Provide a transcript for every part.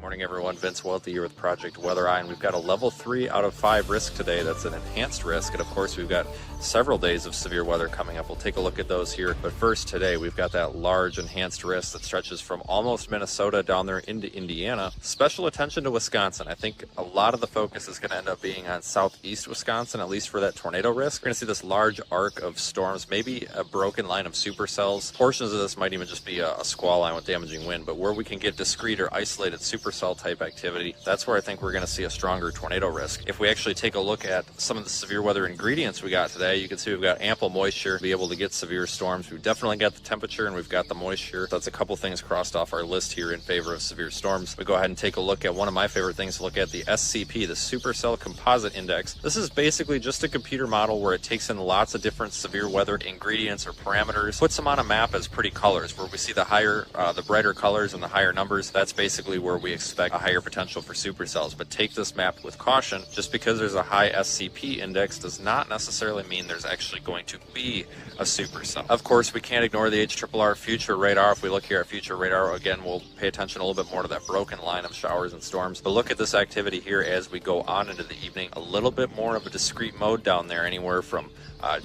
Morning everyone, Vince Welty here with Project Weather Eye, and we've got a level 3 out of 5 risk today. That's an enhanced risk, and of course we've got several days of severe weather coming up. We'll take a look at those here, but first today we've got that large enhanced risk that stretches from almost Minnesota down there into Indiana. Special attention to Wisconsin. I think a lot of the focus is going to end up being on southeast Wisconsin, at least for that tornado risk. We're going to see this large arc of storms, maybe a broken line of supercells. Portions of this might even just be a squall line with damaging wind, but where we can get discrete or isolated supercell type activity, that's where I think we're going to see a stronger tornado risk. If we actually take a look at some of the severe weather ingredients we got today, you can see we've got ample moisture to be able to get severe storms. We've definitely got the temperature and we've got the moisture. That's a couple things crossed off our list here in favor of severe storms. We go ahead and take a look at one of my favorite things to look at, the SCP, the Supercell Composite Index. This is basically just a computer model where it takes in lots of different severe weather ingredients or parameters, puts them on a map as pretty colors. Where we see the higher, the brighter colors and the higher numbers, that's basically where we expect a higher potential for supercells. But take this map with caution. Just because there's a high SCP index does not necessarily mean there's actually going to be a supercell. Of course, we can't ignore the HRRR future radar. If we look here at future radar, again, we'll pay attention a little bit more to that broken line of showers and storms. But look at this activity here as we go on into the evening. A little bit more of a discrete mode down there, anywhere from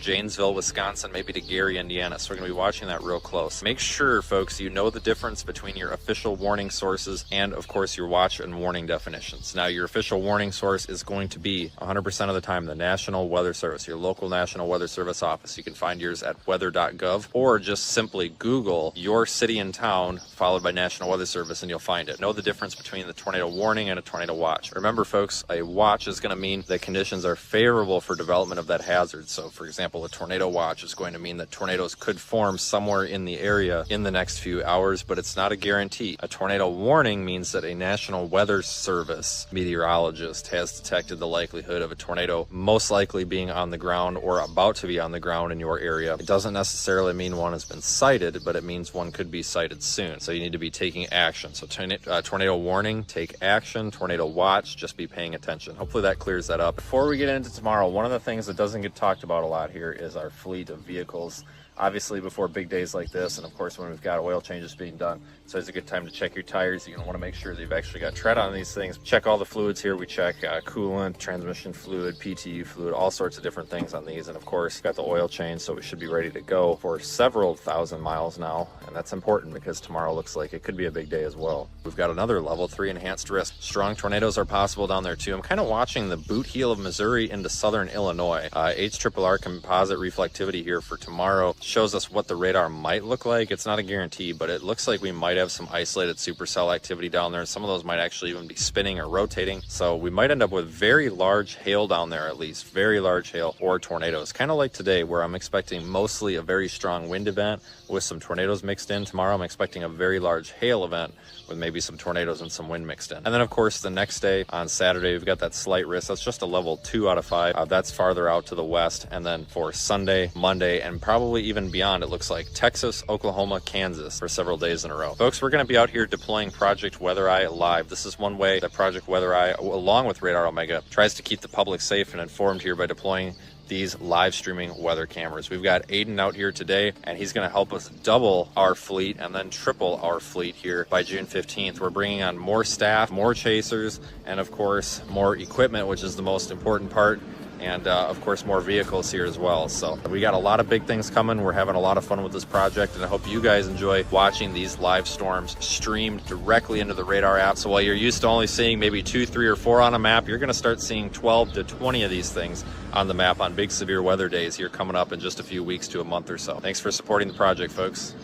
Janesville, Wisconsin, maybe to Gary, Indiana. So we're going to be watching that real close. Make sure, folks, you know the difference between your official warning sources and, of course, your watch and warning definitions. Now, your official warning source is going to be 100% of the time the National Weather Service, your local National Weather Service office. You can find yours at weather.gov or just simply Google your city and town followed by National Weather Service and you'll find it. Know the difference between the tornado warning and a tornado watch. Remember, folks, a watch is going to mean that conditions are favorable for development of that hazard. So, for example, a tornado watch is going to mean that tornadoes could form somewhere in the area in the next few hours, but it's not a guarantee. A tornado warning means that a National Weather Service meteorologist has detected the likelihood of a tornado most likely being on the ground or about to be on the ground in your area. It doesn't necessarily mean one has been sighted, but it means one could be sighted soon. So you need to be taking action. So tornado warning, take action. Tornado watch, just be paying attention. Hopefully that clears that up. Before we get into tomorrow, one of the things that doesn't get talked about a lot here is our fleet of vehicles. Obviously, before big days like this, and of course when we've got oil changes being done, so it's a good time to check your tires. You're going to want to make sure that you've actually got tread on these things. Check all the fluids here. We check coolant, transmission fluid, PTU fluid, all sorts of different things on these. And of course, got the oil change, so we should be ready to go for several thousand miles now. And that's important because tomorrow looks like it could be a big day as well. We've got another level 3 enhanced risk. Strong tornadoes are possible down there too. I'm kind of watching the boot heel of Missouri into southern Illinois. HRRR composite reflectivity here for tomorrow shows us what the radar might look like. It's not a guarantee, but it looks like we might have some isolated supercell activity down there. Some of those might actually even be spinning or rotating. So we might end up with very large hail down there, at least very large hail or tornadoes. Kind of like today, where I'm expecting mostly a very strong wind event with some tornadoes mixed in. Tomorrow I'm expecting a very large hail event with maybe some tornadoes and some wind mixed in. And then of course the next day on Saturday we've got that slight risk. That's just a level 2 out of 5. That's farther out to the west. And then for Sunday, Monday, and probably even beyond, it looks like Texas, Oklahoma, Kansas for several days in a row. Folks, we're going to be out here deploying Project Weather Eye live. This is one way that Project Weather Eye, along with Radar Omega, tries to keep the public safe and informed here by deploying these live streaming weather cameras. We've got Aiden out here today, and he's going to help us double our fleet and then triple our fleet here by June 15th. We're bringing on more staff, more chasers, and of course more equipment, which is the most important part, and of course more vehicles here as well. So we got a lot of big things coming. We're having a lot of fun with this project, and I hope you guys enjoy watching these live storms streamed directly into the radar app. So while you're used to only seeing maybe 2, 3, or 4 on a map, you're going to start seeing 12 to 20 of these things on the map on big severe weather days here coming up in just a few weeks to a month or so. Thanks for supporting the project, folks.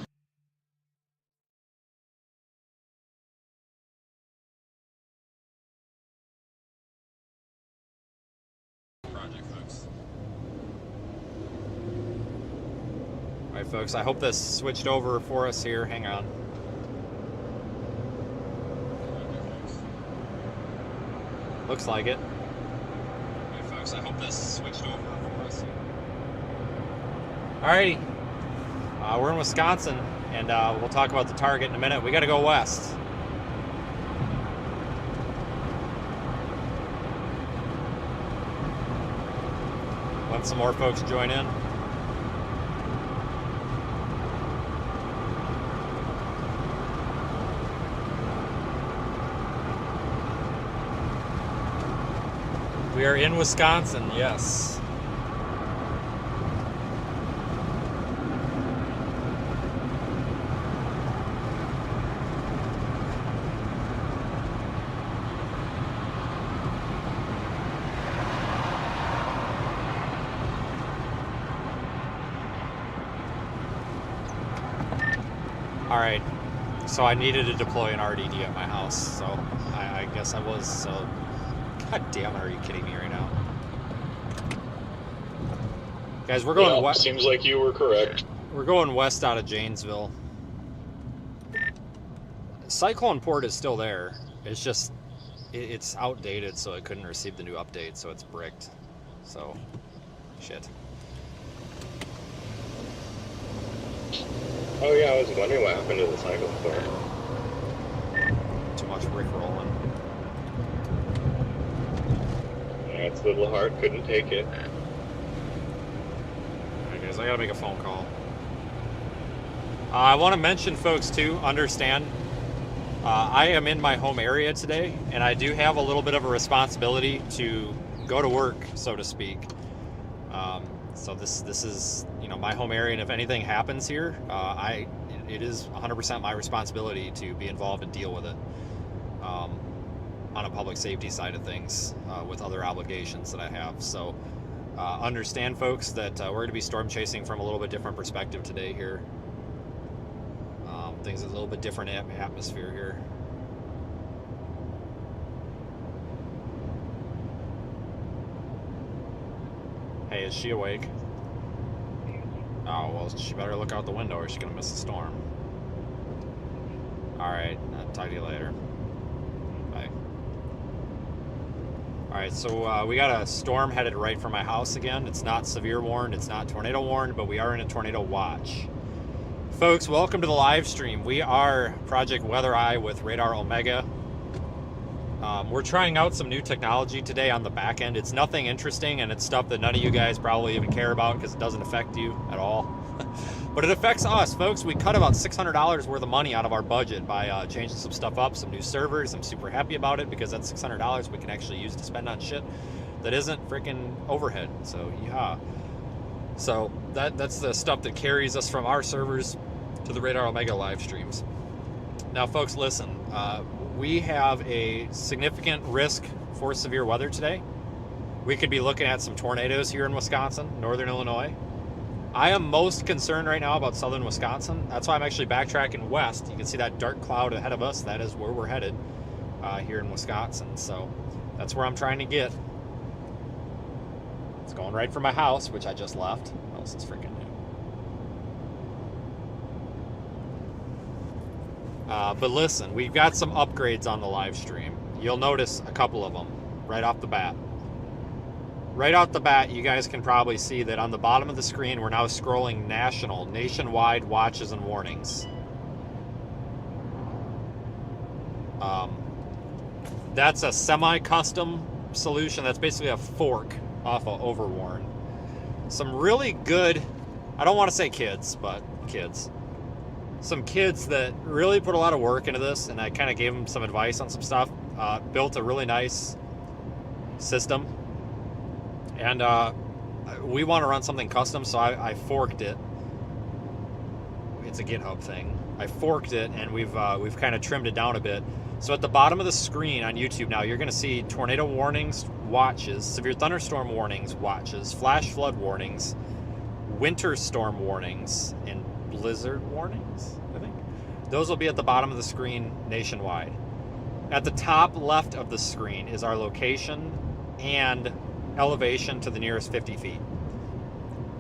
All right, folks, I hope this switched over for us here. Hang on. Looks like it. All right, folks, I hope this switched over for us here. All righty. We're in Wisconsin, and we'll talk about the target in a minute. We got to go west. Let some more folks join in. We are in Wisconsin, yes. All right, so I needed to deploy an RDD at my house, so I guess I was, so... God damn it, are you kidding me right now? Guys, we're going west. Seems like you were correct. We're going west out of Janesville. Cyclone Port is still there. It's just, it's outdated, so it couldn't receive the new update, so it's bricked. So, shit. Oh yeah, I was wondering what happened to the Cyclone Port. Too much rick rolling. Yeah, its little heart couldn't take it. Alright guys, I gotta make a phone call. I want to mention, folks, too, understand, I am in my home area today, and I do have a little bit of a responsibility to go to work, so to speak. So this is, you know, my home area, and if anything happens here, it is 100% my responsibility to be involved and deal with it on a public safety side of things with other obligations that I have. So understand, folks, that we're going to be storm chasing from a little bit different perspective today here. Things are a little bit different atmosphere here. Hey, is she awake? Oh, well, she better look out the window or she's going to miss the storm. Alright, I'll talk to you later. Bye. Alright, so we got a storm headed right for my house again. It's not severe warned, it's not tornado warned, but we are in a tornado watch. Folks, welcome to the live stream. We are Project Weather Eye with Radar Omega. We're trying out some new technology today on the back end. It's nothing interesting, and it's stuff that none of you guys probably even care about because it doesn't affect you at all. But it affects us, folks. We cut about $600 worth of money out of our budget by changing some stuff up, some new servers. I'm super happy about it because that's $600 we can actually use to spend on shit that isn't freaking overhead. So, yeah. So that's the stuff that carries us from our servers to the Radar Omega live streams. Now, folks, listen. We have a significant risk for severe weather today. We could be looking at some tornadoes here in Wisconsin, northern Illinois. I am most concerned right now about southern Wisconsin. That's why I'm actually backtracking west. You can see that dark cloud ahead of us. That is where we're headed here in Wisconsin. So that's where I'm trying to get. It's going right for my house, which I just left. Oh, this is freaking new. But listen, we've got some upgrades on the live stream. You'll notice a couple of them right off the bat. Right off the bat, you guys can probably see that on the bottom of the screen, we're now scrolling nationwide watches and warnings. That's a semi-custom solution. That's basically a fork off of Overwarn. Some really good, I don't want to say kids, but kids. Some kids that really put a lot of work into this, and I kind of gave them some advice on some stuff. Built a really nice system. And we want to run something custom, so I forked it. It's a GitHub thing. I forked it, and we've kind of trimmed it down a bit. So at the bottom of the screen on YouTube now, you're going to see tornado warnings, watches, severe thunderstorm warnings, watches, flash flood warnings, winter storm warnings, and blizzard warnings, I think. Those will be at the bottom of the screen nationwide. At the top left of the screen is our location and elevation to the nearest 50 feet.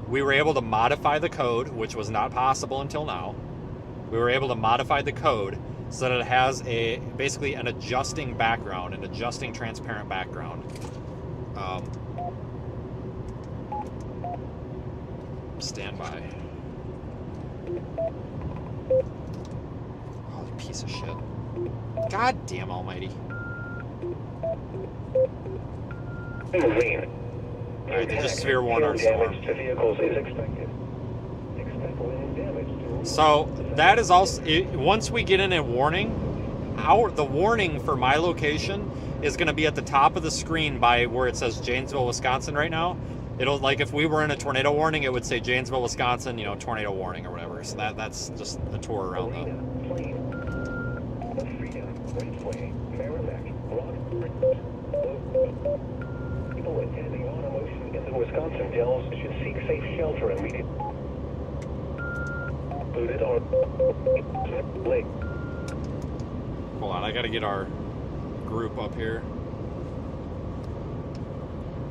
We were able to modify the code, which was not possible until now. We were able to modify the code so that it has basically an adjusting background, an adjusting transparent background. Stand by. Oh, you piece of shit. God damn almighty. Alright, they just severe warned our storm. So that is also, once we get in a warning, the warning for my location is going to be at the top of the screen by where it says Janesville, Wisconsin right now. It'll, like, if we were in a tornado warning, it would say Janesville, Wisconsin, you know, tornado warning or whatever. So that's just a tour around People attending on emotion in the Wisconsin Dells should seek safe shelter immediately. Included or lake. Hold on, I got to get our group up here.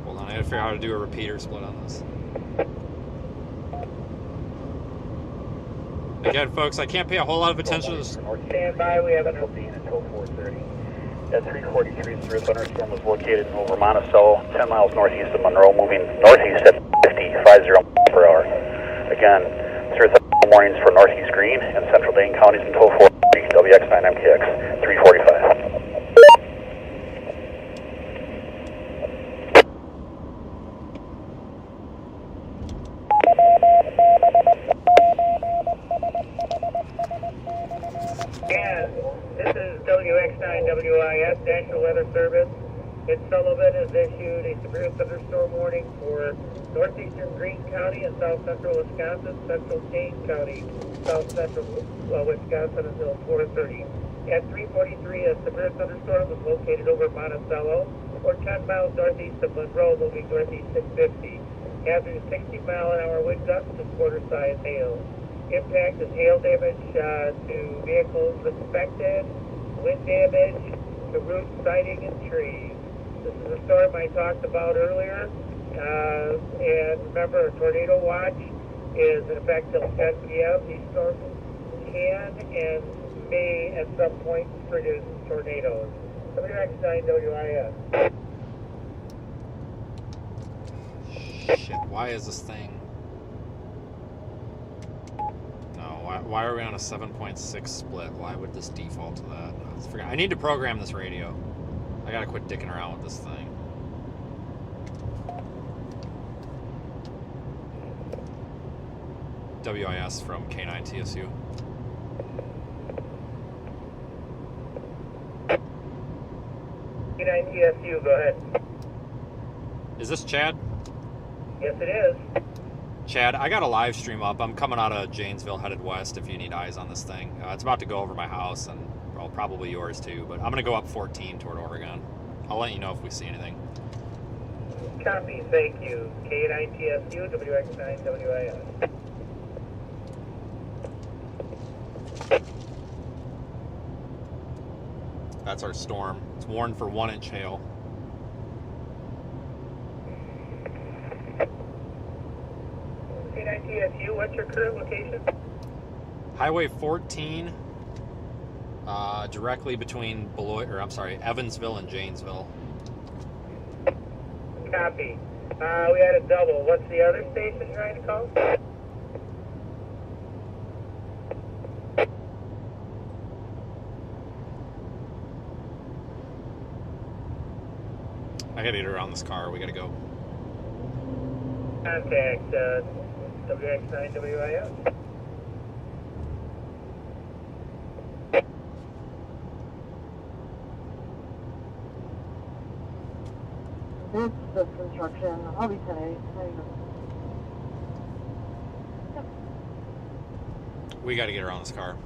Hold on, I got to figure out how to do a repeater split on this. Again, folks, I can't pay a whole lot of attention to this. Stand by, we have an opening until 4:30. At 343, severe thunderstorm was located over Monticello, 10 miles northeast of Monroe, moving northeast at 50 per hour. Again, severe thunderstorm warnings for northeast Greene and central Dane counties until 4:30. WX9MTX 345. This is WX9WIS, National Weather Service. In Sullivan has issued a severe thunderstorm warning for northeastern Greene County and south central Wisconsin, central Dane County, south central Wisconsin until 4:30. At 3:43, a severe thunderstorm was located over Monticello, or 10 miles northeast of Monroe, moving northeast at 50. Having 60-mile-an-hour wind gusts and quarter-size hail. Impact is hail damage to vehicles inspected, wind damage to roof, siding, and trees. This is a storm I talked about earlier. And remember, a tornado watch is in effect till 10 p.m. These storms can and may at some point produce tornadoes. WX9WIS. Shit, why is this thing... Why are we on a 7.6 split? Why would this default to that? I need to program this radio. I gotta quit dicking around with this thing. WIS from K9TSU. K9TSU, go ahead. Is this Chad? Yes, it is. Chad, I got a live stream up. I'm coming out of Janesville, headed west if you need eyes on this thing. It's about to go over my house, and well, probably yours too, but I'm going to go up 14 toward Oregon. I'll let you know if we see anything. Copy, thank you. K9TSU, WX9WIS. That's our storm. It's warned for 1-inch hail. K9TSU, what's your current location? Highway 14, directly between Evansville and Janesville. Copy. We had a double. What's the other station trying to call? I gotta get around this car. We gotta go. Contact WX9WIS. This is construction. I'll be today. We gotta get around this car.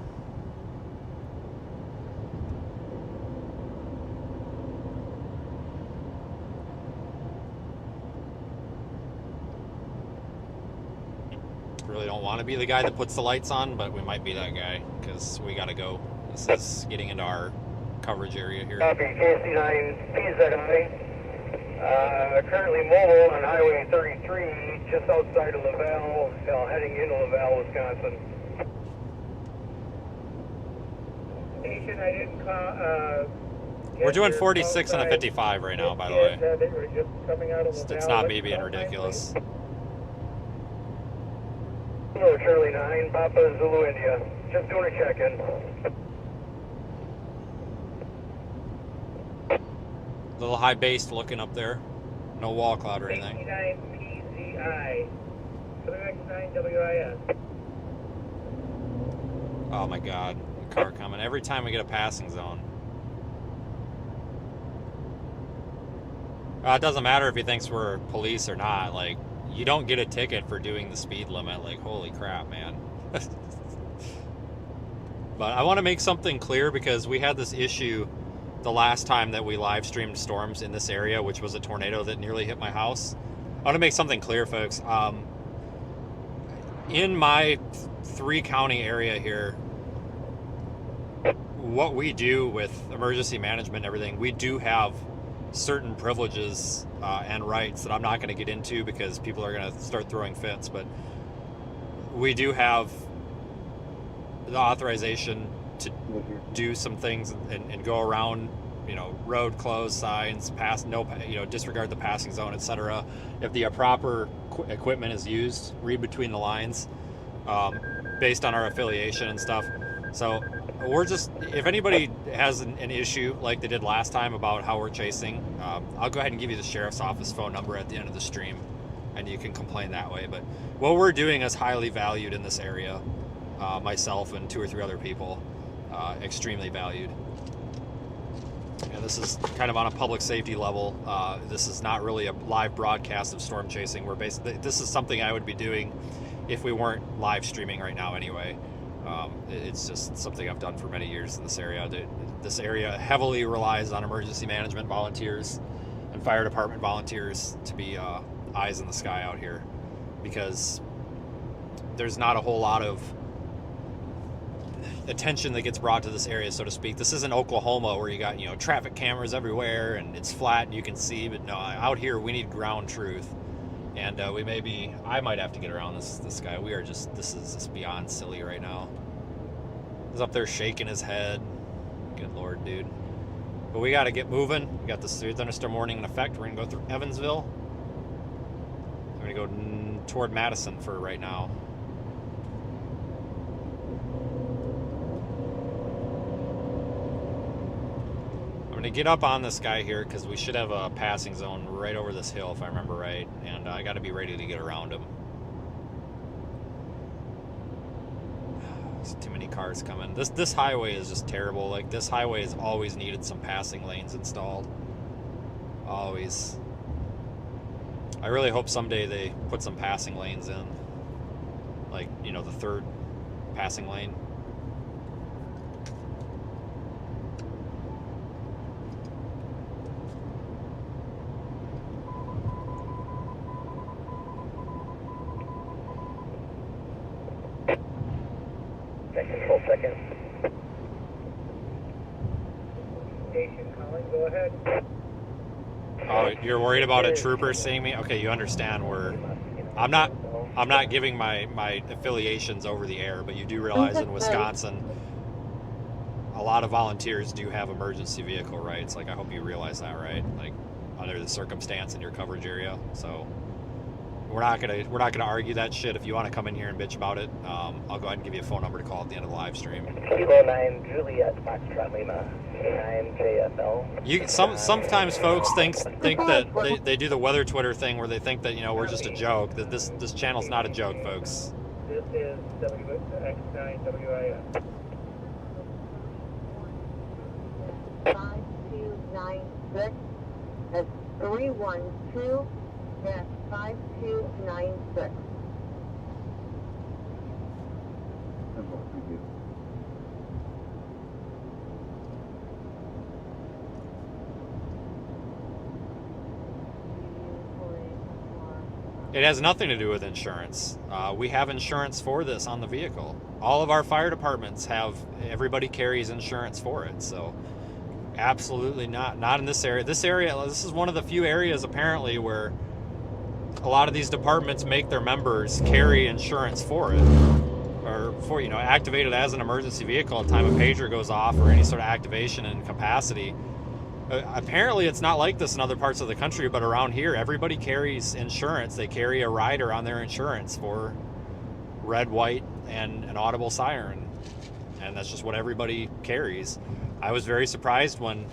Really don't want to be the guy that puts the lights on, but we might be that guy because we gotta go. This is getting into our coverage area here. Copy, KC9 PZI. Currently mobile on Highway 33, just outside of Laval, heading into Laval, Wisconsin. Station, I didn't call. We're doing 46 and a 55 right now, by the way. They were just coming out of Laval. It's not me being ridiculous. Hello, Charlie 9, Papa Zulu India. Just doing a check-in. Little high based looking up there. No wall cloud or anything. 89PZI. WX9WIS. Oh my god. The car coming. Every time we get a passing zone. It doesn't matter if he thinks we're police or not. Like, you don't get a ticket for doing the speed limit. Like, holy crap, man. But I want to make something clear because we had this issue the last time that we live streamed storms in this area, which was a tornado that nearly hit my house. I want to make something clear, folks. In my 3-county area here, what we do with emergency management and everything, we do have certain privileges and rights that I'm not going to get into because people are going to start throwing fits, but we do have the authorization to do some things and go around, road closed signs, disregard the passing zone, etc. If the proper equipment is used, read between the lines, based on our affiliation and stuff. So we're just, if anybody has an issue like they did last time about how we're chasing, I'll go ahead and give you the sheriff's office phone number at the end of the stream, and you can complain that way. But what we're doing is highly valued in this area. Myself and 2 or 3 other people, extremely valued. And this is kind of on a public safety level. This is not really a live broadcast of storm chasing. This is something I would be doing if we weren't live streaming right now anyway. It's just something I've done for many years in this area. This area heavily relies on emergency management volunteers and fire department volunteers to be eyes in the sky out here, because there's not a whole lot of attention that gets brought to this area, so to speak. This isn't Oklahoma where you got, traffic cameras everywhere and it's flat and you can see, but no, out here we need ground truth. And I might have to get around this guy. This is just beyond silly right now. He's up there shaking his head. Good Lord, dude. But we got to get moving. We got this severe thunderstorm warning in effect. We're going to go through Evansville. I'm going to go toward Madison for right now. I'm going to get up on this guy here because we should have a passing zone right over this hill if I remember right, and I got to be ready to get around him. There's too many cars coming. This highway is just terrible. Like, this highway has always needed some passing lanes installed. Always. I really hope someday they put some passing lanes in. Like, the 3rd passing lane. Control second. Station calling, go ahead. Oh, you're worried about a trooper seeing me? Okay, you understand I'm not giving my affiliations over the air, but you do realize in Wisconsin a lot of volunteers do have emergency vehicle rights. Like, I hope you realize that, right? Like, under the circumstance in your coverage area. So we're not gonna argue that shit. If you want to come in here and bitch about it, I'll go ahead and give you a phone number to call at the end of the live stream. 209 Juliet Foxtrot Lima, 9 JFL. Sometimes folks think that they do the weather Twitter thing where they think that we're just a joke. That this channel's not a joke, folks. This is WX9WIS. 5296. That's 312-5296. It has nothing to do with insurance. We have insurance for this on the vehicle. All of our fire departments everybody carries insurance for it. So absolutely not in this area. This is one of the few areas apparently where a lot of these departments make their members carry insurance for it, or for activate it as an emergency vehicle at the time a pager goes off or any sort of activation in capacity. Apparently it's not like this in other parts of the country, but around here everybody carries insurance. They carry a rider on their insurance for red, white, and an audible siren, and that's just what everybody carries. I was very surprised when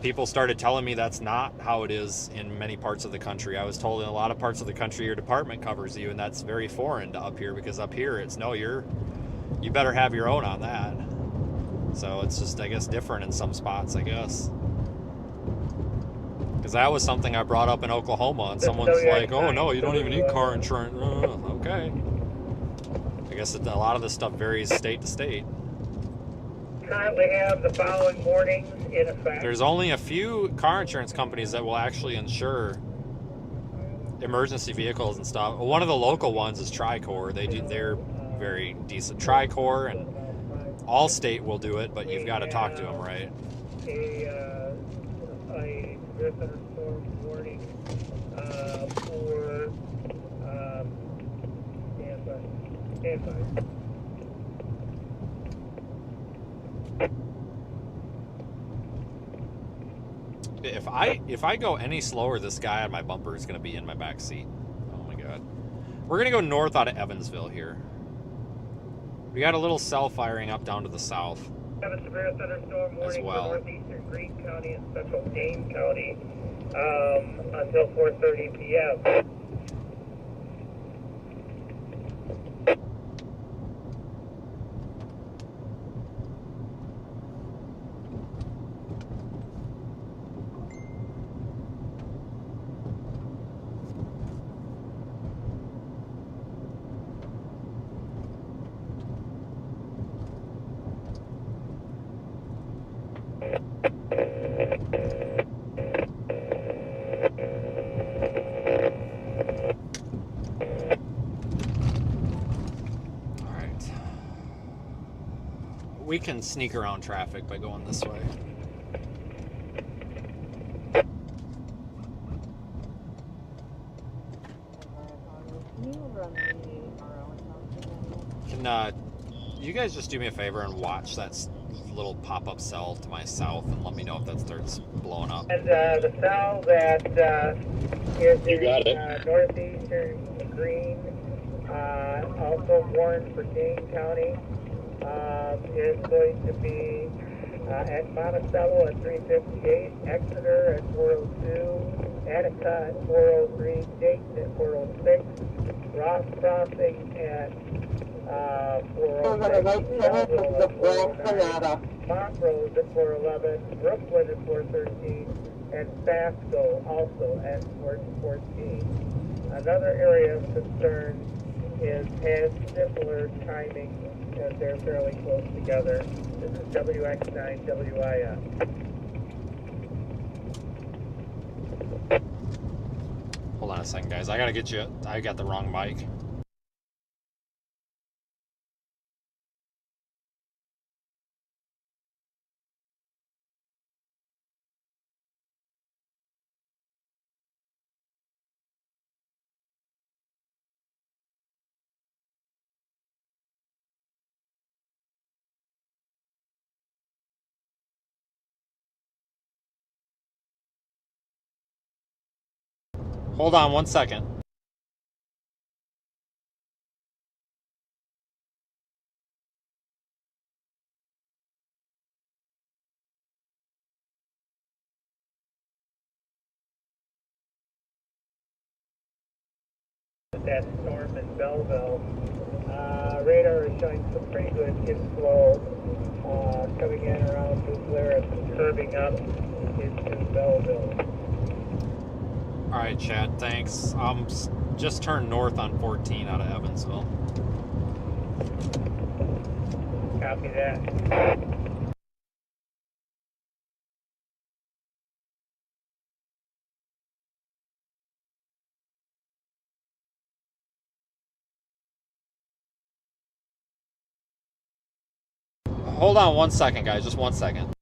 people started telling me that's not how it is in many parts of the country. I was told in a lot of parts of the country your department covers you, and that's very foreign to up here, because up here it's no, you better have your own on that. So it's just, I guess, different in some spots, I guess. Because that was something I brought up in Oklahoma, and someone's like, "Oh no, you don't even need car insurance." Okay. I guess a lot of this stuff varies state to state. Currently have the following warnings in effect. There's only a few car insurance companies that will actually insure emergency vehicles and stuff. One of the local ones is Tricor. They're very decent. Tricor and Allstate will do it, but you've got to talk to them, right? A severe thunderstorm warning for standby. If I go any slower, this guy on my bumper is going to be in my back seat. Oh my god. We're going to go north out of Evansville here. We got a little cell firing up down to the south. Have a severe thunderstorm warning well. for northeastern Greene County and central Dane County until 4:30 p.m. We can sneak around traffic by going this way. Can you guys just do me a favor and watch that little pop-up cell to my south and let me know if that starts blowing up? And the cell that is You got in it. northeastern Greene, also warned for Dane County, is going to be at Monticello at 358, Exeter at 402, Attica at 403, Dayton at 406, Ross Crossing at 406, Belleville at 409, Montrose at 411, Brooklyn at 413, and Fasco also at 414. Another area of concern has similar timing as they're fairly close together. This is WX9 WIS. Hold on a second, guys. I gotta get you. I got the wrong mic. Hold on one second. That storm in Belleville. Radar is showing some pretty good inflow coming in around New Glarus and curving up into Belleville. All right, Chad. Thanks. Just turn north on 14 out of Evansville. Copy that. Hold on one second, guys. Just one second.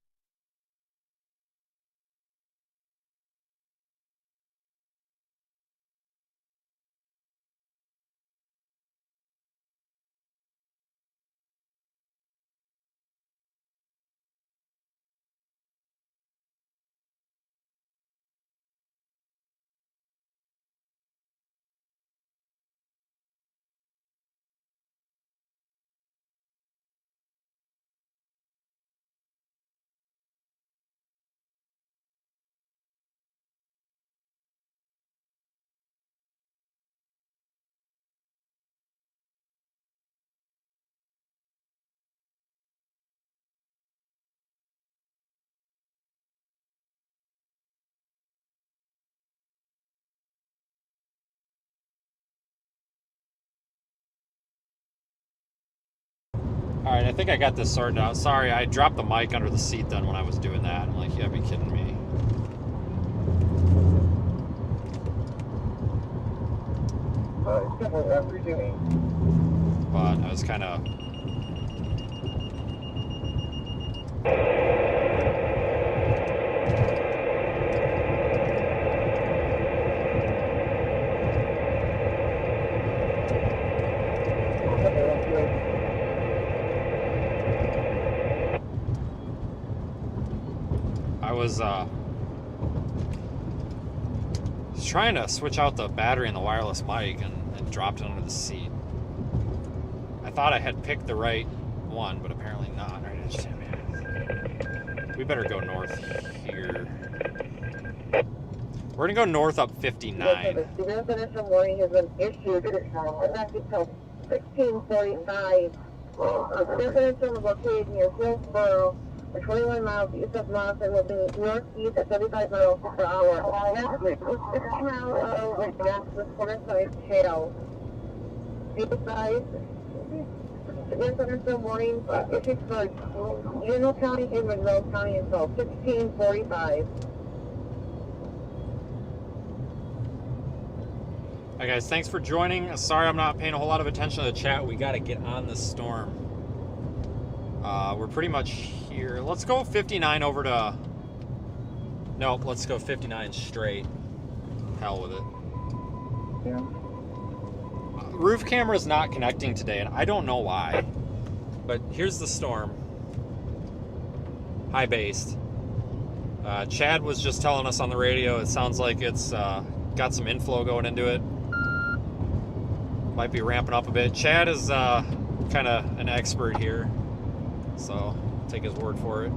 Alright, I think I got this sorted out. Sorry, I dropped the mic under the seat then when I was doing that. I'm like, you gotta be kidding me. But I was kind of... I was trying to switch out the battery in the wireless mic and dropped it under the seat. I thought I had picked the right one, but apparently not. Right? We better go north here. We're gonna go north up 59. The residential warning has been issued effective till 16:45. Residential is located near Hillsboro, 21 miles east of Lawson, will be northeast at 35 miles per hour. Next, 6 miles west the Portage Trail. Be advised, residential warning issued for Union County and Monroe County until 16:45. Hi guys, thanks for joining. Sorry I'm not paying a whole lot of attention to the chat. We got to get on this storm. We're pretty much here. Let's go 59 over to... Nope, let's go 59 straight. Hell with it. Yeah. Roof camera's not connecting today, and I don't know why. But here's the storm. High based. Chad was just telling us on the radio, it sounds like it's got some inflow going into it. Might be ramping up a bit. Chad is kind of an expert here, so take his word for it.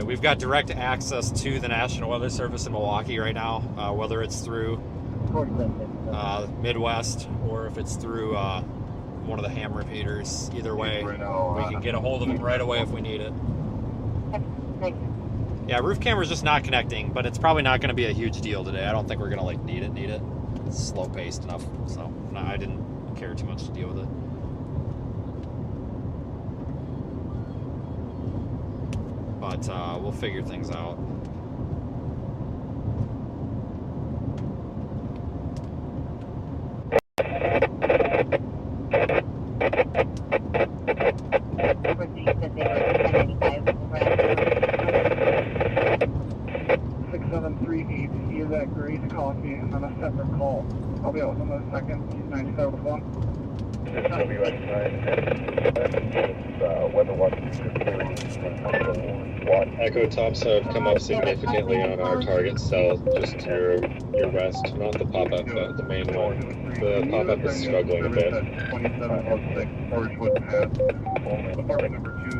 We've got direct access to the National Weather Service in Milwaukee right now, whether it's through Midwest or if it's through one of the ham repeaters. Either way, we can get a hold of them right away if we need it. Yeah, roof camera's just not connecting, but it's probably not going to be a huge deal today. I don't think we're going to like need it. It's slow paced enough, so no, I didn't care too much to deal with it. But we'll figure things out. Coffee and then a separate call. I'll be out in a second. 97 Echo tops have come up significantly on our target cell, just to your west, not the pop-up, but the main one. The pop-up is struggling a bit. 2706 Portage Wood Path. Apartment number 2.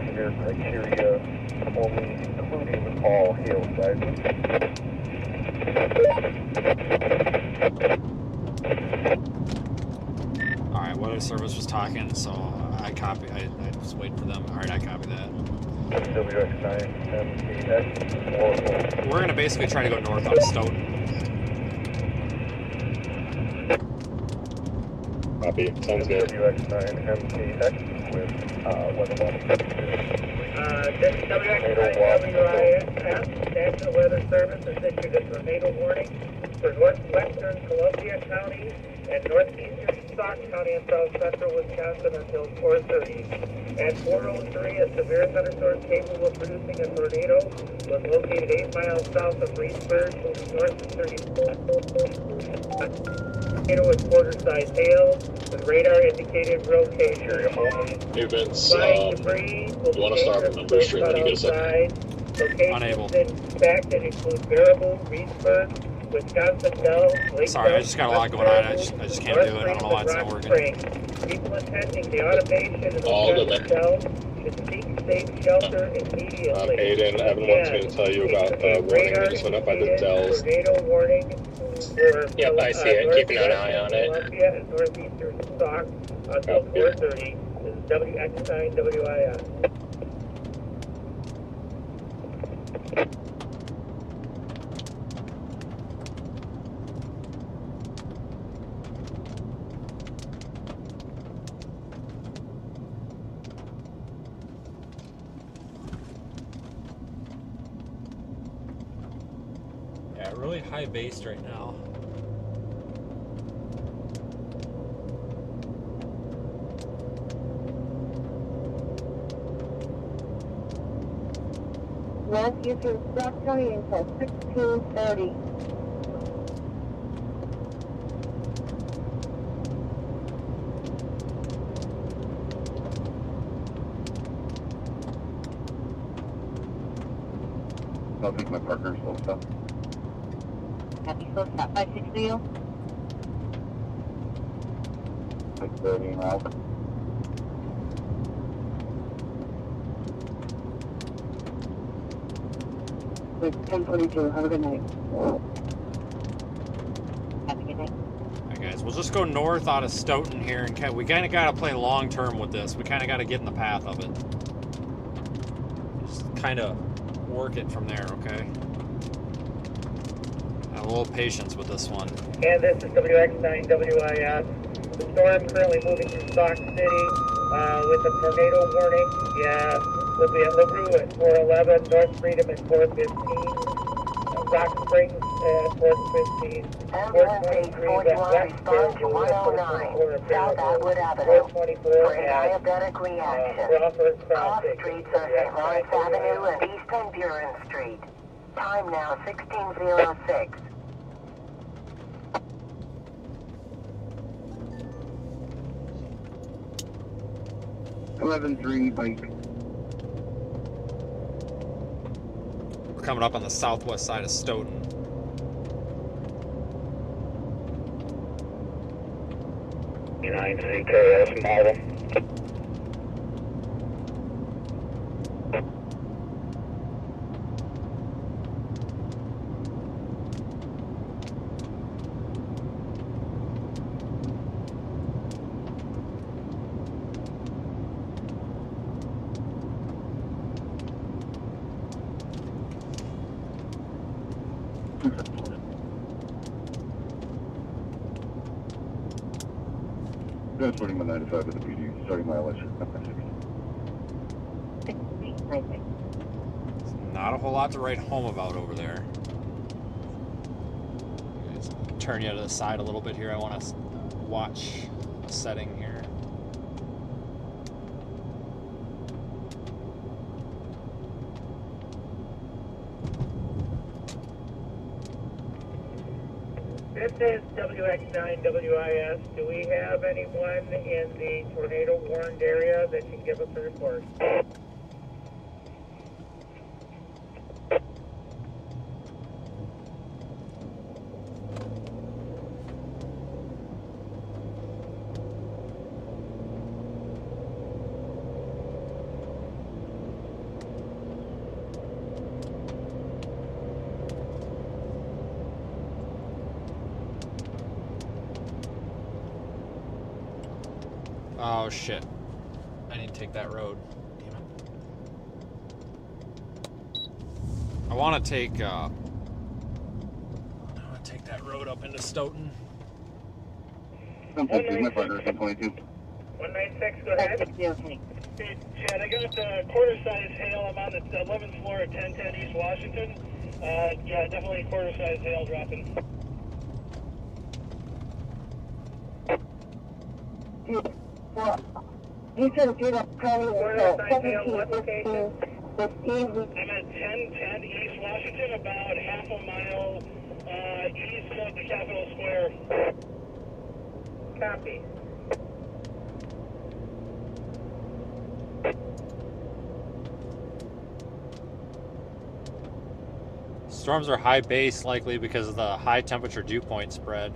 Severe criteria, only including all hail sizes. Alright, weather service was talking, so I was waiting for them. Alright, I copy that. WX9MTX. We're going to basically try to go north out of Stoughton. Copy. Sounds good. WX9MTX with weather level. This is WX9WIS National Weather Service has issued a tornado warning for northwestern Columbia County and northeastern Stock County and south central Wisconsin until 4:30. At 4:03, a severe thunderstorm capable of producing a tornado was located 8 miles south of Reedsburg, moving north to 30. Tornado with quarter-size hail, with radar indicated rotation. Movements, Flying debris will you want to start from the boost stream when you get a second? Unable. Locations in fact that include Baraboo, Reedsburg, Wisconsin Dells, Lake Sorry, I just got a lot going on. I just can't do it. I don't know why it's not working. People attending the automation in All the Wisconsin Dells should seek safe shelter immediately. Aiden, Evan wants me to tell you about the warning that just went up by the Dells. Tornado warning for Yep, I see it. Keeping an eye on it. Columbia and northeastern Stock until 4:30. This is WX9WIS. really high based right now. West Eastern Scott County until 1630. I'll take my partner's full stuff. Happy slow stop 560. 630 miles. 1042. Have a good night. Have a good night. Alright guys, we'll just go north out of Stoughton here, and we kind of got to play long term with this. We kind of got to get in the path of it. Just kind of work it from there, okay? Have a little patience with this one. And this is WX9WIS. The storm currently moving through Sauk City with a tornado warning. Yeah, we'll be at LaRue at 411, North Freedom at 415, Rock Springs at 415, 423 West Respond to 109, South Atwood Avenue. 424 For an at diabetic reaction. Crawford Off Crossing. streets are St. Lawrence Avenue and East Van Buren Street. Time now 1606. 11-3 bike. We're coming up on the southwest side of Stoughton. Nine CKS model. Transporting my 95 with the PD, starting my election. Not a whole lot to write home about over there. Just turn you to the side a little bit here. I want to watch the setting here. This is WX9WIS. Do we have anyone in the tornado warned area that can give us a report? Oh shit. I need to take that road. Damn it. I want to take that road up into Stoughton. I'm taking my partner's 22. 196, go ahead. Okay. Hey, Chad, I got quarter-size hail. I'm on the 11th floor at 1010 East Washington. Yeah, definitely quarter-size hail dropping. You can do that probably until 1715. 15. I'm at 1010 East Washington, about half a mile east of the Capitol Square. Copy. Storms are high base likely because of the high temperature dew point spread.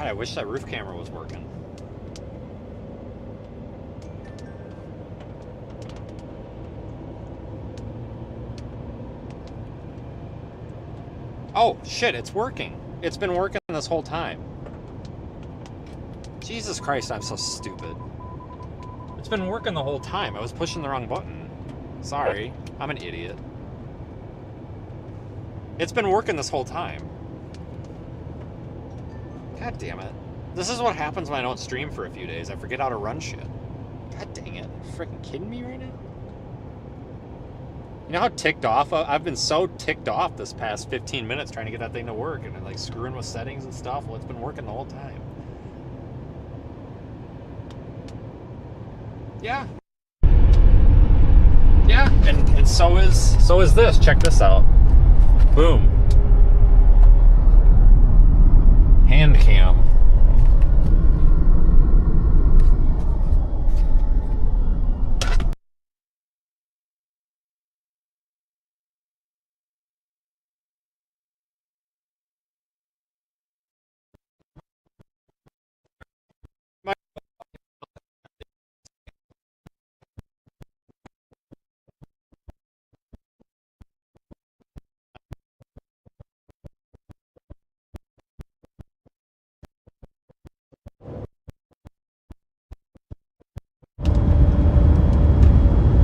God, I wish that roof camera was working. Oh, shit, it's working. It's been working this whole time. Jesus Christ, I'm so stupid. It's been working the whole time. I was pushing the wrong button. Sorry, I'm an idiot. It's been working this whole time. God damn it. This is what happens when I don't stream for a few days. I forget how to run shit. God dang it. Are you freaking kidding me right now? You know how ticked off I've been so ticked off this past 15 minutes trying to get that thing to work and like screwing with settings and stuff. Well, it's been working the whole time. Yeah. Yeah, and so is this. Check this out. Boom. Hand cam.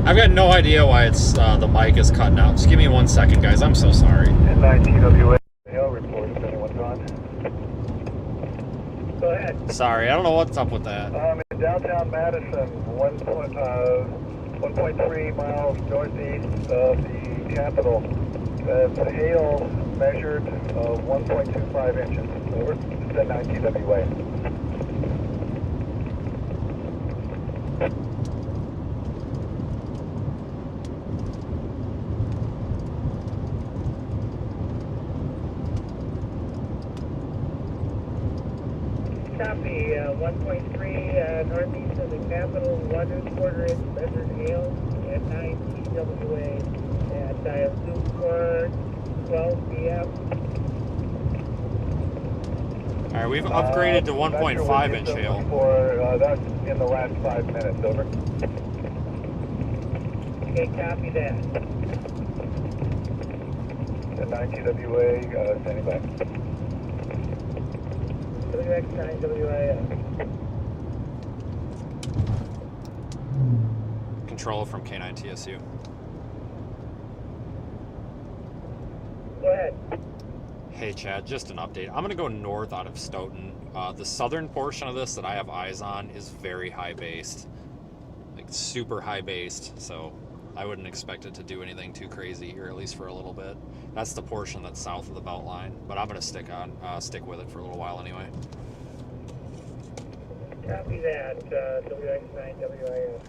I've got no idea why it's the mic is cutting out. Just give me 1 second, guys. I'm so sorry. 9TWA report if anyone's on. Go ahead. Sorry, I don't know what's up with that. In downtown Madison, 1.3 miles northeast of the Capitol. The hail measured 1.25 inches. Over. It's at 9TWA. Copy, 1.3 northeast of the Capitol, 1 1/4 inch measured hail at 9 TWA, and I assume for 12 p.m. Alright, we've upgraded to 1.5 inch hail. That's in the last 5 minutes, over. Okay, copy that. At 9 TWA, standing by. WX9 WIS. Control from K9 TSU. Go ahead. Hey Chad, just an update. I'm gonna go north out of Stoughton. The southern portion of this that I have eyes on is very high based. Like super high based, so I wouldn't expect it to do anything too crazy here, at least for a little bit. That's the portion that's south of the belt line, but I'm gonna stick with it for a little while anyway. Copy that, WX9 WIS.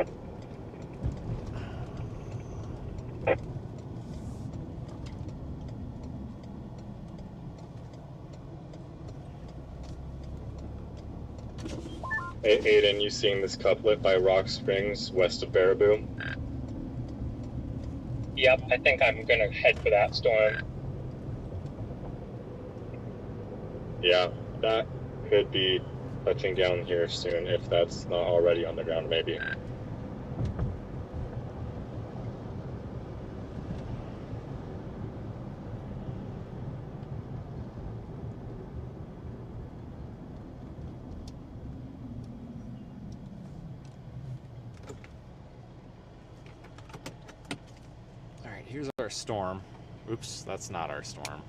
Hey, Aiden, you seeing this couplet by Rock Springs west of Baraboo? Yep, I think I'm gonna head for that storm. Yeah, that could be touching down here soon if that's not already on the ground, maybe. Alright, here's our storm. Oops, that's not our storm.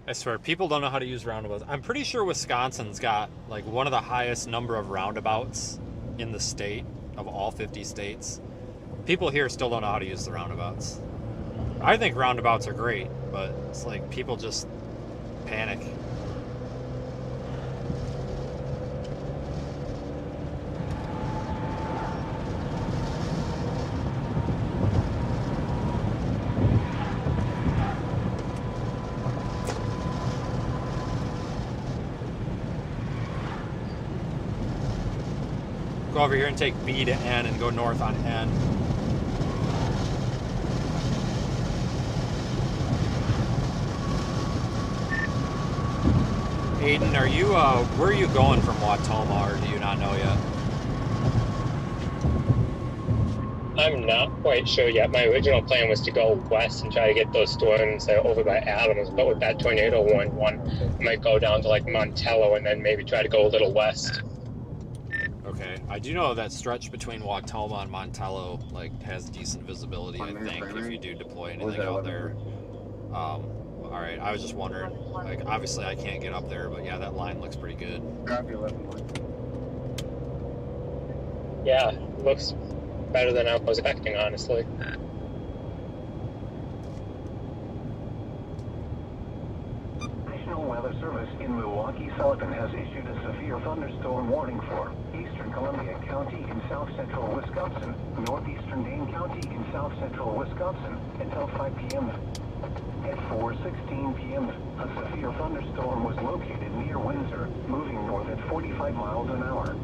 I swear, people don't know how to use roundabouts. I'm pretty sure Wisconsin's got like one of the highest number of roundabouts in the state of all 50 states. People here still don't know how to use the roundabouts. I think roundabouts are great, but it's like people just panic. Go over here and take B to N and go north on N. Aiden, are you, where are you going from Watoma, or do you not know yet? I'm not quite sure yet. My original plan was to go west and try to get those storms over by Adams, but with that tornado warning one, I might go down to like Montello and then maybe try to go a little west. Okay, I do know that stretch between Watoma and Montello like has decent visibility. I think if you do deploy anything out there. All right, I was just wondering. Like, obviously I can't get up there, but yeah, that line looks pretty good. Yeah, looks better than I was expecting, honestly. National Weather Service in Milwaukee, Sullivan has issued a severe thunderstorm warning for eastern Columbia County in south-central Wisconsin, northeastern Dane County in south-central Wisconsin until 5 p.m. At 4:16 p.m., a severe thunderstorm was located near Windsor, moving north at 45 miles an hour.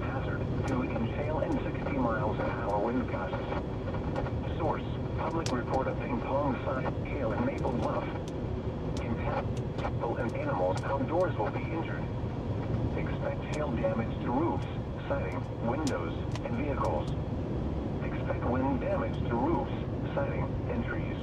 Hazard, 2-inch hail and 60 miles an hour wind gusts. Source, public report of ping pong size hail in Maple Bluff. People and animals outdoors will be injured. Expect hail damage to roofs, siding, windows, and vehicles. Expect wind damage to roofs, siding, and trees.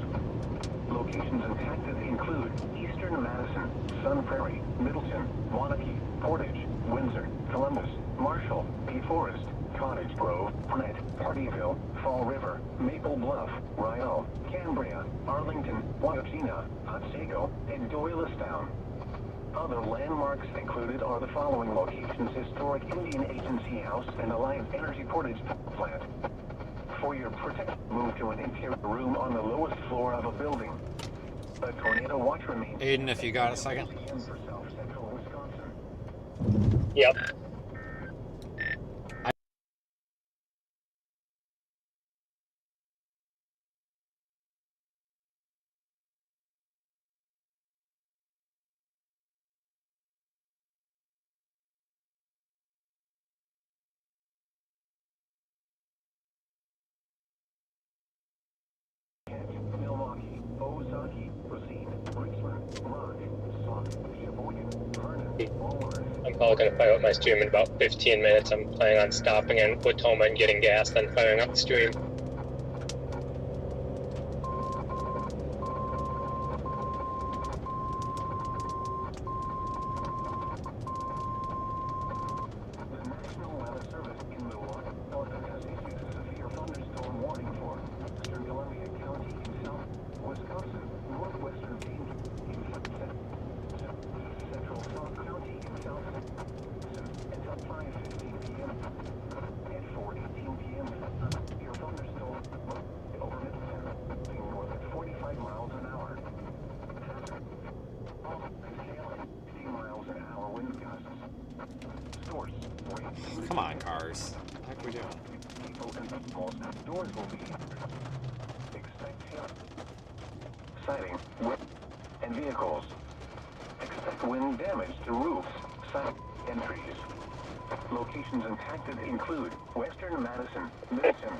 Locations impacted include eastern Madison, Sun Prairie, Middleton, Waunakee, Portage, Windsor, Columbus, Marshall, P. Forest, Cottage Grove, Brett, Partyville, Fall River, Maple Bluff, Ryle, Cambria, Arlington, Waukeena, Otsego, and Doylestown. Other landmarks included are the following locations: historic Indian Agency House and Alliant Energy Portage plant. For your protection, move to an interior room on the lowest floor of a building. A tornado watch remains. Aiden, if you got a second. Yep. Milwaukee, Ozaki, Racine, Richmond, Rock, Sauk, Sheboygan, Vernon, Walworth. I'm probably going to fire up my stream in about 15 minutes. I'm planning on stopping in Watoma and getting gas, then firing up the stream. The National Weather Service in Milwaukee, Sullivan has issued a severe thunderstorm warning for eastern Columbia County in south Wisconsin, northwestern Dane in central South County in south until 5:15 p.m. At 4:18 p.m., a severe thunderstorm over Middleton, moving north at 45 miles an hour. Hail and 60 miles an hour wind gusts. Source, wind. Come on, cars. What the heck are we doing? People and animals outdoors will be expect hail, siding, wind, and vehicles. Expect wind damage to roofs, siding, and trees. Locations impacted include western Madison, Middleton,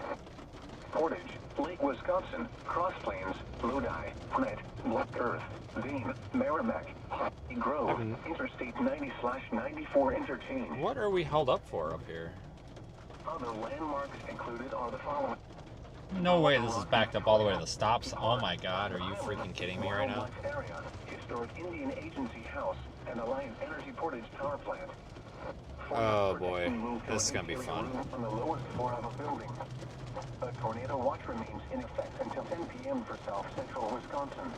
Portage, Lake Wisconsin, Cross Plains, Lodi, Brett, Black Earth, Dane, Merrimack, Holly Grove, Interstate 90/94 interchange. What are we held up for up here? Other landmarks included are the following. No way this is backed up all the way to the stops. Oh my god, are you freaking kidding me right now? Area, historic Indian Agency House and Alliant Energy Portage Power Plant. Oh boy, this is gonna be fun. On the lowest floor of a building. A tornado watch remains in effect until 10 p.m. for south central Wisconsin.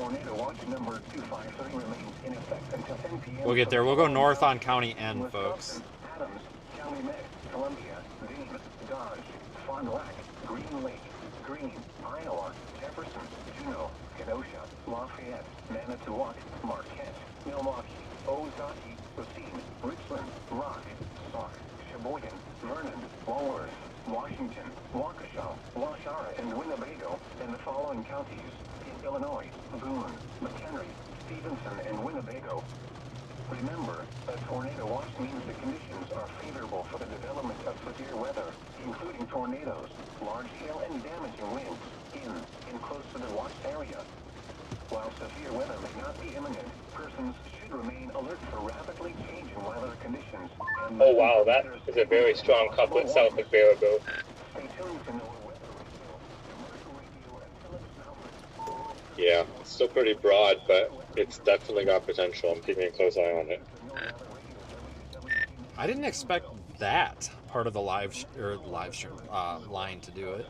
Tornado watch number 253 remains in effect until 10 p.m. We'll get there. We'll go north on County N, folks. Adams, Calumet, Columbia, Dean, Dodge, Fond du Lac, Green Lake, Greene, Iowa, Jefferson, Juneau, Kenosha, Lafayette, Manitowoc, Marquette, Milwaukee, Ozaukee, Racine, Richland, Rock, Sauk, Sheboygan, Vernon, Walworth, Washington, Waukesha, Washara, and Winnebago, and the following counties in Illinois: Boone, McHenry, Stevenson, and Winnebago. Remember, a tornado watch means the conditions are favorable for the development of severe weather, including tornadoes, large hail, and damaging winds in close to the watch area. While severe weather may not be imminent, persons should remain alert for rapidly changing weather conditions. And Oh wow, that is a very strong couplet south of Baraboo. stay tuned to know weather radio, commercial radio, and television outlets. Yeah, it's still pretty broad, but it's definitely got potential. I'm keeping a close eye on it. I didn't expect that part of the live stream line to do it.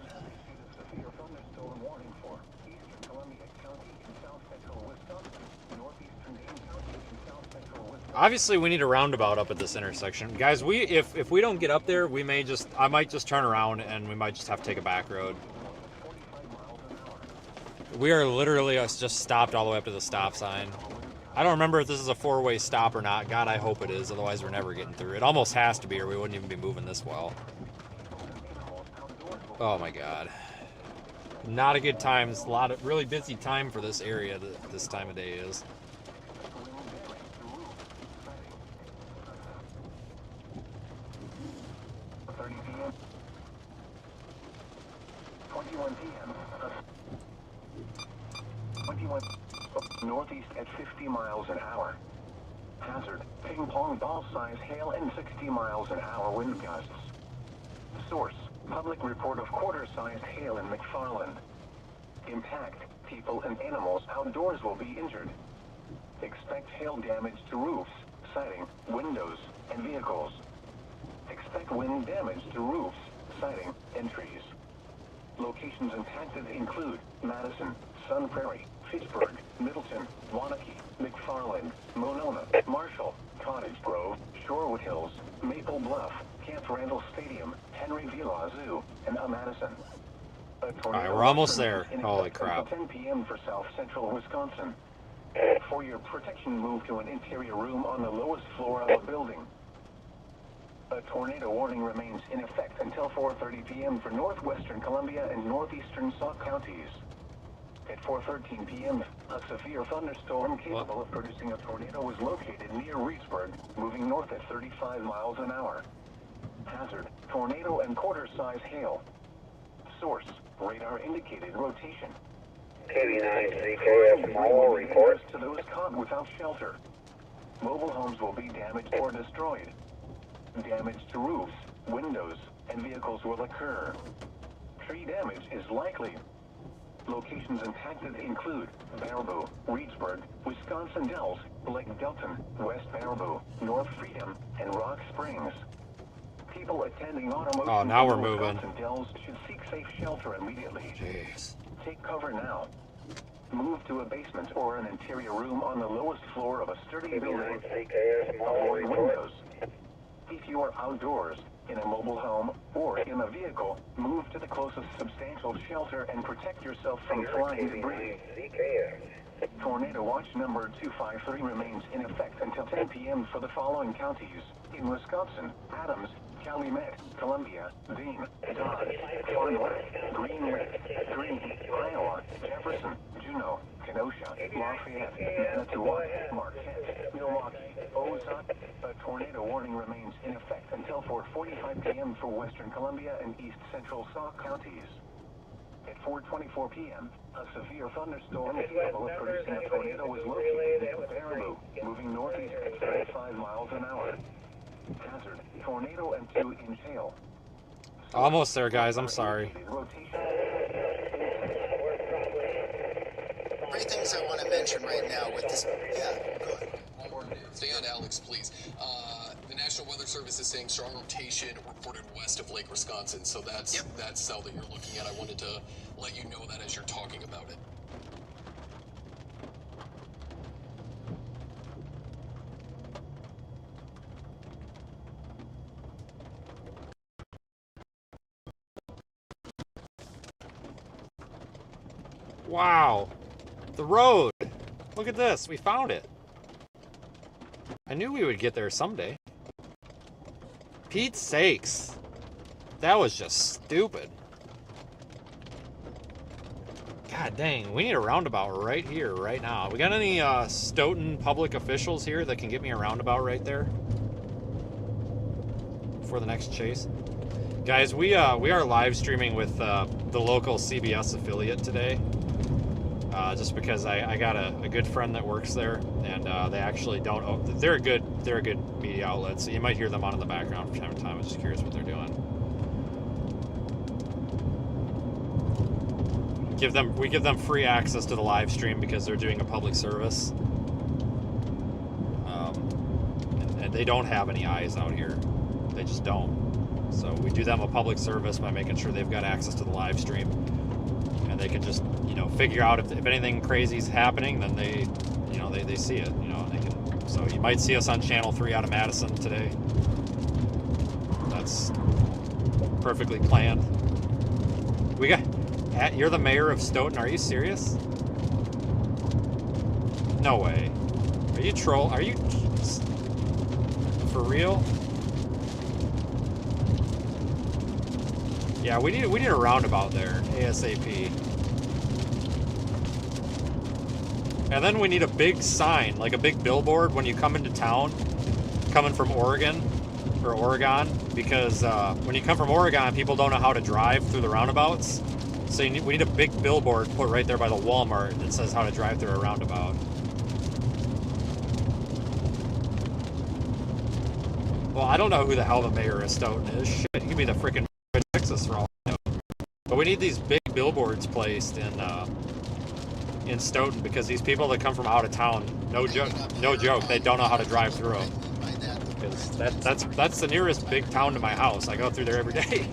Obviously, we need a roundabout up at this intersection, guys. If we don't get up there, I might just turn around and we might just have to take a back road. We are literally just stopped all the way up to the stop sign. I don't remember if this is a four-way stop or not. God, I hope it is. Otherwise, we're never getting through. It almost has to be, or we wouldn't even be moving this well. Oh my God. Not a good time. It's a lot of really busy time for this area. This time of day is. Northeast at 50 miles an hour. Hazard, ping pong ball size hail and 60 miles an hour wind gusts. Source, public report of quarter-sized hail in McFarland. Impact, people and animals outdoors will be injured. Expect hail damage to roofs, siding, windows, and vehicles. Expect wind damage to roofs, siding, and trees. Locations impacted include Madison, Sun Prairie, Fitchburg, Middleton, Waunakee, McFarland, Monona, Marshall, Cottage Grove, Shorewood Hills, Maple Bluff, Camp Randall Stadium, Henry Villa Zoo, and Madison. Alright, we're almost there. Holy crap. 10 p.m. for south central Wisconsin. For your protection, move to an interior room on the lowest floor of a building. A tornado warning remains in effect until 4:30 p.m. for northwestern Columbia and northeastern Sauk counties. At 4:13 p.m., a severe thunderstorm capable of producing a tornado was located near Reedsburg, moving north at 35 miles an hour. Hazard, tornado and quarter-size hail. Source, radar indicated rotation. KV9 CKS report. To those caught without shelter. Mobile homes will be damaged or destroyed. Damage to roofs, windows, and vehicles will occur. Tree damage is likely. Locations impacted include Baraboo, Reedsburg, Wisconsin Dells, Lake Delton, West Baraboo, North Freedom, and Rock Springs. People attending automotive Oh, now we're moving. Wisconsin Dells should seek safe shelter immediately. Jeez. Take cover now. Move to a basement or an interior room on the lowest floor of a sturdy building. Avoid windows. If you are outdoors, in a mobile home, or in a vehicle, move to the closest substantial shelter and protect yourself from flying debris. Tornado watch number 253 remains in effect until 10 p.m. for the following counties in Wisconsin: Adams, Calumet, Columbia, Dean, Dodge, Fond du Lac, Green Lake, Greene, Iowa, Jefferson, Juneau, Kenosha, Lafayette, Manitowoc, Marquette, Milwaukee, Ozaukee. A tornado warning remains in effect until 4:45 p.m. for western Columbia and east central Sauk counties. At 4:24 p.m., a severe thunderstorm capable of producing a tornado was located near Baraboo, moving northeast at 35 miles an hour. Hazard, tornado and 2-inch hail. Almost there, guys. I'm sorry. Three things I want to mention right now with this. Yeah, go ahead. Stay on, Alex, please. The National Weather Service is saying strong rotation reported west of Lake Wisconsin, so that's that cell that you're looking at. I wanted to let you know that as you're talking about it. Wow. The road. Look at this. We found it. I knew we would get there someday. Pete's sakes. That was just stupid. God dang, we need a roundabout right here, right now. We got any Stoughton public officials here that can get me a roundabout right there? For the next chase? Guys, we are live streaming with the local CBS affiliate today. Just because I got a good friend that works there, and they actually don't. They're a good media outlet, so you might hear them on in the background from time to time. I'm just curious what they're doing. We give them free access to the live stream because they're doing a public service, and they don't have any eyes out here. They just don't. So we do them a public service by making sure they've got access to the live stream, and they can just figure out if anything crazy is happening, then they see it, they can. So you might see us on Channel 3 out of Madison today. That's perfectly planned. You're the mayor of Stoughton? Are you serious? No way. Are you troll? Are you for real? Yeah, we need a roundabout there ASAP. And then we need a big sign, like a big billboard when you come into town, coming from Oregon, because when you come from Oregon, people don't know how to drive through the roundabouts. So we need a big billboard put right there by the Walmart that says how to drive through a roundabout. Well, I don't know who the hell the mayor of Stoughton is. Shit, he could be the freaking Texas for all I know. But we need these big billboards placed in Stoughton, because these people that come from out of town, no joke, they don't know how to drive through them. Because that's the nearest big town to my house. I go through there every day.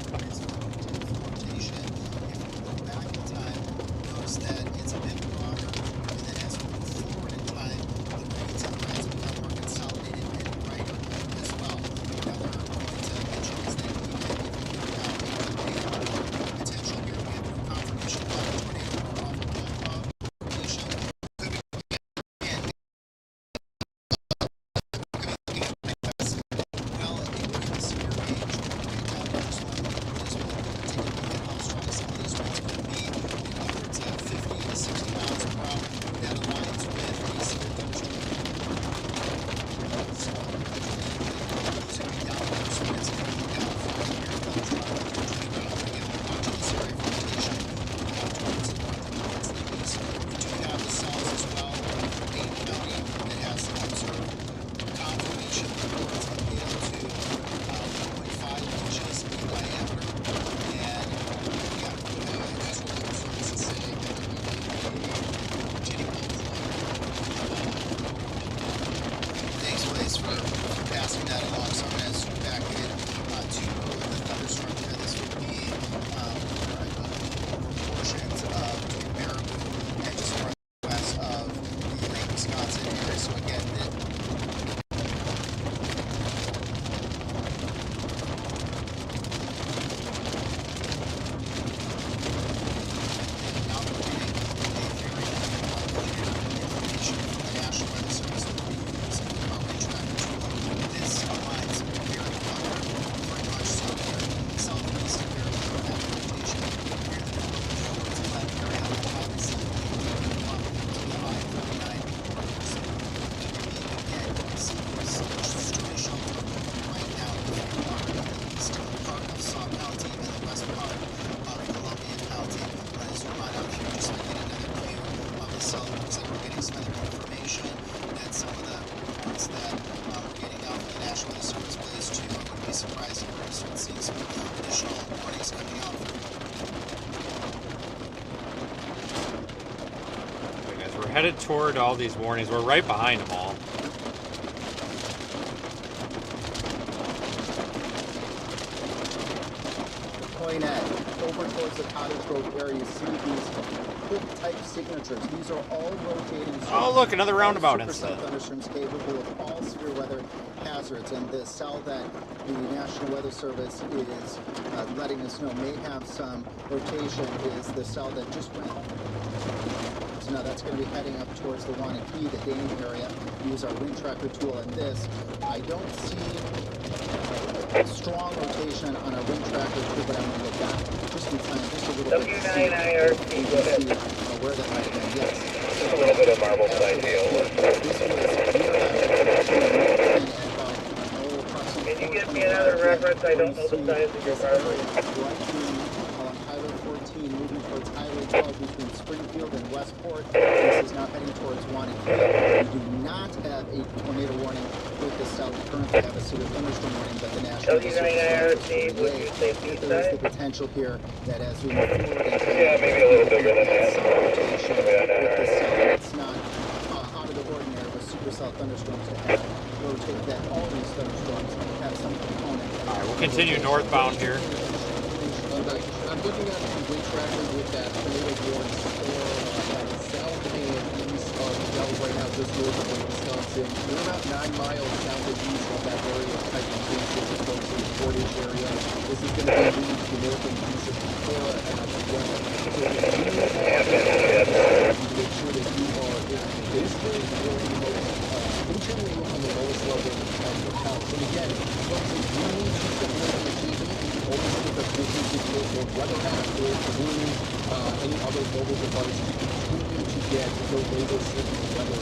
Headed toward all these warnings. We're right behind them all. Going over towards the Cottage Road area, you see these quick type signatures. These are all rotating. Oh, look, another roundabout instead. Thunderstorms capable of all severe weather hazards, and the cell that the National Weather Service is letting us know may have some rotation is the cell that just went. So now that's going to be heading up towards the Wanakee, the Dane area. Use our wind tracker tool in this. I don't see strong rotation on our wind tracker tool, but I'm going to get that just in time, just a little bit to see, where that might have been. Yes. Just a little bit of marble side hail. Can you give me another reference? I don't know the size of your marble. Highway 14 moving towards Highway 12 between Springfield and Westport. This is now heading towards Wanakee. We do not have a tornado warning with the south. We currently have a severe thunderstorm warning, but the National Weather Service there is the potential here that as we move forward into maybe a little bigger than that. some rotation with the south, it's not out of the ordinary with supercell thunderstorms to have rotate that all these thunderstorms have some component. All right, we'll continue northbound here. I'm looking at the wind tracker with that tornado warning for south and east of Mayville right now, just north of Wisconsin. We're about 9 miles south and east of that area of type of case as opposed to the Portage area. This is going to be leading to north and east of Cora as well. So if you are make sure that you are in this area or the most internally on the lowest level of the house. And again, folks, if you need to step away from the TV, always look at businesses or weather app or through any other mobile device to continue to get the latest weather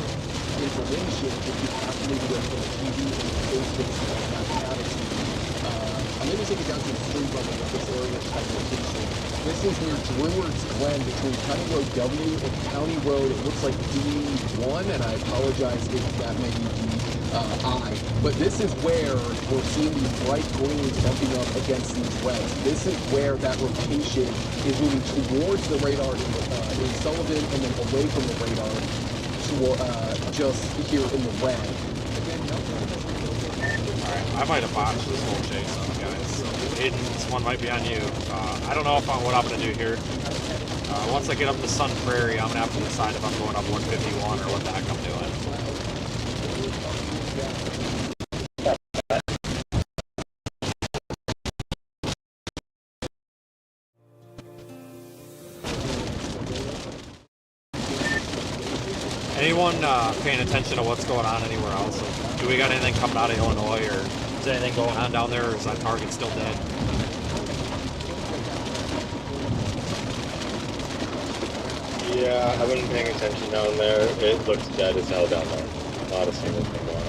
information if you have to leave it from the TV and Facebook not have a TV. I'm going to take it down to the street level with this area type location. This is near Dreward's Glen between County Road W and County Road. It looks like D1, and I apologize if that may be I. But this is where we're seeing these bright greens bumping up against these reds. This is where that rotation is moving towards the radar in Sullivan and then away from the radar to just here in the red. Alright, I might have botched this whole chase up, guys. So, Aiden, this one might be on you. I don't know what I'm going to do here. Once I get up to Sun Prairie, I'm going to have to decide if I'm going up 151 or what the heck I'm doing. Anyone paying attention to what's going on anywhere else? Do we got anything coming out of Illinois, or is anything going on down there, or is that target still dead? Yeah, I've been paying attention down there. It looks dead as hell down there. Not a single thing going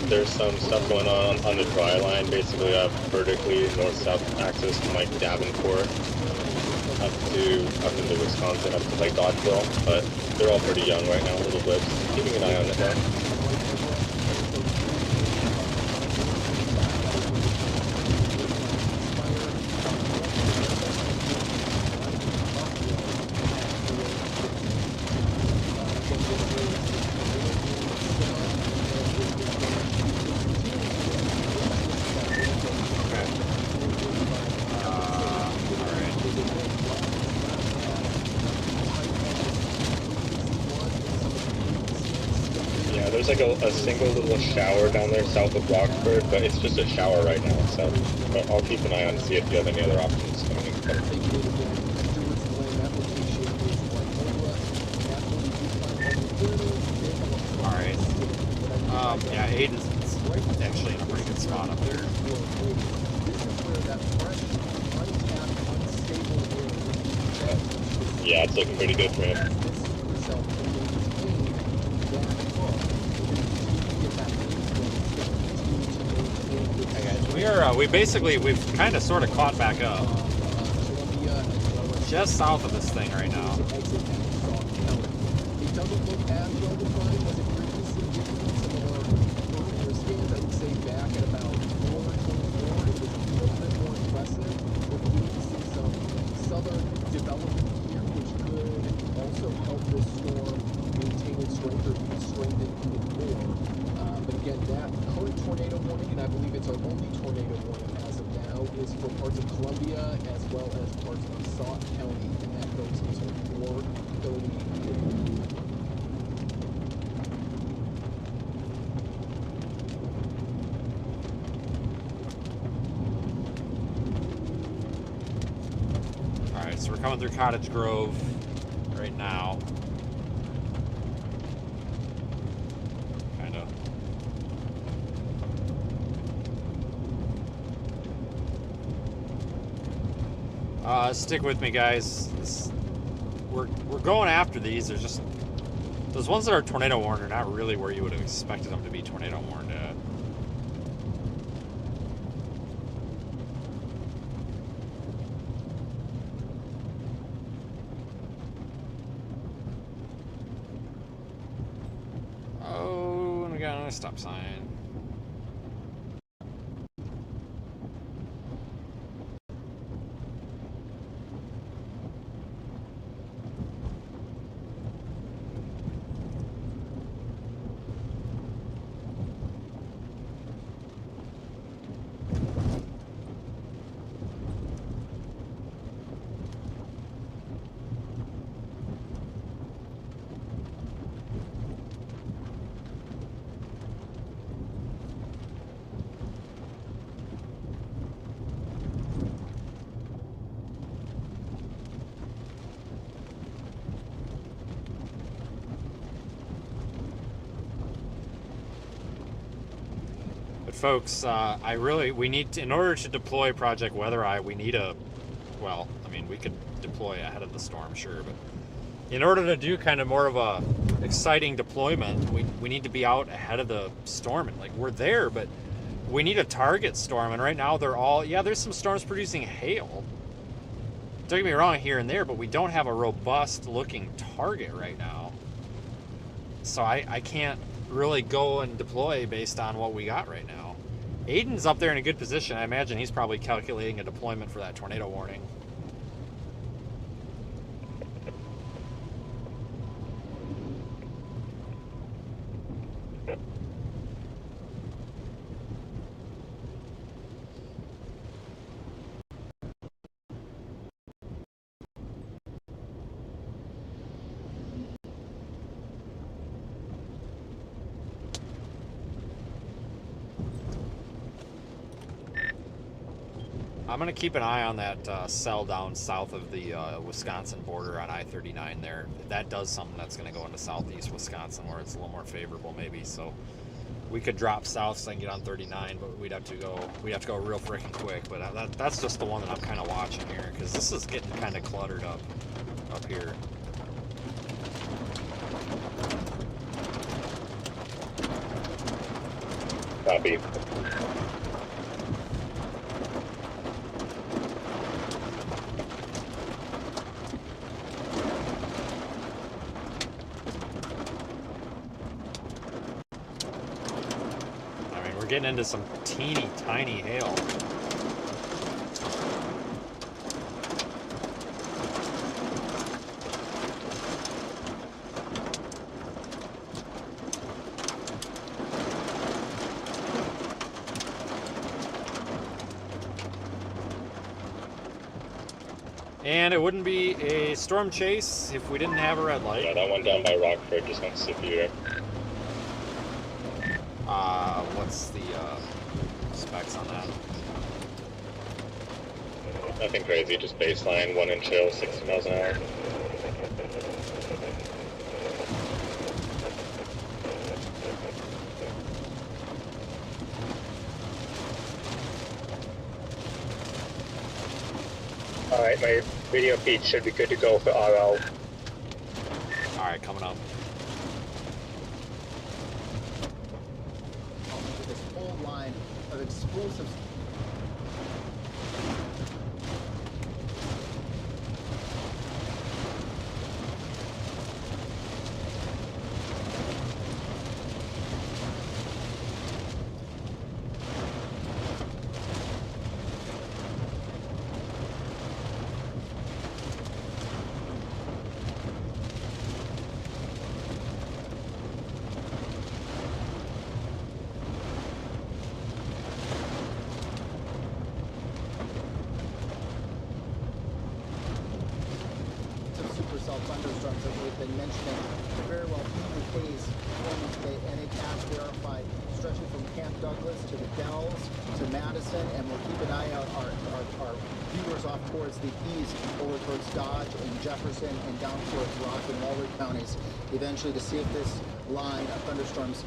on. There's some stuff going on the dry line, basically vertically north-south axis from like Davenport up into Wisconsin, up to like Dodgeville, but they're all pretty young right now, little blips. Keeping an eye on it though. There's like a single little shower down there south of Rockford, but it's just a shower right now, so but I'll keep an eye on to see if you have any other options coming in. Alright. Yeah, Aiden's actually in a pretty good spot up there. Yeah, it's looking pretty good for him. We've kind of sort of caught back up. Just south of this thing right now. So we're coming through Cottage Grove right now. Stick with me, guys. We're going after these. There's just those ones that are tornado warned are not really where you would have expected them to be tornado warned at. Oh, and we got another stop sign. Folks, we need to, in order to deploy Project Weather Eye, we need well, I mean, we could deploy ahead of the storm, sure, but in order to do kind of more of a exciting deployment, we need to be out ahead of the storm. And like, we're there, but we need a target storm, and right now they're all, yeah, there's some storms producing hail. Don't get me wrong here and there, but we don't have a robust looking target right now. So I can't really go and deploy based on what we got right now. Aiden's up there in a good position. I imagine he's probably calculating a deployment for that tornado warning. I'm going to keep an eye on that cell down south of the Wisconsin border on I-39 there. That does something that's going to go into southeast Wisconsin where it's a little more favorable maybe. So we could drop south so I can get on 39, but we'd have to go real freaking quick. But that's just the one that I'm kind of watching here because this is getting kind of cluttered up here. Copy. We're getting into some teeny tiny hail. And it wouldn't be a storm chase if we didn't have a red light. Yeah, that one down by Rockford just went severe. What's the specs on that? Nothing crazy, just baseline, 1 inch chill, 60 miles an hour. Alright, my video feed should be good to go for RL. Alright, coming up. This whole line of explosives. Thunderstorms that we've been mentioning very well be the case forming today, and it has verified, stretching from Camp Douglas to the Dells to Madison, and we'll keep an eye out our viewers off towards the east, over towards Dodge and Jefferson and down towards Rock and Wahlberg counties, eventually to see if this line of thunderstorms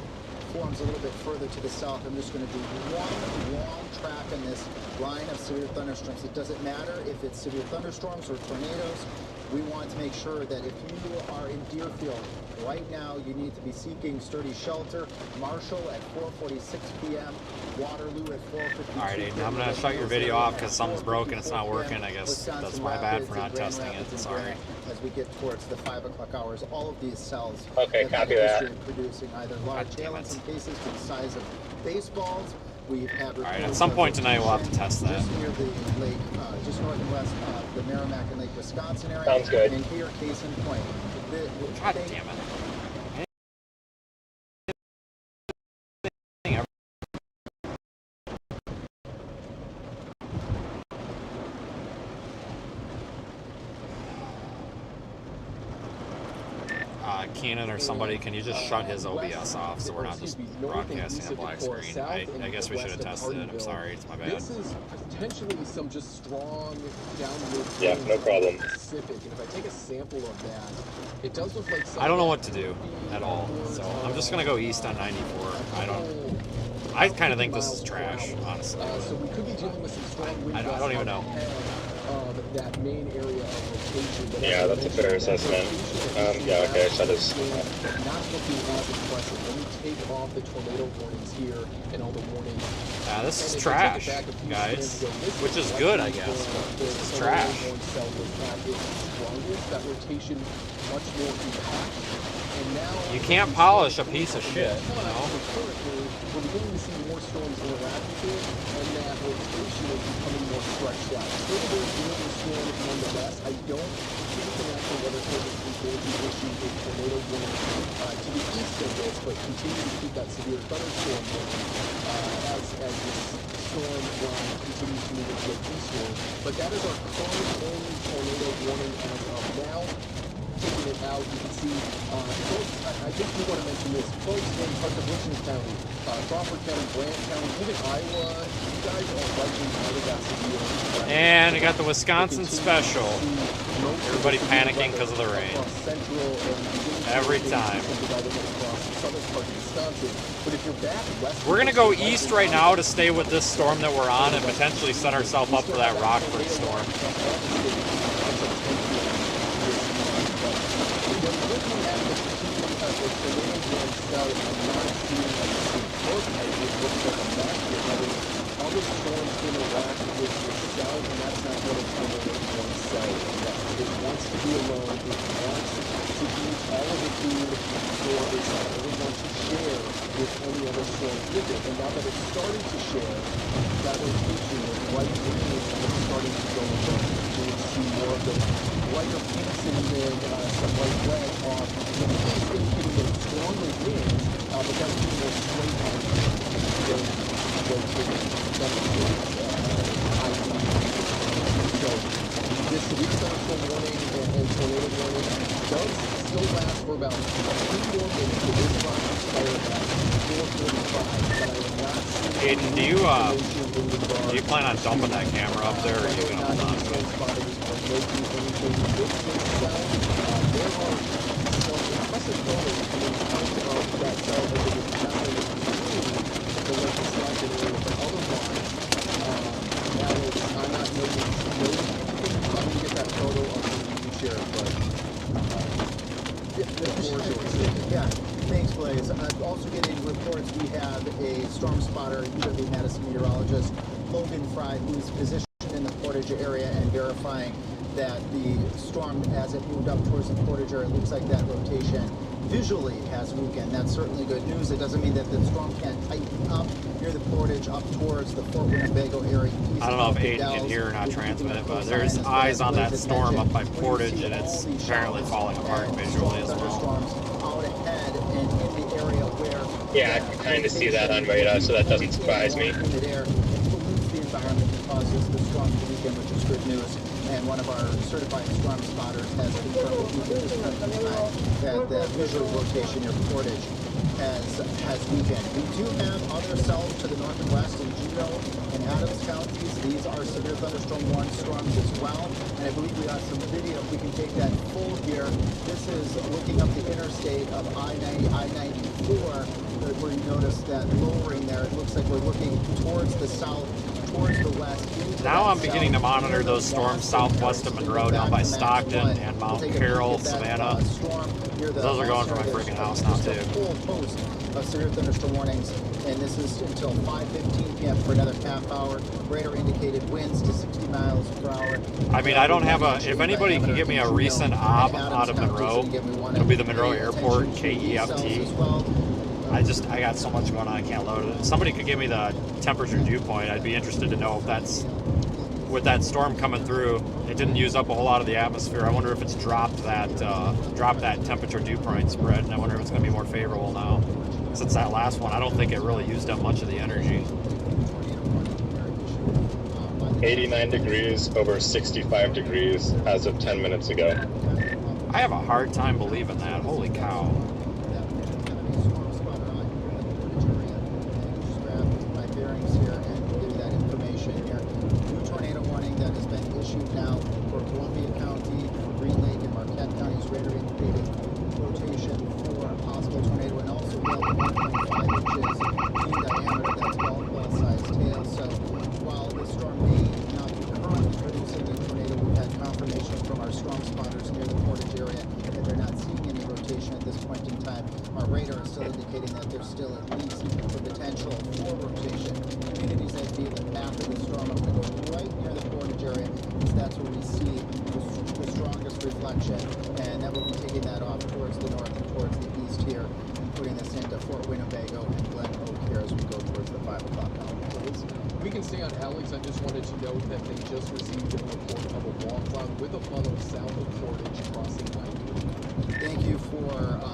forms a little bit further to the south, I'm just going to do one long track in this line of severe thunderstorms. It doesn't matter if it's severe thunderstorms or tornadoes. We want to make sure that if you are in Deerfield right now, you need to be seeking sturdy shelter. Marshall at 4:46 p.m. Waterloo at 4:52. All right, Aiden, I'm gonna shut your video off because something's broken. It's not working. I guess that's my bad for not testing it. Sorry. As we get towards the 5 o'clock hours, all of these cells Okay, have copy had a that. history of producing either large hail in some cases to the size of baseballs. We've had all right, at some point tonight we'll have to test that. Just near the lake, just north and west of the Merrimack and Lake Wisconsin area. Sounds good. And here, case in point. God damn it. Keenan or somebody, can you just shut his OBS off so we're not just broadcasting a black screen? I guess we should have tested it. I'm sorry, it's my bad. This is potentially some just strong downward. Yeah, no problem. Pacific, and if I take a sample of that, it does look like. I don't know what to do at all, so I'm just gonna go east on 94. I kind of think this is trash, honestly. So we could be dealing with some strong wind. I don't even know. That main area of location. Yeah, that's a fair assessment. Yeah, okay, shut his. Not looking as impressive. Let me take off the tornado warnings here and all the warnings. Yeah, this is trash, guys. Which is good, I guess. This is trash. That rotation much more compact. And now you can't polish a piece of shit, you know? We're beginning to see more storms interact with it, and that rotation is becoming more stretched out. Still a very doing storm nonetheless. I don't think the National Weather Service is going to issue a tornado warning to the east of this, but continue to keep that severe thunderstorm warning as this storm line continues to move into the eastward. But that is our current only tornado warning as of now. Taking it out, you can see, folks, I just do want to mention this, folks in parts of Richland County, Crawford County, Grant County, even Iowa, you guys are likely out of that severe. And we got the Wisconsin special. Everybody panicking because of the rain. Every time. We're going to go east right now to stay with this storm that we're on and potentially set ourselves up for that Rockford storm. Other storms interact with itself, and that's not what a tornado wants to say. It wants to be alone. It wants to eat all of the food for itself. It wants to share with any other storms with it. And now that it's starting to share, that rotation of white green is starting to go away. You will see more of those lighter pinks and then some light red on the east, indicating that it's stronger winds, but that's being more straight on. So this severe thunderstorm warning and tornado warning does still last for about 2 more minutes. It is about to expire at 4:45, but I am not seeing. Aiden, do you plan on dumping that camera up there, or are you going to hold on to it? There are some impressive photos coming out of that cell that is not in the lake Wisconsin area, but otherwise, now I'm not noting anything. I'm going to get that photo of the share it, but the floor is yours. Yeah, thanks, Blaze. Also getting reports, we have a storm spotter, UW Madison meteorologist, Logan Fry, who's positioned in the Portage area and verifying that the storm, as it moved up towards the Portage area, it looks like that rotation visually has weakened. That's certainly good news. It doesn't mean that the storm can't tighten up near the Portage up towards the Fort Winnebago area. I don't know if Aiden can hear or not transmit it, but there's eyes on that storm up by Portage, and it's apparently falling apart visually as well. Out ahead and in the area where yeah, I can kind of see that on radar, so that doesn't surprise me. It pollutes the environment and causes the storm to weaken, which is good news. And one of our certified storm spotters has confirmed with you that the visual rotation near Portage has weakened. We do have other cells to the north and west in Juneau and Adams counties. These are severe thunderstorm warning storms as well. And I believe we got some video. We can take that full gear. This is looking up the interstate of I-94, where you notice that lowering there. It looks like we're looking towards the south, towards the west. Now I'm beginning to monitor those storms southwest of Monroe, down by Stockton and Mount Carroll, Savannah. Those are going for my freaking house now too. Full host of severe thunderstorm warnings, and this is until 5:15 p.m. for another half hour. Radar indicated winds to 60 miles per hour. I mean, I don't have a. If anybody can give me a recent OB out of Monroe, it'll be the Monroe Airport KEFT. I got so much going on, I can't load it. Somebody could give me the temperature dew point. I'd be interested to know if that's, with that storm coming through, it didn't use up a whole lot of the atmosphere. I wonder if it's dropped that temperature dew point spread, and I wonder if it's going to be more favorable now. Since that last one, I don't think it really used up much of the energy. 89 degrees over 65 degrees as of 10 minutes ago. I have a hard time believing that. Holy cow.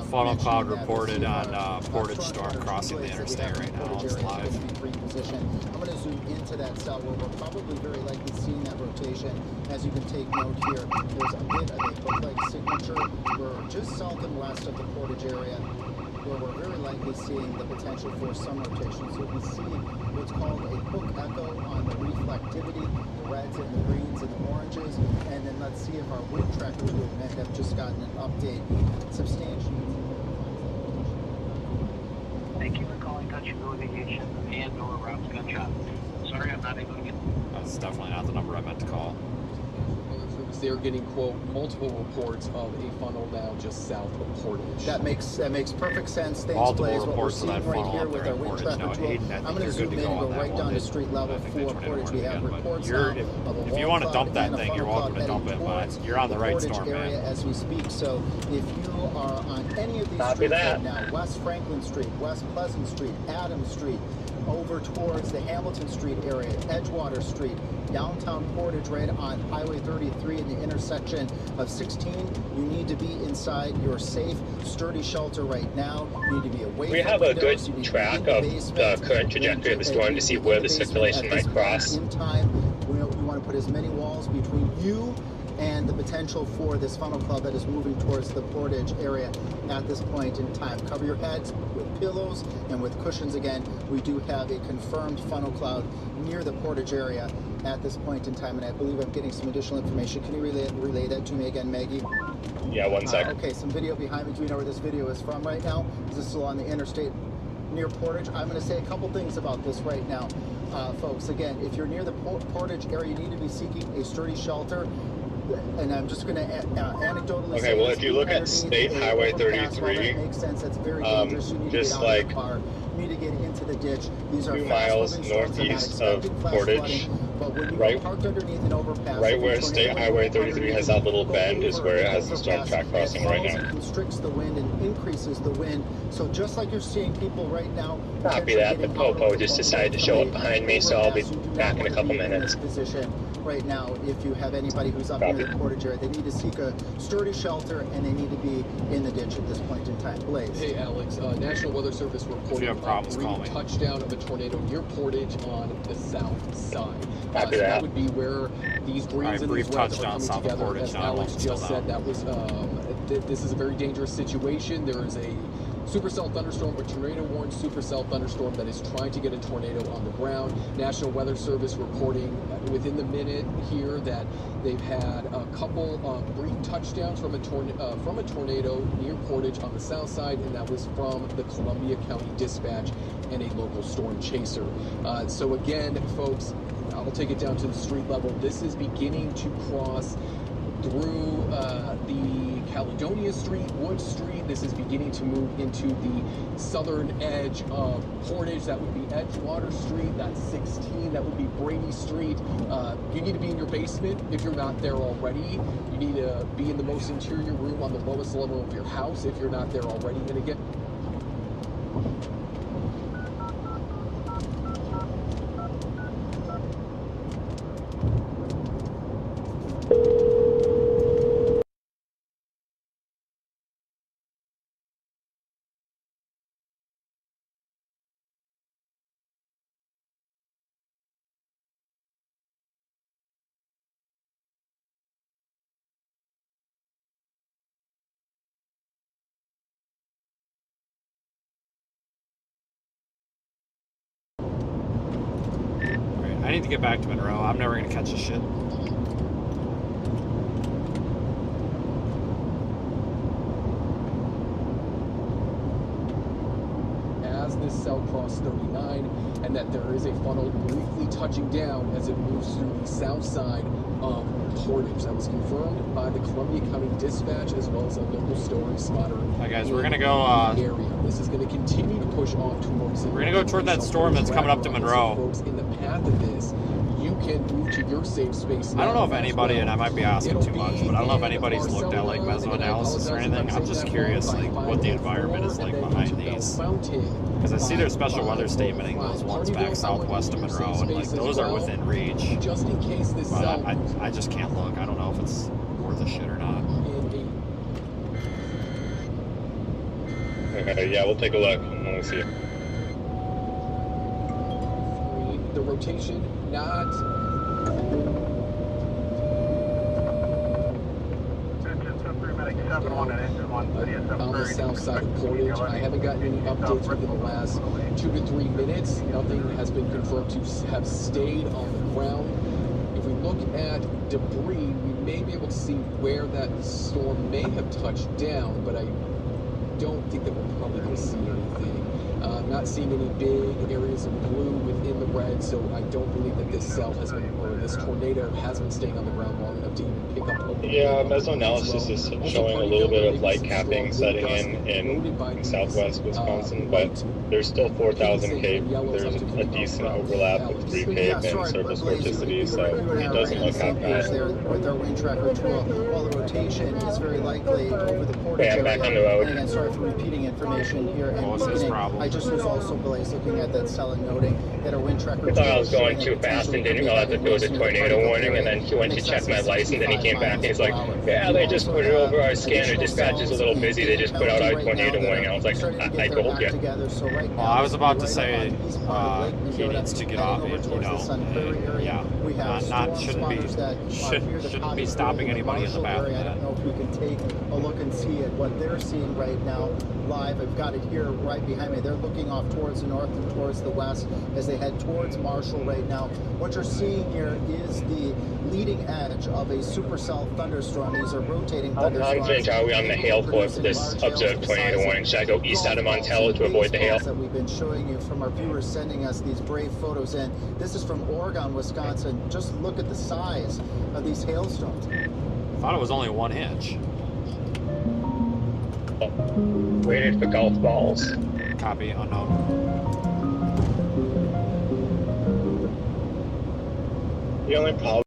Funnel cloud reported on Portage storm crossing the interstate right now. It's live. I'm going to zoom into that cell where we're probably very likely seeing that rotation. As you can take note here, there's a bit of a hook-like signature. We're just south and west of the Portage area, where we're very likely seeing the potential for some rotation. So we see what's called a hook echo on the reflectivity, the reds and the greens and the oranges. And then let's see if our wind trackers will have just gotten an update substantially. Thank you for calling Country Road Aviation and Nora Routes Gunshot. Sorry, I'm not able to get. That's definitely not the number I meant to call. They're getting, quote, multiple reports of a funnel now just south of Portage. That makes perfect sense. Thanks, Multiple Blaze. reports of that funnel right here up with there our in wind Portage. tracker No, tool. Hayden, I I'm think going to you're zoom good in to go and go on that right one. down to street level for Portage. We have reports now of a if you want to dump that thing, you're welcome to dump it, but you're on the right storm, man. As we speak, so if you are on any of these streets right now, West Franklin Street, West Pleasant Street, Adams Street, over towards the Hamilton Street area, Edgewater Street, downtown Portage, right on Highway 33 in the intersection of 16. You need to be inside your safe, sturdy shelter right now. You need to be away We from have a windows. good track of the current trajectory of the storm to see where the circulation might cross. In time, we want to put as many walls between you and the potential for this funnel cloud that is moving towards the Portage area at this point in time. Cover your heads with pillows and with cushions again. We do have a confirmed funnel cloud near the Portage area at this point in time, and I believe I'm getting some additional information. Can you relay that to me again, Maggie? Yeah, one sec. Okay, some video behind me. Do we know where this video is from right now? Is this still on the interstate near Portage? I'm going to say a couple things about this right now, folks. Again, if you're near the Portage area, you need to be seeking a sturdy shelter. And I'm just going to anecdotally say, well, if you look at State Highway 33, that makes sense. That's very dangerous. You need just to get out of like the car. You need to get into the ditch. These are 2 miles northeast of Portage, right where State Highway 33 has that little bend is where it has the storm track crossing right now. It constricts the wind and increases the wind. So just like you're seeing people right now. Copy that. The Popo just decided to show up behind me, so I'll be back in a couple minutes. Position right now, if you have anybody who's up near the Portage area, they need to seek a sturdy shelter and they need to be in the ditch at this point in time. Blaze. Hey, Alex. National Weather Service reporting a touchdown of a tornado near Portage on the south side. So that would be where these greens and these reds are coming together. As Alex just said, that was this is a very dangerous situation. There is a supercell thunderstorm, a tornado warned supercell thunderstorm that is trying to get a tornado on the ground. National Weather Service reporting within the minute here that they've had a couple of brief touchdowns from a tornado near Portage on the south side, and that was from the Columbia County Dispatch and a local storm chaser. So again, folks, I'll take it down to the street level. This is beginning to cross through the Caledonia Street, Wood Street. This is beginning to move into the southern edge of Portage. That would be Edgewater Street. That's 16. That would be Brady Street. You need to be in your basement if you're not there already. You need to be in the most interior room on the lowest level of your house if you're not there already. And again, I need to get back to Monroe. I'm never going to catch this shit. as this cell crossed 39, and that there is a funnel briefly touching down as it moves through the south side of Portage. That was confirmed by the Columbia County Dispatch as well as a local storm spotter. Hi guys, we're gonna go. Area. This is going to continue to push off towards. We're gonna go toward that storm that's coming up to Monroe. Folks, in the path of this, you can move to your safe space. I don't know if anybody, and I might be asking too much, but I don't know if anybody's looked at like mesoanalysis or anything. I'm just curious, like what the environment is like behind these. Because I see their special weather statementing those ones back southwest of Monroe, and like those are within reach. Just in case this but I just can't look. I don't know if it's worth a shit or not. Yeah, we'll take a look and we'll see. The rotation, not. On the south side of Portage. I haven't gotten any updates within the last 2 to 3 minutes. Nothing has been confirmed to have stayed on the ground. If we look at debris, we may be able to see where that storm may have touched down, but I don't think that we're probably going to see anything. Not seeing any big areas of blue within the red, so I don't believe that this cell has been, or this tornado has been staying on the ground long enough to even pick up. Yeah, mesoanalysis is showing a little bit of light capping setting in southwest Wisconsin, but there's still 4,000 Cape. There's a decent overlap with 3 Cape and surface vorticity, so it doesn't look half bad. With our wind tracker tool, while the rotation is very likely over the Portage area. Back on the road. And again, sorry for repeating information here. I just was also, Blaze, looking at that cell and noting that our wind tracker. I thought I was going too fast and didn't realize that there was a tornado warning, and then he went to check my license, and he came back and he's like, yeah, they just put it over our scanner. Dispatch is a little busy. They just put out our tornado warning. And I was like, I told you. Well, I was about to say he needs to get off it, you know. Yeah, shouldn't be stopping anybody in the back of I that. don't know if we can take a look and see at what they're seeing right now live. I've got it here right behind me. They're looking off towards the north and towards the west as they head towards Marshall right now. What you're seeing here is the leading edge of a supercell thunderstorm. These are rotating thunderstorms. How confident are we on the hail for this observed tornado warning? Should I go east out of Montello to avoid the hail? That we've been showing you from our viewers sending us these brave photos in. This is from Oregon, Wisconsin. Just look at the size of these hailstones. I thought it was only 1 inch. Waited for golf balls. Copy, unknown. The only problem.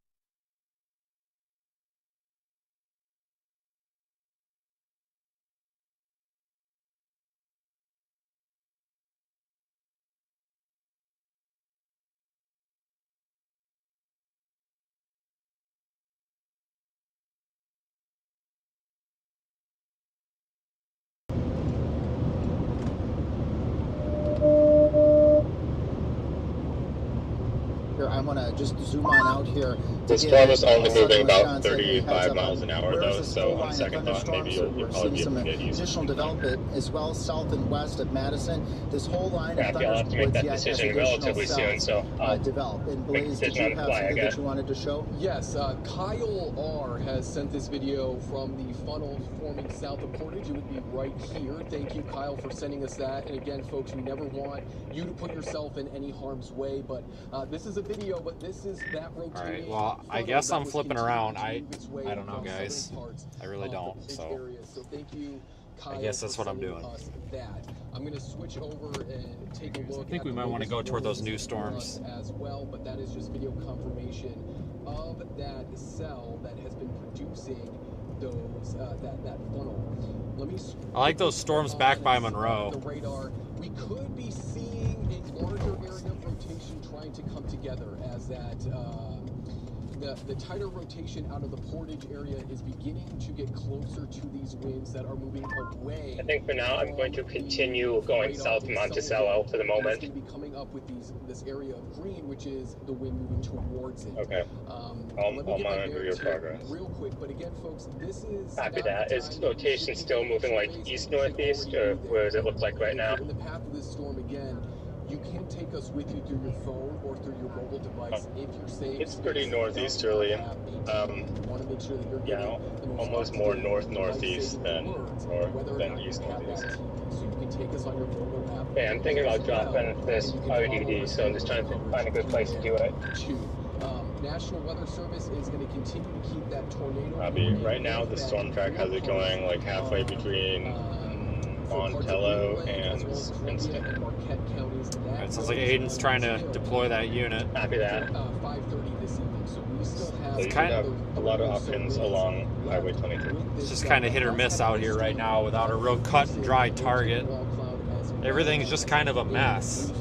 I'm going to just zoom on out here. The storm is only moving about 35 miles an hour, though, so on second thought, maybe you'll probably be able to get east. Additional development as well south and west of Madison. This whole line of I'll have to make that thunderstorms decision relatively soon, so develop. And Blaze, did you have something that you wanted to show? Yes, Kyle R. has sent this video from the funnel forming south of Portage. It would be right here. Thank you, Kyle, for sending us that. And again, folks, we never want you to put yourself in any harm's way, but this is a video, but this is that rotating. All right, well, I guess I'm flipping around. I don't know, guys. I really don't, so thank you, Kyle, I guess that's what I'm doing. I'm going to switch over and take a look. I think we might want to go toward those new storms as well, but that is just video confirmation of that cell that has been producing those that funnel. Let me. I like those storms back by Monroe. The radar. We could be seeing a larger area of rotation trying to come together as that. The tighter rotation out of the Portage area is beginning to get closer to these winds that are moving away. I think for now I'm going to continue going south of Monticello for the moment. It's going to be coming up with this area of green, which is the wind moving towards it. Okay. I'll monitor your progress. Real quick, but again, folks, this is. Copy that. Is rotation still moving like east-northeast, or where does it look like right now? In the path of this storm again. You can take us with you through your phone or through your mobile device if you're safe. It's pretty northeasterly. Want to make sure that you're almost more north-northeast than east-northeast. So you can take us on your mobile app. Yeah, I'm thinking about dropping this RDD, so I'm just trying to find a good place to do it. National Weather Service is going to continue to keep that tornado. Right now, the storm track has it going like halfway between Montello and Princeton. It sounds like Aiden's trying to deploy that unit. Copy that. 5:30 this evening, so we still have. So you have a lot of options along Highway 22. It's just kind of hit or miss out here right now without a real cut and dry target. Everything's just kind of a mess.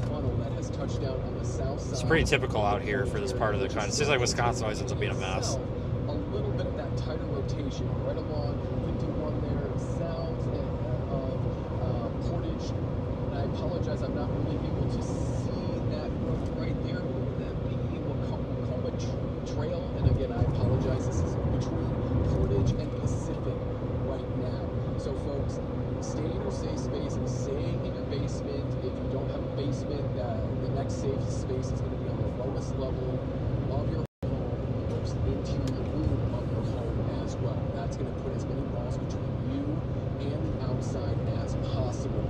It's pretty typical out here for this part of the country. It seems like Wisconsin always ends up being a mess. A little bit of that tighter rotation right along 51 there south of Portage. And I apologize, I'm not really able to see that right there. Would that be Wacoma Trail? And again, I apologize. This is between Portage and Pacific right now. So, folks, stay in your safe space and stay in your basement. If you don't have a basement, the next safe space is going to be on the lowest level of your home, the most interior room of your home as well. That's going to put as many walls between you and the outside as possible.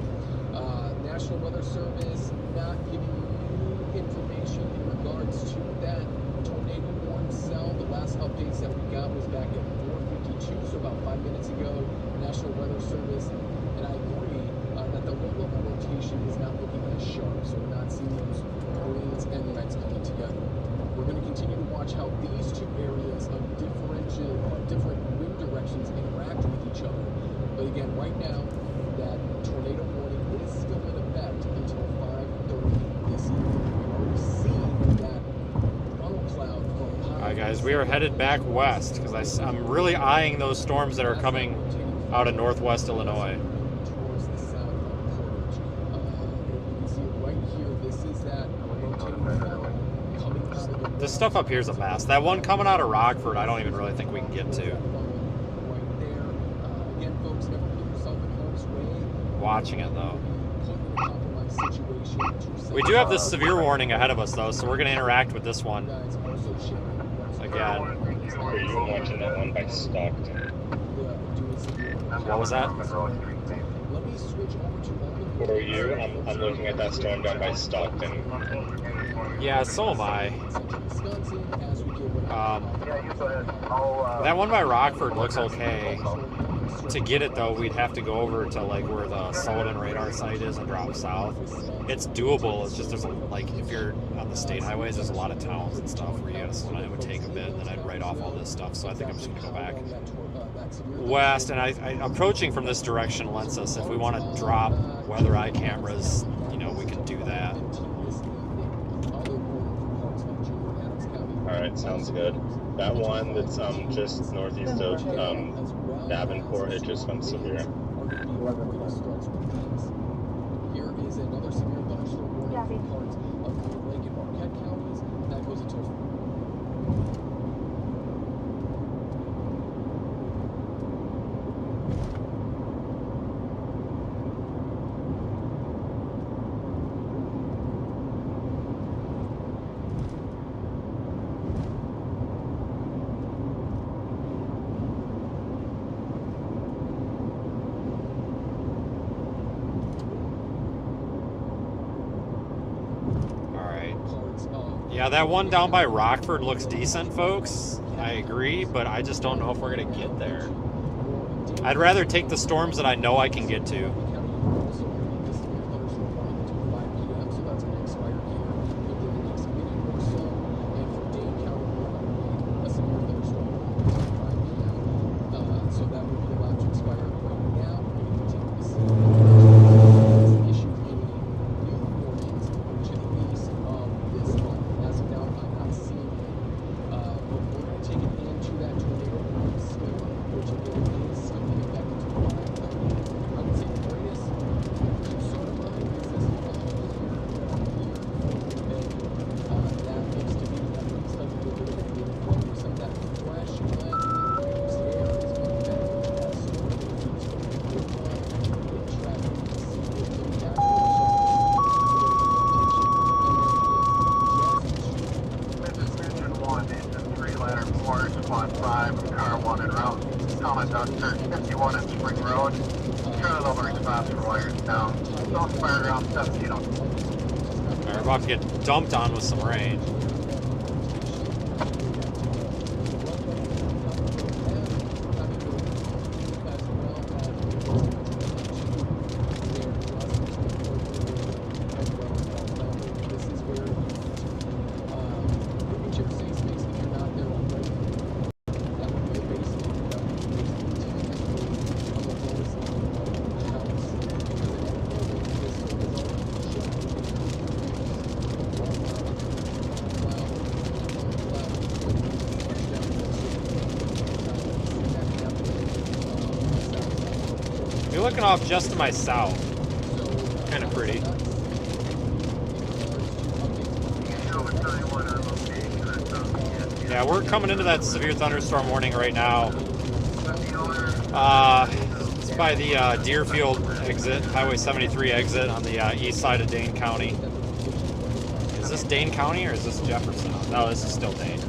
National Weather Service not giving you information in regards to that tornado warning cell. The last updates that we got was back at 4:52, so about 5 minutes ago. National Weather Service, and I agree that the low-level rotation is not looking as sharp, so we're not seeing those greens and the reds coming together. We're going to continue to watch how these two areas of different wind directions interact with each other. But again, right now, that tornado warning is still in effect until 5:30 this evening. We've already seen that funnel cloud from All right, guys, we are headed back west because I'm really eyeing those storms that are coming out of northwest Illinois. towards the south of Portage. You can see it right here. This is that rotating funnel coming out of the This stuff up here is a mess. That one coming out of Rockford, I don't even really think we can get to. right there. Again, folks, never put yourself in harm's way. Watching it though. Put in a compromised situation. We do have this severe warning ahead of us though, so we're going to interact with this one Guys also sharing again. Are you watching that one by Stockton? What was that? Let me switch over to For you, I'm looking at that storm down by Stockton. Yeah, so am I. Wisconsin as we get That one by Rockford looks okay. To get it though, we'd have to go over to like where the Sullivan radar site is and drop south. It's doable. It's just if you're on the state highways, there's a lot of towns and stuff where you gotta slow down. It would take a bit, and then I'd write off all this stuff. So I think I'm just gonna go back west. And I approaching from this direction lets us, if we want to drop weather eye cameras, we can do that. All right, sounds good. That one that's just northeast of Davenport, it just went severe. Here is another severe thunderstorm warning for parts of Clear Lake and Marquette counties. That goes until Yeah, that one down by Rockford looks decent, folks. I agree, but I just don't know if we're going to get there. I'd rather take the storms that I know I can get to. We're about to get dumped on with some rain. You're looking off just to my south. Kind of pretty. Yeah, we're coming into that severe thunderstorm warning right now. It's by the Deerfield exit, Highway 73 exit on the east side of Dane County. Is this Dane County or is this Jefferson? No, this is still Dane.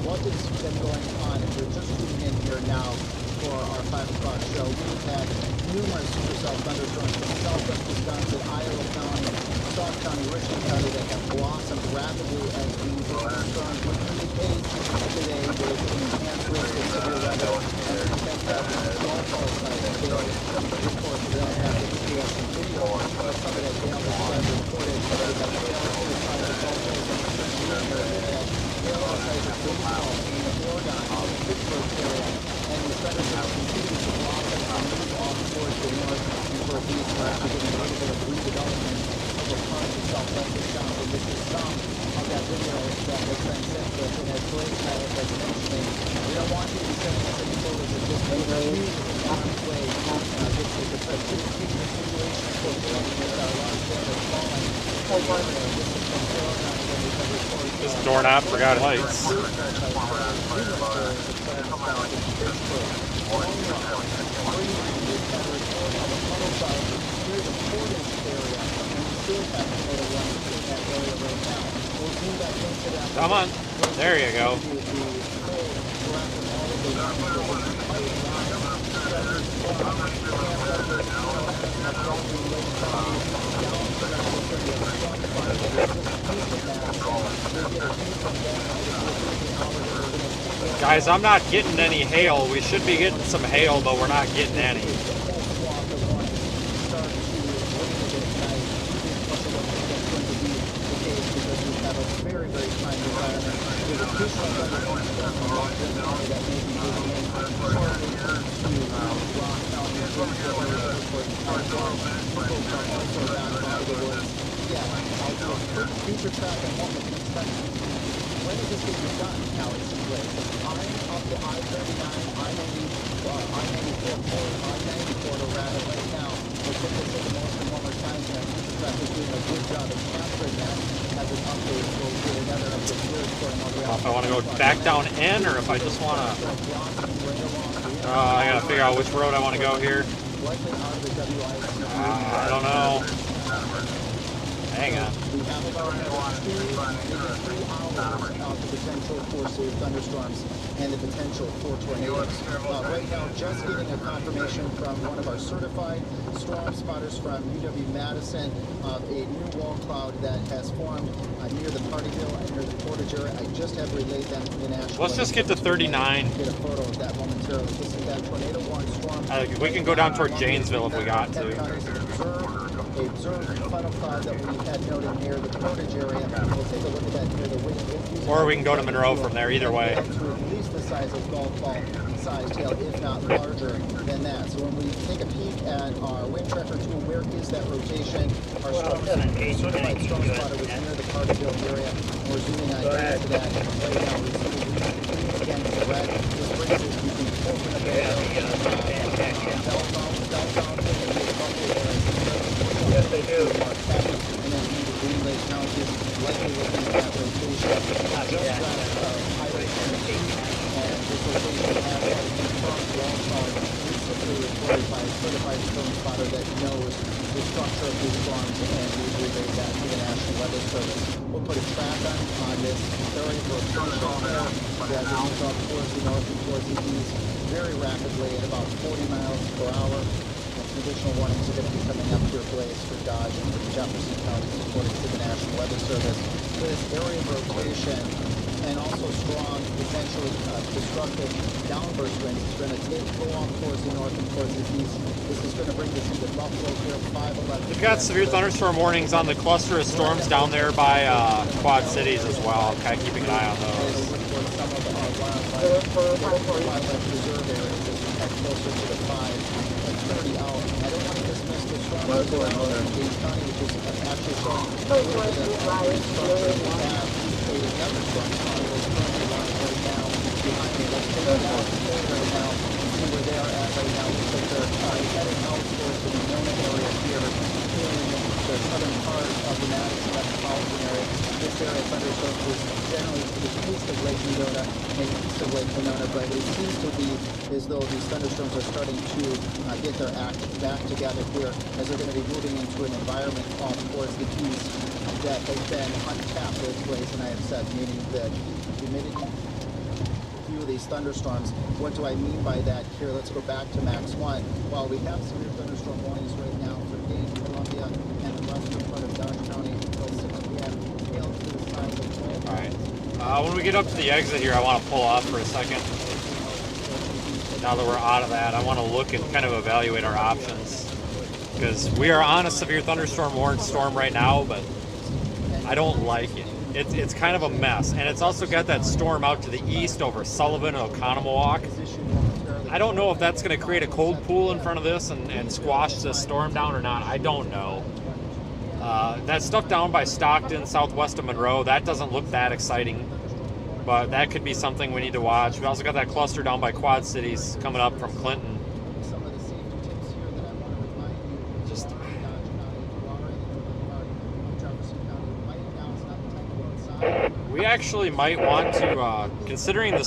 What has been going on, if you're just tuning in here now for our 5 o'clock show, we've had numerous supercell thunderstorms from southwest Wisconsin, Iowa County, Sauk County, Richland County that have blossomed rapidly as these thunderstorms would indicate today there is an enhanced risk of severe weather. And we think that snowfall size today, of course, we don't have the GPS and video of some of that hail that's been reported. We have hail to the side of the Gulf Coast and hail size of big snow in the Oregon, the Pittsburgh area, and the centers are continuing to blossom and move off towards the north and northeast. We're actually getting a little bit of redevelopment over parts of southwest Wisconsin. This is some of that video that has been sent to us, and as Blake was mentioning, we don't want you to be sending us any photos of this huge armed way. This is a continuation of what's going on with our large hail that's falling. This is from Oregon, where we have reported This doorknob forgot lights. Come on. There you go. Guys, I'm not getting any hail. We should be getting some hail, but we're not getting any. Future track and what we can expect. When is this going to be done? How it's split. I'm up to I-39, I-94, I-94 to Rabbit right now. We'll take this at the motion one more time, and future track is doing a good job of capturing that as an update. We'll do another update here recording all the way. If I want to go back down in, or if I just want to... I got to figure out which road I want to go here. I don't know. Hang on. We have about 2, maybe 3 hours of the potential for severe thunderstorms and the potential for tornadoes. Right now, just getting a confirmation from one of our certified storm spotters from UW-Madison of a new wall cloud that has formed near the Partyville and near the Portage area. I just have relayed them to the national. Let's just get to 39. Get a photo of that momentarily. This is that tornado warning storm. We can go down toward Janesville if we got to. Observe funnel cloud that we had noted near the Portage area. We'll take a look at that near the wind. Or we can go to Monroe from there, either way. To at least the size of golf ball size tail, if not larger than that. So when we take a peek at our wind tracker tool, where is that rotation? Our certified storm spotter was near the Partyville area. We're zooming on into that right now. We see again the red. This brings us, you can open up Yes, they do. And then into Green Lake County, likely looking at that rotation. Highway 17, and this rotation has already confirmed wall cloud recently reported by a certified storm spotter that knows the structure of these storms, and we've relayed that to the National Weather Service. We'll put a track on this area for a rotation there that will move up towards the north and towards the east very rapidly at about 40 miles per hour. Additional warnings are going to be coming up to your place for Dodge and for Jefferson County, according to the National Weather Service. This area of rotation and also strong, potentially destructive downburst winds is going to go on towards the north and towards the east. This is going to bring us into Buffalo here, 511. We've got severe thunderstorm warnings on the cluster of storms down there by Quad Cities as well. I'm kind of keeping an eye on those. Some of our wildlife reserve areas as we head closer to the 5:30 hour. I don't want to dismiss the storm that's going on in Dade County, which is actually showing a little bit of structure. We have another storm that is currently lying right now behind me. Let's take it out right now and see where they are at right now. Looks like they're heading out towards the Winona area here in the southern part of the Madison metropolitan area. This area of thunderstorms is generally to the east of Lake Winona and east of Lake Winona, but it seems to be as though these thunderstorms are starting to get their act back together here as they're going to be moving into an environment off towards the east that has been untapped this place, and I have said, meaning that humidity view of these thunderstorms. What do I mean by that here? Let's go back to Max 1. While we have severe thunderstorm warnings right now for Dade, Columbia, and the western part of Dodge County until 6 p.m., hail to the size of 12. All right. When we get up to the exit here, I want to pull off for a second. Now that we're out of that, I want to look and kind of evaluate our options, because we are on a severe thunderstorm warned storm right now, but I don't like it. It's kind of a mess, and it's also got that storm out to the east over Sullivan and Oconomowoc. I don't know if that's going to create a cold pool in front of this and squash this storm down or not. I don't know. That stuff down by Stockton, southwest of Monroe, that doesn't look that exciting, but that could be something we need to watch. We also got that cluster down by Quad Cities coming up from Clinton. Just we actually might want to, considering the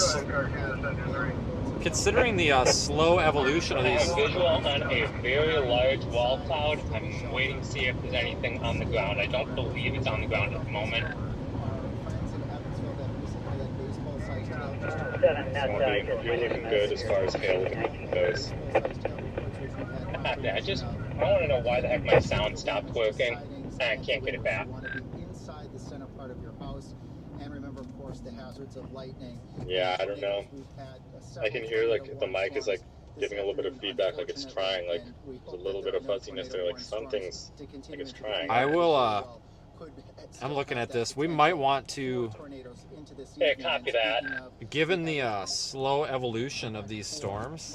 slow evolution of these. Visual on a very large wall cloud. I'm waiting to see if there's anything on the ground. I don't believe it's on the ground at the moment. It's not being looking good as far as hail goes. I want to know why the heck my sound stopped working, and I can't get it back. Inside the center part of your house, and remember, of course, the hazards of lightning. Yeah, I don't know. I can hear like the mic is like giving a little bit of feedback, like it's trying, like there's a little bit of fuzziness there, like something's like it's trying. I will. I'm looking at this. We might want to. Yeah, copy that. Given the slow evolution of these storms,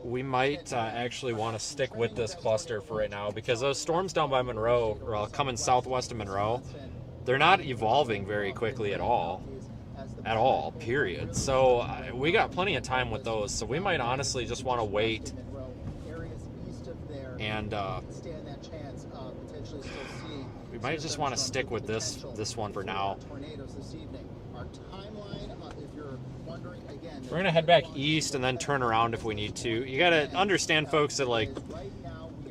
we might actually want to stick with this cluster for right now, because those storms down by Monroe, or coming southwest of Monroe, they're not evolving very quickly at all, period. So we got plenty of time with those, so we might honestly just want to wait and we might just want to stick with this one for now. We're gonna head back east and then turn around if we need to. You gotta understand, folks, that like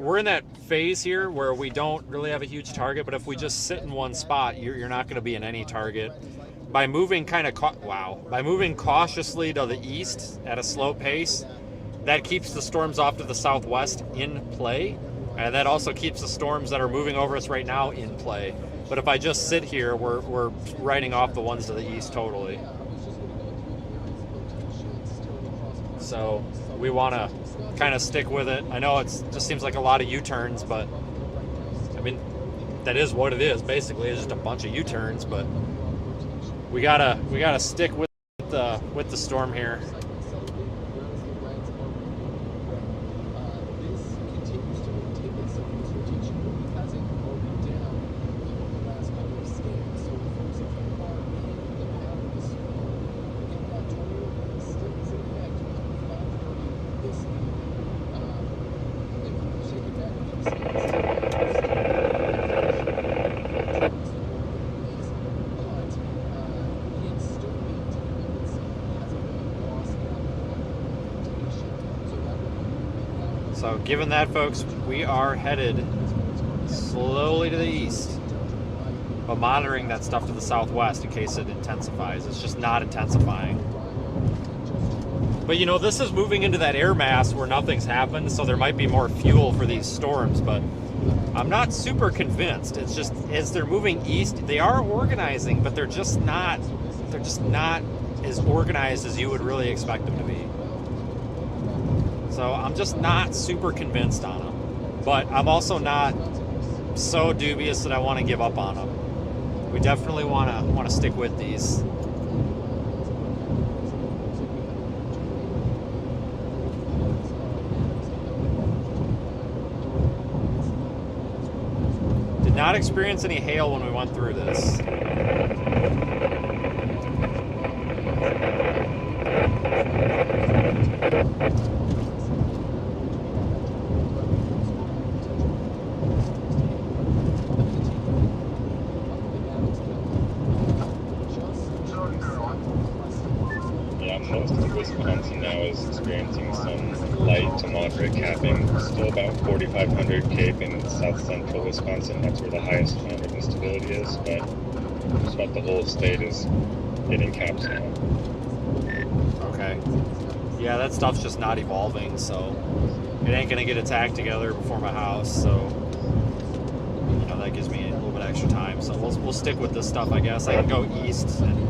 we're in that phase here where we don't really have a huge target, but if we just sit in one spot, you're not going to be in any target. By moving by moving cautiously to the east at a slow pace, that keeps the storms off to the southwest in play, and that also keeps the storms that are moving over us right now in play. But if I just sit here, we're writing off the ones to the east totally. So we want to kind of stick with it. I know it just seems like a lot of U-turns, but I mean, that is what it is. Basically, it's just a bunch of U-turns, but we gotta stick with the storm here. So given that, folks, we are headed slowly to the east, but monitoring that stuff to the southwest in case it intensifies. It's just not intensifying. But you know, this is moving into that air mass where nothing's happened, so there might be more fuel for these storms, but I'm not super convinced. It's just, as they're moving east, they are organizing, but they're just not as organized as you would really expect them to be. So I'm just not super convinced on them, but I'm also not so dubious that I want to give up on them. We definitely want to stick with these. Did not experience any hail when we went through this. Wisconsin now is experiencing some light to moderate capping, still about 4,500 cape in south central Wisconsin. That's where the highest amount of instability is, but just about the whole state is hitting caps now. Okay. Yeah, that stuff's just not evolving, so it ain't gonna get its act together before my house, so you know, that gives me a little bit extra time. So we'll stick with this stuff, I guess. I can go east and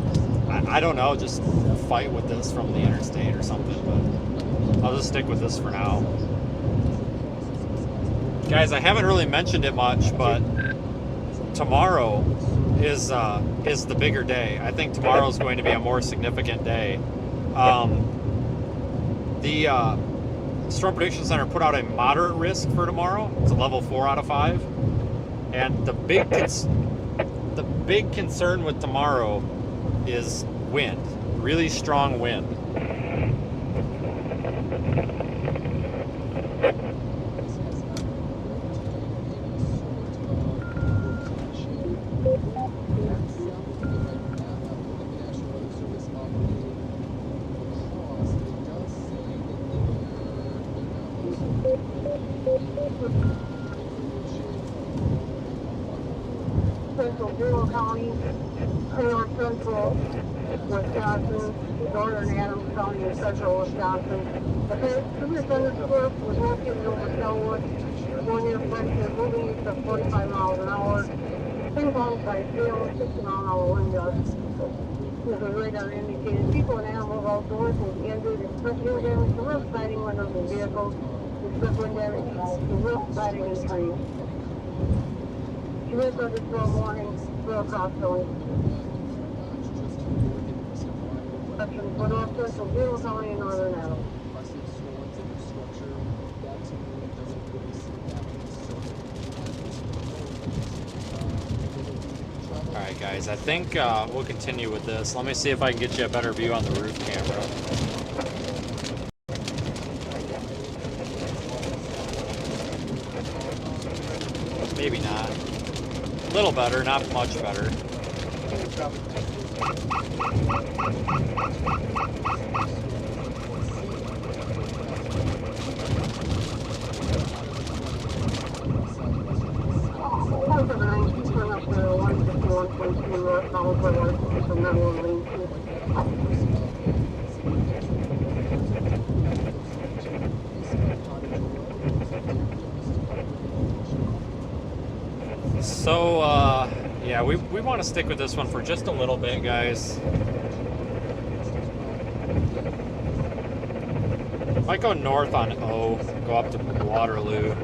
I don't know, just fight with this from the interstate or something, but I'll just stick with this for now. Guys, I haven't really mentioned it much, but tomorrow is the bigger day. I think tomorrow is going to be a more significant day. The Storm Prediction Center put out a moderate risk for tomorrow. It's a level 4 out of 5. And the big concern with tomorrow is wind, really strong wind. Central County, North Central Wisconsin, Northern Adams County, and Central Wisconsin. The severe thunderstorm was located over Selwood. One year pressure moving east at 45 miles an hour. Things on by sail, 60 mile an hour wind gusts. This was radar indicated. People and animals outdoors will be injured, especially damage to roof, siding, windows, and vehicles. Except wind damage to roof, siding, and trees. Severe thunderstorm warning, slow cross-going. For North Central, Buell County, and Northern Adams. Alright guys, I think we'll continue with this. Let me see if I can get you a better view on the roof camera. Maybe not. A little better, not much better. So, yeah, we want to stick with this one for just a little bit, guys. Might go north on O, go up to Waterloo.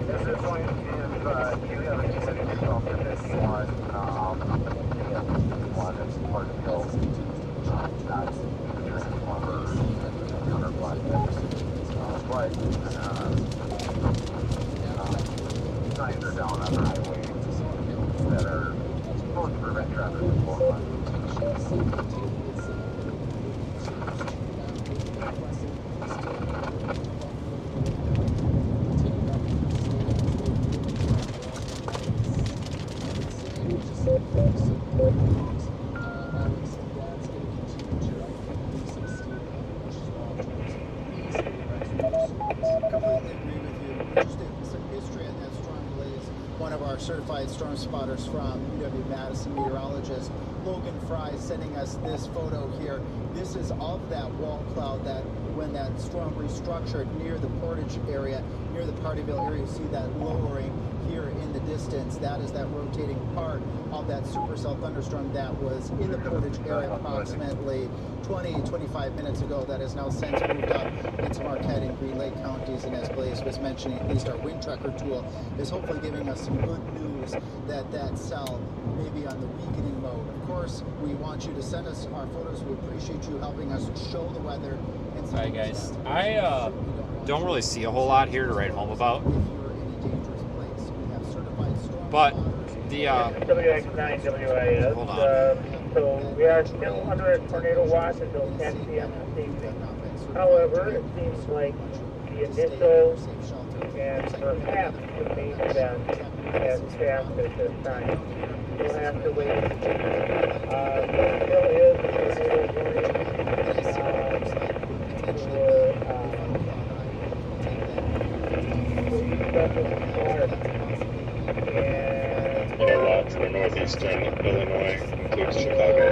Signs are down on the highway that are supposed to prevent traffic from flowing on. Certified storm spotters from UW-Madison meteorologist Logan Fry sending us this photo here. This is of that wall cloud that when that storm restructured near the Portage area, near the Partyville area, you see that lowering here in the distance. That is that rotating part of that supercell thunderstorm that was in the Portage area approximately 20-25 minutes ago. That has now since moved up into Marquette and Green Lake counties, and as Blaze was mentioning, at least our wind tracker tool is hopefully giving us some good news that that cell may be on the weakening mode. Of course, we want you to send us our photos. We appreciate you helping us show the weather. All right, guys, I don't really see a whole lot here to write home about, but the WX9 WIS. hold on. So we are still under a tornado watch until 10 p.m. this evening. However, it seems like the initial and perhaps the main event has passed at this time. We'll have to wait. There still is a tornado And a watch for northeastern Illinois, includes Chicago.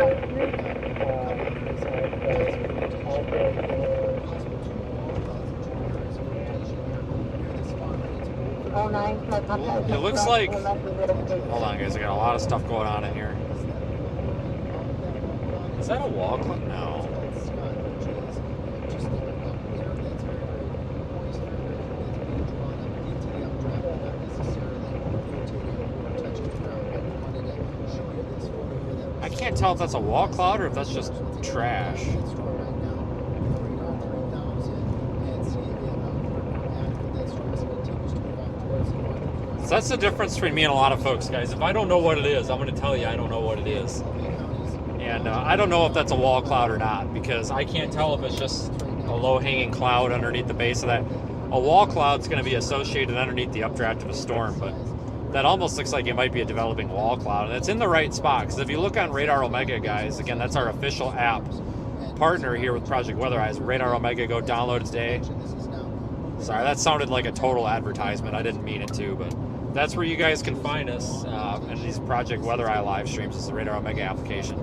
It looks like, hold on guys, I got a lot of stuff going on in here. Is that a wall clock? No. I can't tell if that's a wall cloud or if that's just trash. So that's the difference between me and a lot of folks, guys. If I don't know what it is, I'm going to tell you I don't know what it is. And I don't know if that's a wall cloud or not, because I can't tell if it's just a low-hanging cloud underneath the base of that. A wall cloud's going to be associated underneath the updraft of a storm, but that almost looks like it might be a developing wall cloud. And it's in the right spot, because if you look on Radar Omega, guys, again, that's our official app partner here with Project Weather Eyes. Radar Omega, go download it today. Sorry, that sounded like a total advertisement. I didn't mean it to, but that's where you guys can find us in these Project Weather Eye live streams. It's the Radar Omega application.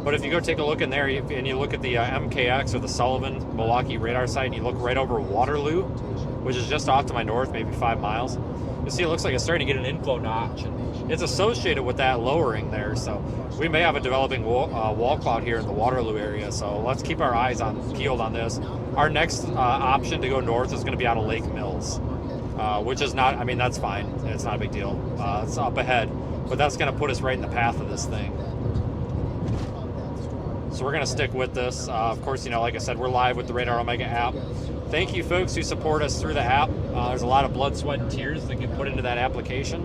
But if you go take a look in there and you look at the MKX or the Sullivan Milwaukee radar site, and you look right over Waterloo, which is just off to my north, maybe 5 miles, you'll see it looks like it's starting to get an inflow notch. And it's associated with that lowering there, so we may have a developing wall cloud here in the Waterloo area. So let's keep our eyes peeled on this. Our next option to go north is going to be out of Lake Mills, which is not, I mean, that's fine. It's not a big deal. It's up ahead, but that's going to put us right in the path of this thing. So we're going to stick with this. Of course, you know, like I said, we're live with the Radar Omega app. Thank you, folks, who support us through the app. There's a lot of blood, sweat, and tears that get put into that application,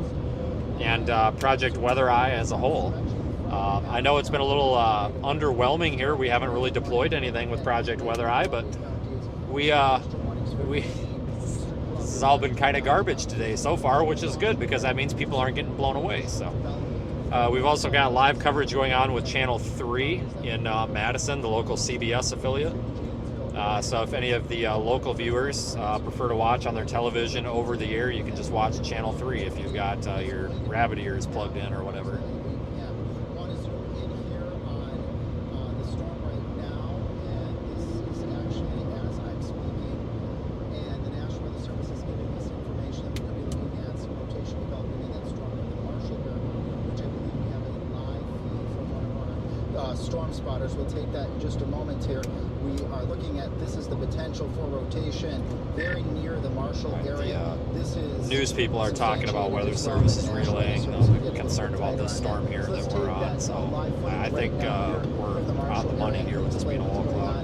and Project Weather Eye as a whole. I know it's been a little underwhelming here. We haven't really deployed anything with Project Weather Eye, but this has all been kind of garbage today so far, which is good because that means people aren't getting blown away. So we've also got live coverage going on with Channel 3 in Madison, the local CBS affiliate. So if any of the local viewers prefer to watch on their television over the air, you can just watch Channel 3 if you've got your rabbit ears plugged in or whatever. storm spotters. We'll take that in just a moment here. We are looking at, this is the potential for rotation very near the Marshall area. This is news people are talking about weather services relaying. I'm concerned about this storm here that we're on. So I think we're on the money here with this being a low cloud.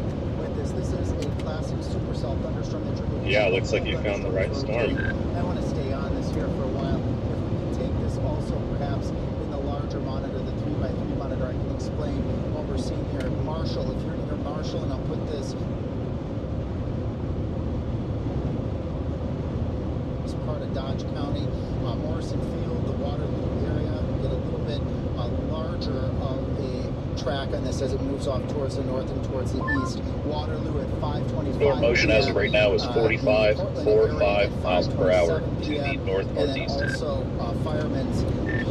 This is a classic supercell thunderstorm that you're looking at. Yeah, it looks like you found the right storm. I want to stay on this here for a while. If we can take this also perhaps in the larger monitor, the 3x3 monitor, I can explain what we're seeing here. Marshall, if you're near Marshall, and I'll put this as part of Dodge County, Morrison Field, the Waterloo area, get a little bit larger of a track on this as it moves off towards the north and towards the east. Waterloo at 5:25. Storm motion as of right now is 45 miles per hour to the north-northeast. And then also Fireman's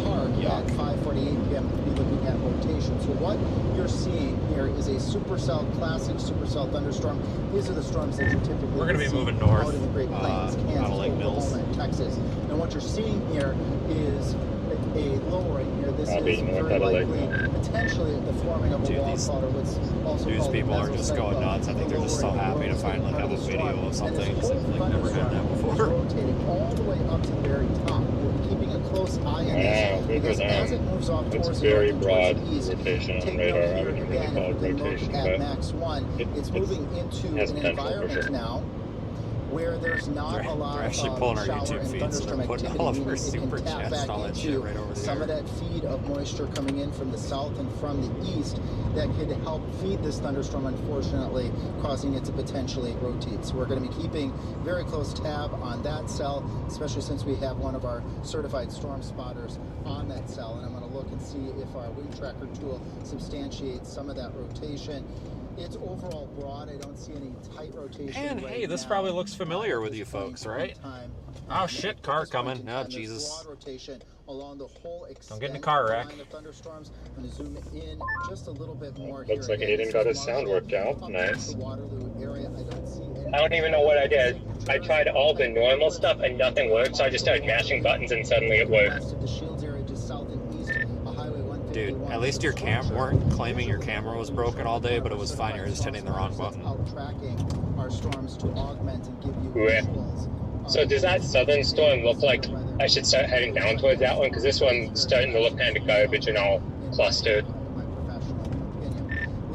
Park at 5:48 p.m. We'll be looking at rotation. So what you're seeing here is a supercell, classic supercell thunderstorm. These are the storms that you typically We're going to be see moving north out in the Great Plains, Kansas, out of Lake Mills, Oklahoma, and Texas. And what you're seeing here is a low right here. This is very likely potentially the forming of a wall cloud, or what's also news called people are just going nuts. I think they're just so happy to finally have a video of something. Like never had that before. Rotating all the way up to the very top. We're keeping a close eye on this because as it moves off towards the north and towards the east, take note here again, if we look at Max 1, it's moving into an environment now where there's not a lot of shower and thunderstorm activity, meaning it can tap back into some of that feed of moisture coming in from the south and from the east that could help feed this thunderstorm, unfortunately, causing it to potentially rotate. So we're going to be keeping very close tab on that cell, especially since we have one of our certified storm spotters on that cell. And I'm going to look and see if our wind tracker tool substantiates some of that rotation. It's overall broad. I don't see any tight rotation. And hey, this probably looks familiar with you folks, right? Oh shit, car coming. Oh, Jesus. Don't get in the car wreck. Looks like Aiden got his sound worked out. Nice. I don't even know what I did. I tried all the normal stuff and nothing worked, so I just started mashing buttons and suddenly it worked. Dude, at least your weren't claiming your camera was broken all day, but it was fine. You're just hitting the wrong button. Yeah. So does that southern storm look like I should start heading down towards that one? Because this one's starting to look kind of garbage and all clustered.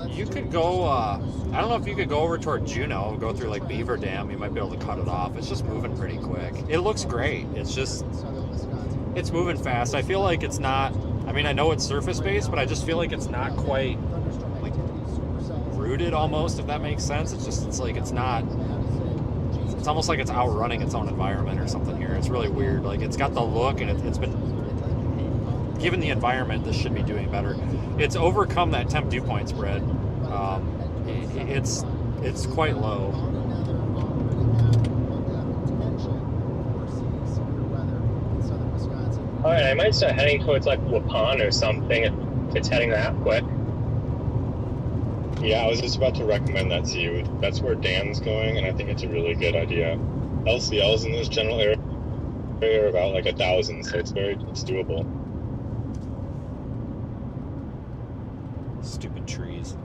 You could go, I don't know if you could go over toward Juneau, go through like Beaver Dam. You might be able to cut it off. It's just moving pretty quick. It looks great. It's just, it's moving fast. I feel like it's not, I mean, I know it's surface-based, but I just feel like it's not quite, like, rooted almost, if that makes sense. It's just, it's like, it's not, it's almost like it's outrunning its own environment or something here. It's really weird. Like, it's got the look, and it's been, given the environment, this should be doing better. It's overcome that temp dew point spread. It's quite low. Alright, I might start heading towards like Waupun or something if it's heading that quick. Yeah, I was just about to recommend that to you. That's where Dan's going, and I think it's a really good idea. LCLs in this general area are about like 1,000, so it's doable. Stupid trees.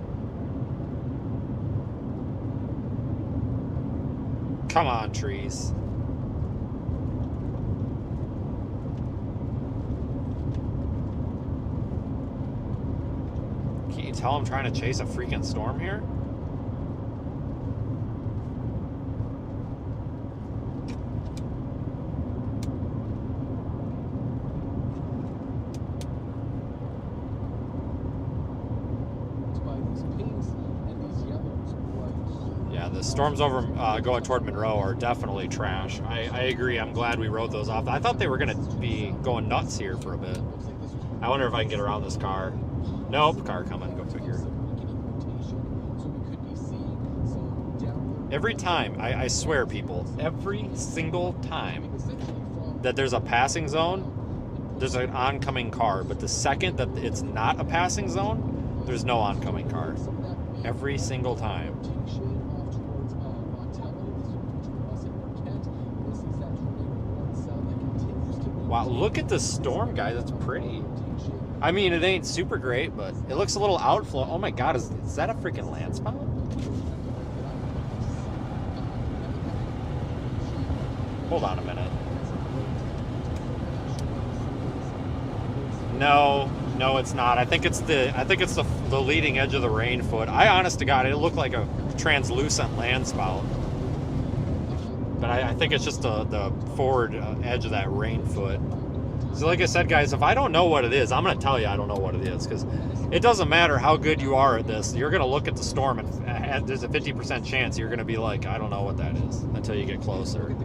Come on, trees. Can you tell I'm trying to chase a freaking storm here? Yeah, the storms over going toward Monroe are definitely trash. I agree. I'm glad we wrote those off. I thought they were going to be going nuts here for a bit. I wonder if I can get around this car. Nope, car coming. Go figure. Every time, I swear, people, every single time that there's a passing zone, there's an oncoming car. But the second that it's not a passing zone, there's no oncoming car. Every single time. Wow, look at this storm, guys. It's pretty. I mean, it ain't super great, but it looks a little outflow. Oh my God, is that a freaking land spout? Hold on a minute. No, it's not. I think it's the leading edge of the rain foot. I, honest to God, it looked like a translucent land spout. But I think it's just the forward edge of that rain foot. So like I said, guys, if I don't know what it is, I'm going to tell you I don't know what it is, because it doesn't matter how good you are at this. You're going to look at the storm, and there's a 50% chance you're going to be like, I don't know what that is, until you get closer.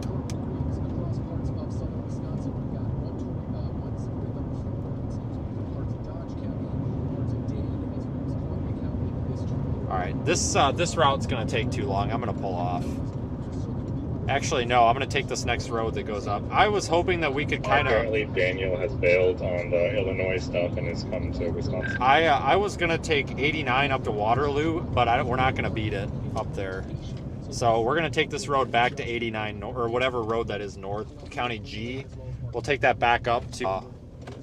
All right, this route's going to take too long. I'm going to pull off. Actually, no, I'm going to take this next road that goes up. I was hoping that we could kind of... Apparently, Daniel has bailed on the Illinois stuff and has come to Wisconsin. I was going to take 89 up to Waterloo, but we're not going to beat it up there. So we're going to take this road back to 89, or whatever road that is north, County G. We'll take that back up to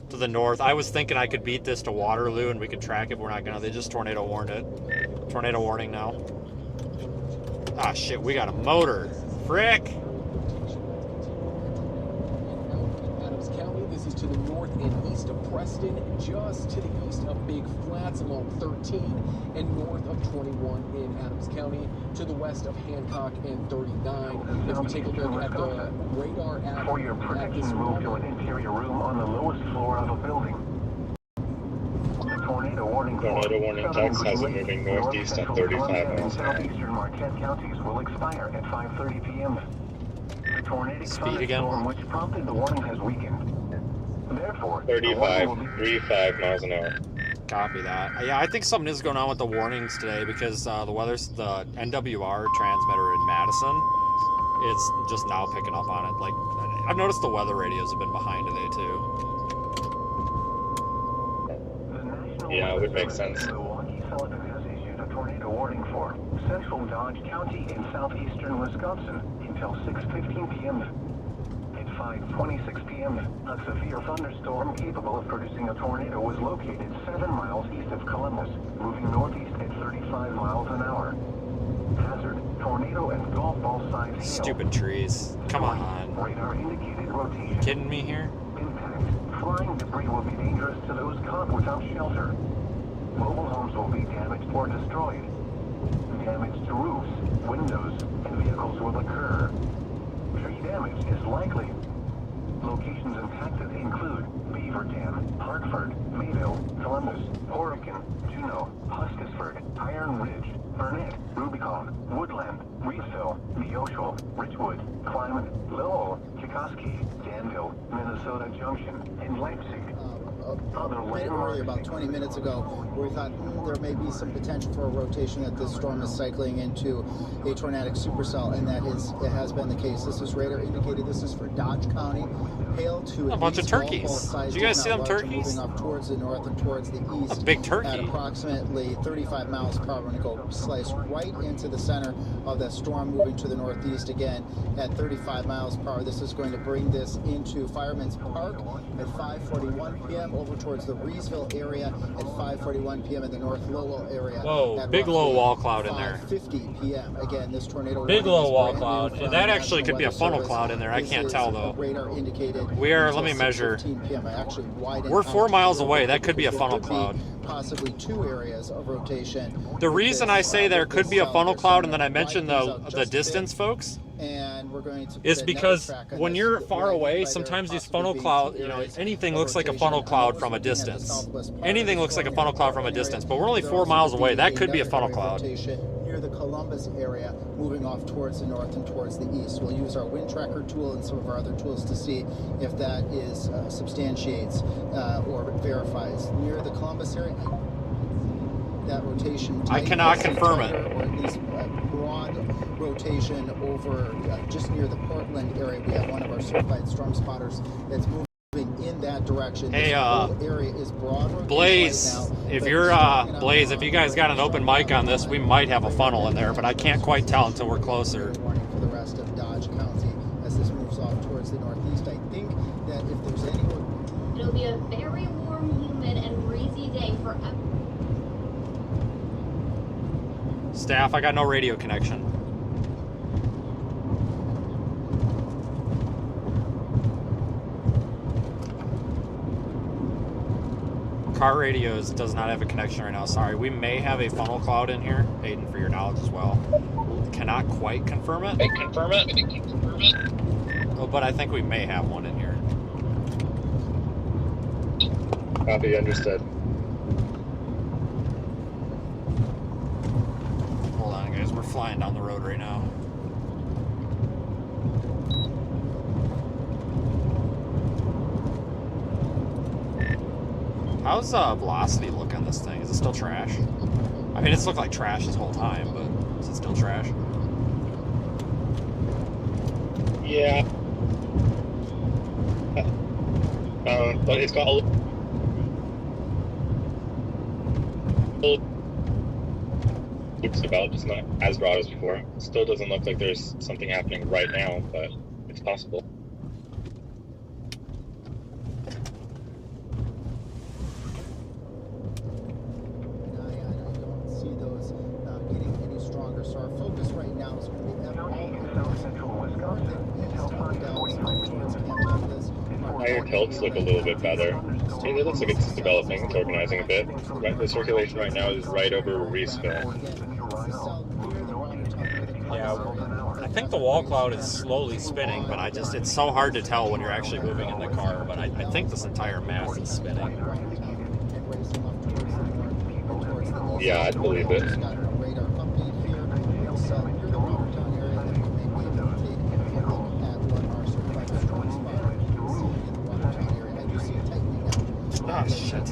the north. I was thinking I could beat this to Waterloo and we could track it, but we're not going to. They just tornado warned it. Tornado warning now. Ah, shit, we got a motor. Frick! Adams County, this is to the north and east of Preston, just to the east of Big Flats along 13, and north of 21 in Adams County, to the west of Hancock and 39. If we take a look at the radar app, for your protection, move to an interior room on the lowest floor of a building. Tornado warning text has it moving northeast at 35 miles an hour. Southeastern Marquette counties will expire at 5:30 p.m. The tornadic thunderstorm which prompted the warning has weakened. Therefore, 35 miles an hour. Copy that. Yeah, I think something is going on with the warnings today, because the NWR transmitter in Madison, it's just now picking up on it. Like, I've noticed the weather radios have been behind today too. Yeah, it would make sense. Milwaukee Sullivan has issued a tornado warning for central Dodge County in southeastern Wisconsin until 6:15 p.m. At 5:26 p.m., a severe thunderstorm capable of producing a tornado was located 7 miles east of Columbus, moving northeast at 35 miles an hour. Hazard: tornado and golf ball size hail. Stupid trees. Come on. Radar indicated rotation. Kidding me here? Impact. Flying debris will be dangerous to those caught without shelter. Mobile homes will be damaged or destroyed. Damage to roofs, windows, and vehicles will occur. Tree damage is likely. Locations impacted include Beaver Dam, Hartford, Mayville, Columbus, Oregon, Juneau, Hustisburg, Iron Ridge, Burnett, Rubicon, Woodland, Reedsville, Neosho, Richwood, Clyman, Lowell, Chikoski, Danville, Minnesota Junction, and Leipzig. Earlier, about 20 minutes ago, where we thought there may be some potential for a rotation, that this storm is cycling into a tornadic supercell, and it has been the case. This is radar indicated. This is for Dodge County. Hail to a bunch of turkeys. Did you guys see them turkeys? Moving up towards the north and towards the east. A big turkey. At approximately 35 miles per hour. We're going to go slice right into the center of that storm, moving to the northeast again at 35 miles per hour. This is going to bring this into Fireman's Park at 5:41 p.m. over towards the Reesville area at 5:41 p.m. in the North Lowell area. Whoa, big low wall cloud in there. 5:50 p.m. Again, this tornado. Big low wall cloud. That actually could be a funnel cloud in there. I can't tell though. Radar indicated. We are. Let me measure. We're 4 miles away. That could be a funnel cloud. Possibly 2 areas of rotation. The reason I say there could be a funnel cloud, and then I mentioned the distance, folks, and we're going to is because when you're far away, sometimes these funnel clouds, anything looks like a funnel cloud from a distance. Anything looks like a funnel cloud from a distance, but we're only 4 miles away. That could be a funnel cloud. Near the Columbus area, moving off towards the north and towards the east. We'll use our wind tracker tool and some of our other tools to see if that is substantiates or verifies. Near the Columbus area, that rotation. I cannot confirm it. Or at least broad rotation over just near the Portland area. We have one of our certified storm spotters that's moving in that direction. Hey, this whole area is broad Blaze, right now, if you're Blaze, if you guys got an open mic on this, we might have a funnel in there, but I can't quite tell until we're closer. Warning for the rest of Dodge County as this moves off towards the northeast. I think that if there's any, it'll be a very warm, humid, and day for Staff, I got no radio connection. Car radios does not have a connection right now. Sorry, we may have a funnel cloud in here. Hayden, for your knowledge as well. Cannot quite confirm it. Oh, but I think we may have one in here. Copy, understood. Hold on, guys. We're flying down the road right now. How's velocity look on this thing? Is it still trash? I mean, it's looked like trash this whole time, but is it still trash? Yeah. But it's got a little looks about, it's not as broad as before. It still doesn't look like there's something happening right now, but it's possible. Higher tilts look a little bit better. It looks like it's developing, it's organizing a bit. The circulation right now is right over Reeseville. Yeah, I think the wall cloud is slowly spinning, but it's so hard to tell when you're actually moving in the car, but I think this entire mass is spinning. Yeah, I'd believe it. Oh, shit.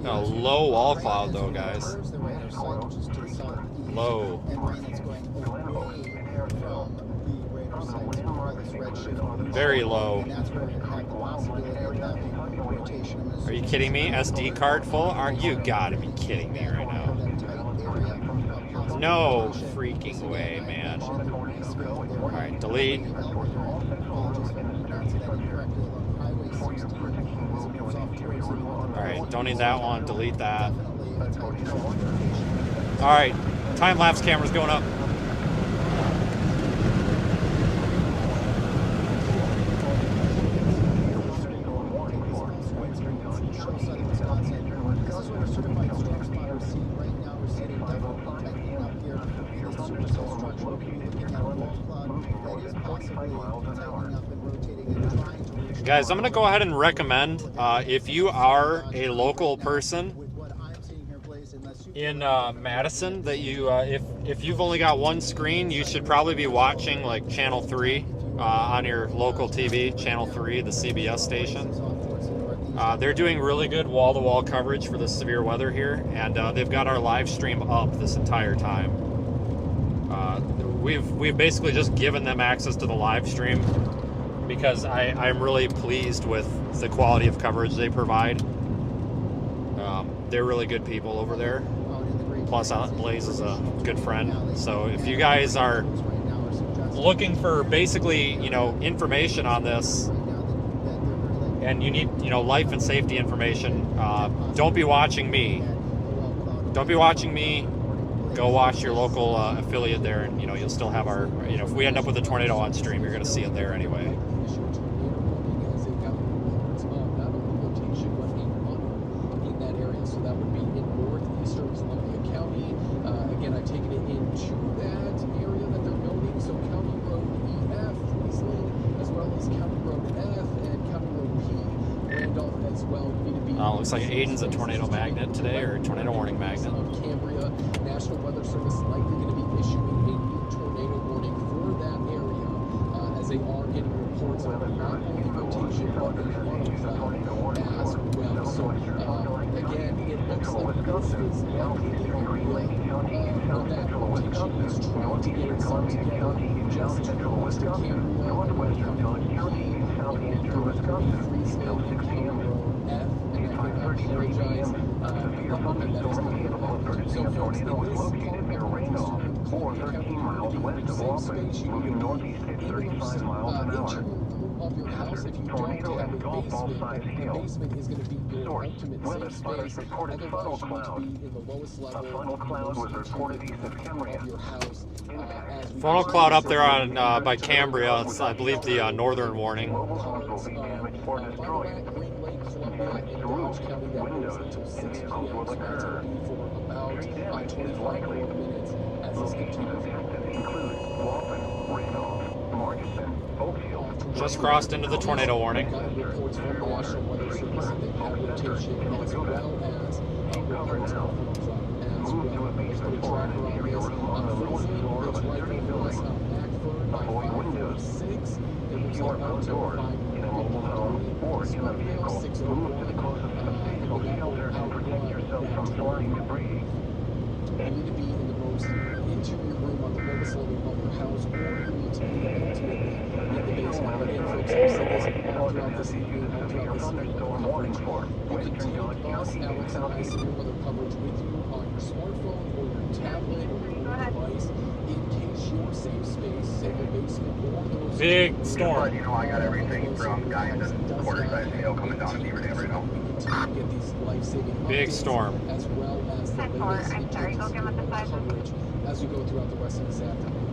A low wall cloud, though, guys. Low. Very low. Are you kidding me? SD card full? Aren't you? Gotta be kidding me right now. No freaking way, man. Alright, delete. Alright, don't need that one. Delete that. Alright, time-lapse camera's going up. Guys, I'm going to go ahead and recommend, if you are a local person in Madison, that you, if you've only got one screen, you should probably be watching like Channel 3 on your local TV, Channel 3, the CBS station. They're doing really good wall-to-wall coverage for the severe weather here, and they've got our live stream up this entire time. We've basically just given them access to the live stream because I'm really pleased with the quality of coverage they provide. They're really good people over there. Plus, Blaze is a good friend. So if you guys are looking for basically, information on this, and you need, life and safety information, don't be watching me. Don't be watching me. Go watch your local affiliate there, and you'll still have our. If we end up with a tornado on stream, you're going to see it there anyway. In that area, so that would be in northeastern Columbia County. Again, I've taken it into that area that they're noting. So County Road EF, Friesland, as well as County Road F and County Road P, Randolph as well. Looks like Aiden's a tornado magnet today, or tornado warning magnet. Cambria, National Weather Service likely going to be issuing a new tornado warning for that area, as they are getting reports of not only rotation but a funnel cloud as well. So again, it looks like this is likely the area where that rotation is trying to get itself together just to the west of Cambria, Friesland, F, and I apologize, the moment that is going to so folks, in this or 13 miles west of Walton, moving northeast at 35 miles an hour. Of your house, if you Tornado don't have and a golf ball basement, size the hail. basement is going to be your Source: ultimate weather safe spotters space. reported funnel Otherwise, you cloud. need to be in the lowest level. A funnel cloud was reported east of Cambria. Of your house. Funnel cloud up there on by Cambria. It's, I believe, the northern warning. Mobile homes will be damaged or destroyed. Damage to roofs, windows, and vehicles will occur. Tree damage is likely. Locations affected include Walton, Randolph, Murchison, Oakfield. Just crossed into the tornado warning. Reports from the National Weather Service that they've had rotation as well as Keep cover now. Move to a basement or an interior room on the lowest floor of a sturdy building. Avoid windows. If you are outdoors, in a mobile home, or in a vehicle, move to the closest substantial shelter and protect yourself from flying debris. You need to be in the most interior room on the lowest level of your house, or you need to be ultimately in the basement. Again, folks, I've said this all throughout this evening, all throughout this coverage. You can take us, Alex, and I severe weather coverage with you on your smartphone or your tablet or your device in case your safe space, say your basement or those big storm. You know, I got everything from guys and quarter-size hail coming down to Beaver Dam right now. Get these life-saving big storm. As well as the latest coverage as we go throughout the rest of this afternoon.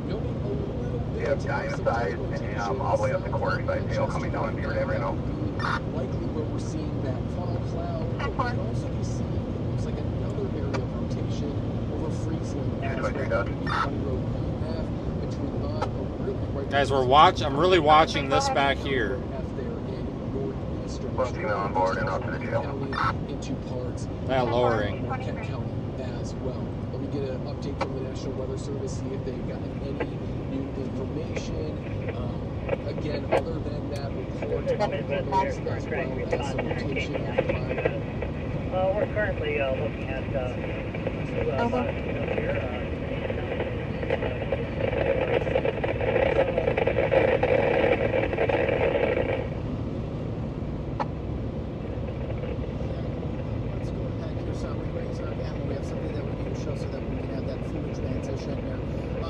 Noting a little bit We have dime-size and all the way up to quarter-size hail coming down to Beaver Dam right now. Likely where we're seeing that funnel cloud. We can also be seeing, it looks like another area of rotation over Friesland. Guys, I'm really watching this back here. On board and up to the jail. Into parts that lowering. Kent County as well. Let me get an update from the National Weather Service, see if they've gotten any new information. Again, other than that report of Portage as well as the rotation of the cloud. We're currently looking at here.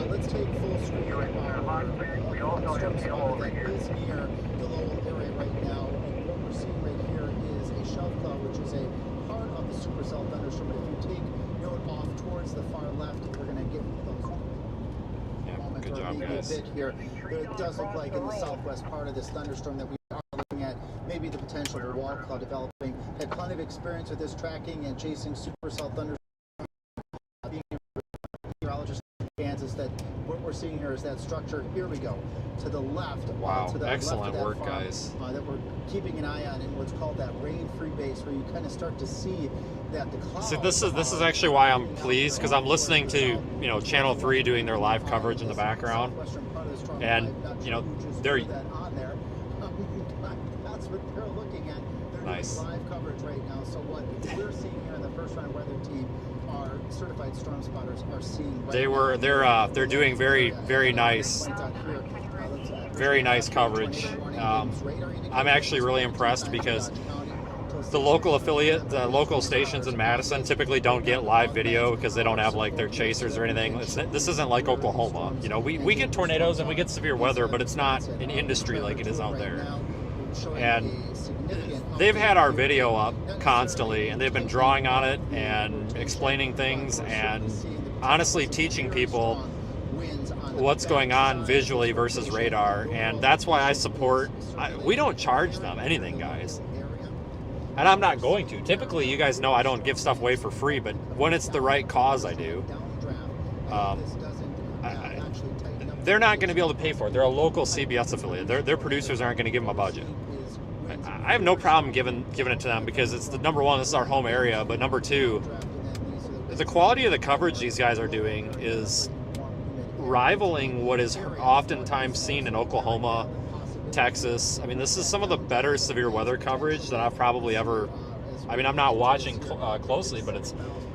Let's take full screen. We also have hail over here. Is near the low area right now, and what we're seeing right here is a shelf cloud, which is a part of the supercell thunderstorm. If you take note off towards the far left, we're going to get good job, guys. A bit here. It does look like in the southwest part of this thunderstorm that we are looking at maybe the potential of a wall cloud developing. Had plenty of experience with this tracking and chasing supercell thunderstorm. Kansas, that what we're seeing here is that structure. Here we go to the left. Wow, to the excellent left of that work, farm, guys. That we're keeping an eye on in what's called that rain-free base, where you kind of start to see that the clouds. See, this is actually why I'm pleased, because I'm listening to Channel 3 doing their live coverage in the background, and they're that's what they're looking at. They're nice doing live coverage right now. So what we're seeing here in the first round weather team, our certified storm spotters are seeing. They're doing very nice coverage. I'm actually really impressed because the local stations in Madison typically don't get live video because they don't have like their chasers or anything. This isn't like Oklahoma. We get tornadoes and we get severe weather, but it's not an industry like it is out there. And they've had our video up constantly, and they've been drawing on it and explaining things and honestly teaching people what's going on visually versus radar. And that's why I support. We don't charge them anything, guys. And I'm not going to. Typically, you guys know I don't give stuff away for free, but when it's the right cause, I do. They're not going to be able to pay for it. They're a local CBS affiliate. Their producers aren't going to give them a budget. I have no problem giving it to them because it's number one, this is our home area, but number two, the quality of the coverage these guys are doing is rivaling what is oftentimes seen in Oklahoma, Texas. I mean, this is some of the better severe weather coverage that I've probably ever. I mean, I'm not watching closely, but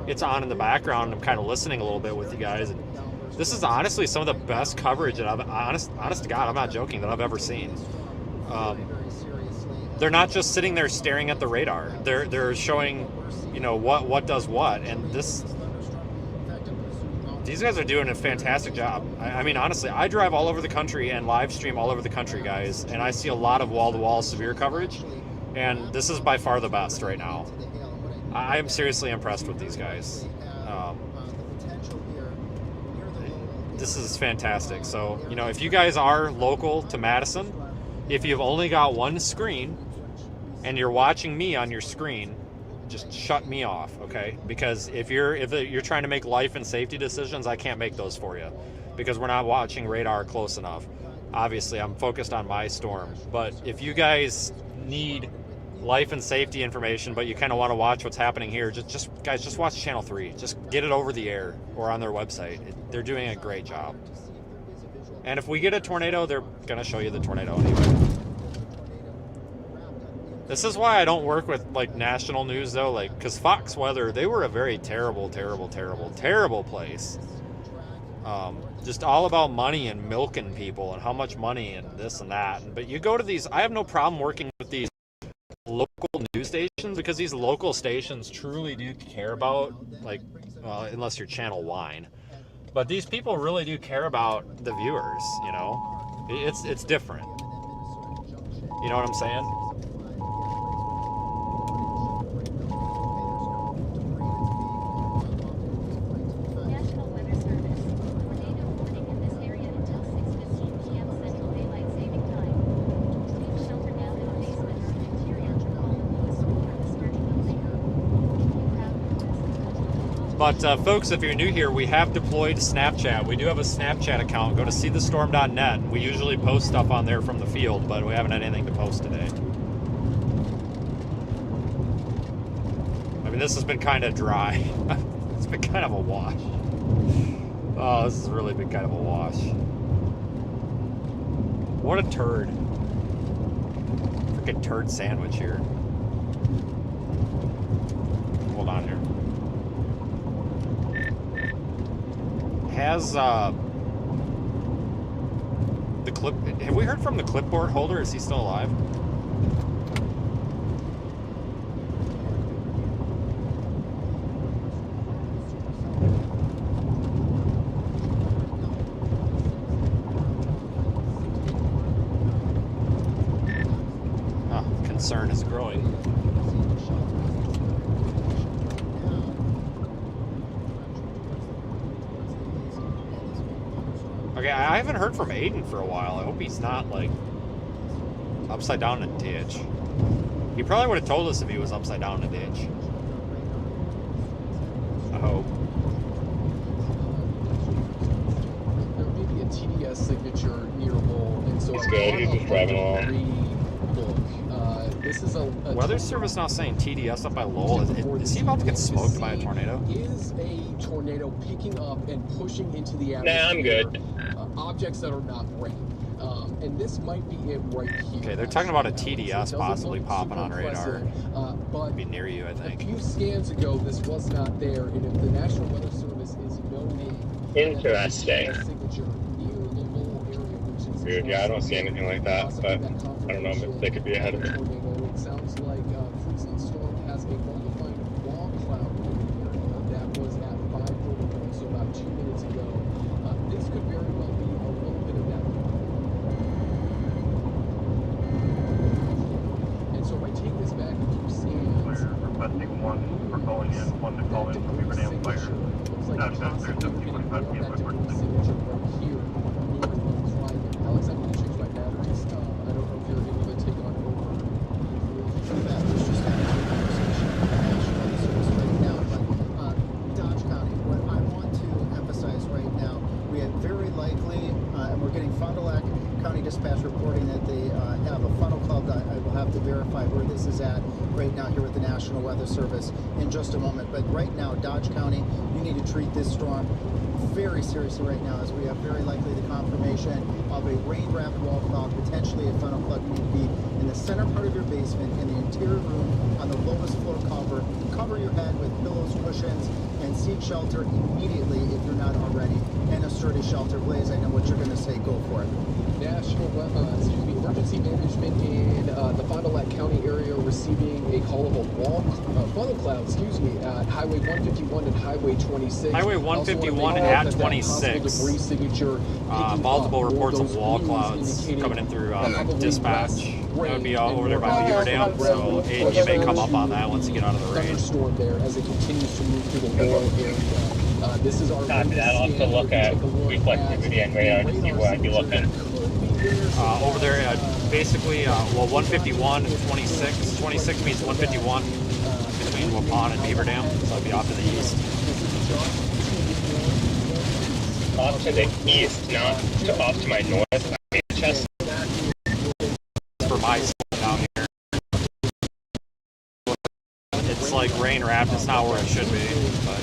it's on in the background. I'm kind of listening a little bit with you guys. And this is honestly some of the best coverage that I've honest to God, I'm not joking, that I've ever seen. They're not just sitting there staring at the radar. They're showing, what does what, and this. these guys are doing a fantastic job. I mean, honestly, I drive all over the country and live stream all over the country, guys, and I see a lot of wall-to-wall severe coverage, and this is by far the best right now. I am seriously impressed with these guys. This is fantastic. So, you know, if you guys are local to Madison, if you've only got one screen and you're watching me on your screen, just shut me off, okay? Because if you're trying to make life and safety decisions, I can't make those for you because we're not watching radar close enough. Obviously, I'm focused on my storm. But if you guys need life and safety information, but you kind of want to watch what's happening here, just guys, just watch Channel 3. Just get it over the air or on their website. They're doing a great job. And if we get a tornado, they're going to show you the tornado anyway. This is why I don't work with, like, national news, though, like, because Fox Weather, they were a very terrible place. Just all about money and milking people and how much money and this and that. But you go to these, I have no problem working with these local news stations because these local stations truly do care about, like, well, unless you're Channel Wine. But these people really do care about the viewers, you know? It's different. You know what I'm saying? But folks, if you're new here, we have deployed Snapchat. We do have a Snapchat account. Go to seethestorm.net. We usually post stuff on there from the field, but we haven't had anything to post today. I mean, this has been kind of dry. It's been kind of a wash. Oh, this has really been kind of a wash. What a turd. Freaking turd sandwich here. Hold on here. Has the clip? Have we heard from the clipboard holder? Is he still alive? Concern is growing. Okay, I haven't heard from Aiden for a while. I hope he's not, like, upside down in a ditch. He probably would have told us if he was upside down in a ditch. I hope. There may be a TDS signature near Lowell, and so it's good. He's just driving along. This is a Weather Service now saying TDS up by Lowell. Is he about to get smoked by a tornado? Is a tornado picking up and pushing into the atmosphere? Nah, I'm good. Objects that are not rain. And this might be it right here. Okay, they're talking about a TDS possibly popping on radar. But be near you, I think. A few scans ago, this was not there. And if the National Weather Service is noting interesting. Signature near the Lowell area, which is Weird, yeah, I don't see anything like that, but I don't know if they could be ahead of it. It sounds like freezing storm has a well-defined raw cloud area that was at 5:31, so about 2 minutes ago. This could very well be a little bit of that. And so if I take this back a few scans, we're requesting one for calling in, one to call in for Beaver Dam Fire. Looks like possibly we're going to get that degree signature right here north of Mayville. Alex, I'm going to change my batteries. I don't know if you're able to take on over. Dodge County, what I want to emphasize right now, we have very likely, and we're getting Fond du Lac County Dispatch reporting that they have a funnel cloud. I will have to verify where this is at right now here with the National Weather Service in just a moment. But right now, Dodge County, you need to treat this storm very seriously right now, as we have very likely the confirmation of a rain-wrapped wall cloud, potentially a funnel cloud, could be in the center part of your basement, in the interior room, on the lowest floor cover cover your head with pillows, cushions, and seek shelter immediately if you're not already in a sturdy shelter. Blaze, I know what you're going to say. Go for it. National Emergency Management in the Fond du Lac County area receiving a call of a funnel cloud, at Highway 151 and Highway 26. Highway 151 at 26. Multiple reports of wall clouds coming in through dispatch. That would be over there by Beaver Dam, so Aiden, you may come up on that once you get out of the rain. Thunderstorm there as it continues to move through the whole area. This is our Copy that. I'll have to look at reflectivity and radar to see where I'd be looking. Over there, basically, well, 151 and 26. 26 means 151 between Waupun and Beaver Dam, so I'd be off to the east. Off to the east, not off to my north. Chest. For my down here. It's like rain wrapped, it's not where it should be, but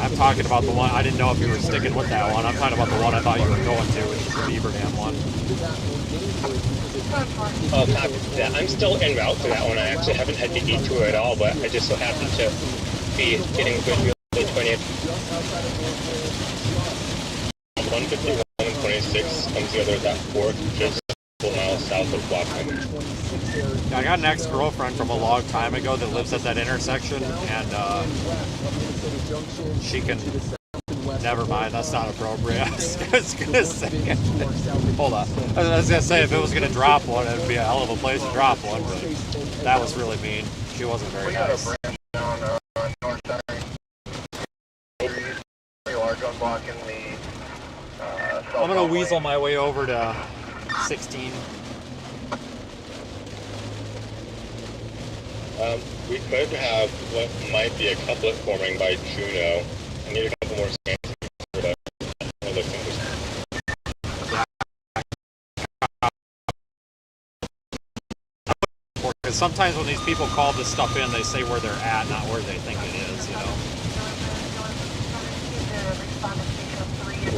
I'm talking about the one, I didn't know if you were sticking with that one. I'm talking about the one I thought you were going to, which is the Beaver Dam one. Oh, copy that. I'm still en route to that one. I actually haven't had to detour at all, but I just so happen to be getting good real estate 20th. 151 and 26 comes together at that fork, just a couple miles south of Blockman. I got an ex-girlfriend from a long time ago that lives at that intersection, and she can... Never mind, that's not appropriate. I was gonna say... Hold on. I was gonna say, if it was gonna drop one, it'd be a hell of a place to drop one, but that was really mean. She wasn't very nice. I'm gonna weasel my way over to 16. We could have what might be a couplet forming by Juno. I need a couple more scans for that. That looks interesting. Because sometimes when these people call this stuff in, they say where they're at, not where they think it is, you know.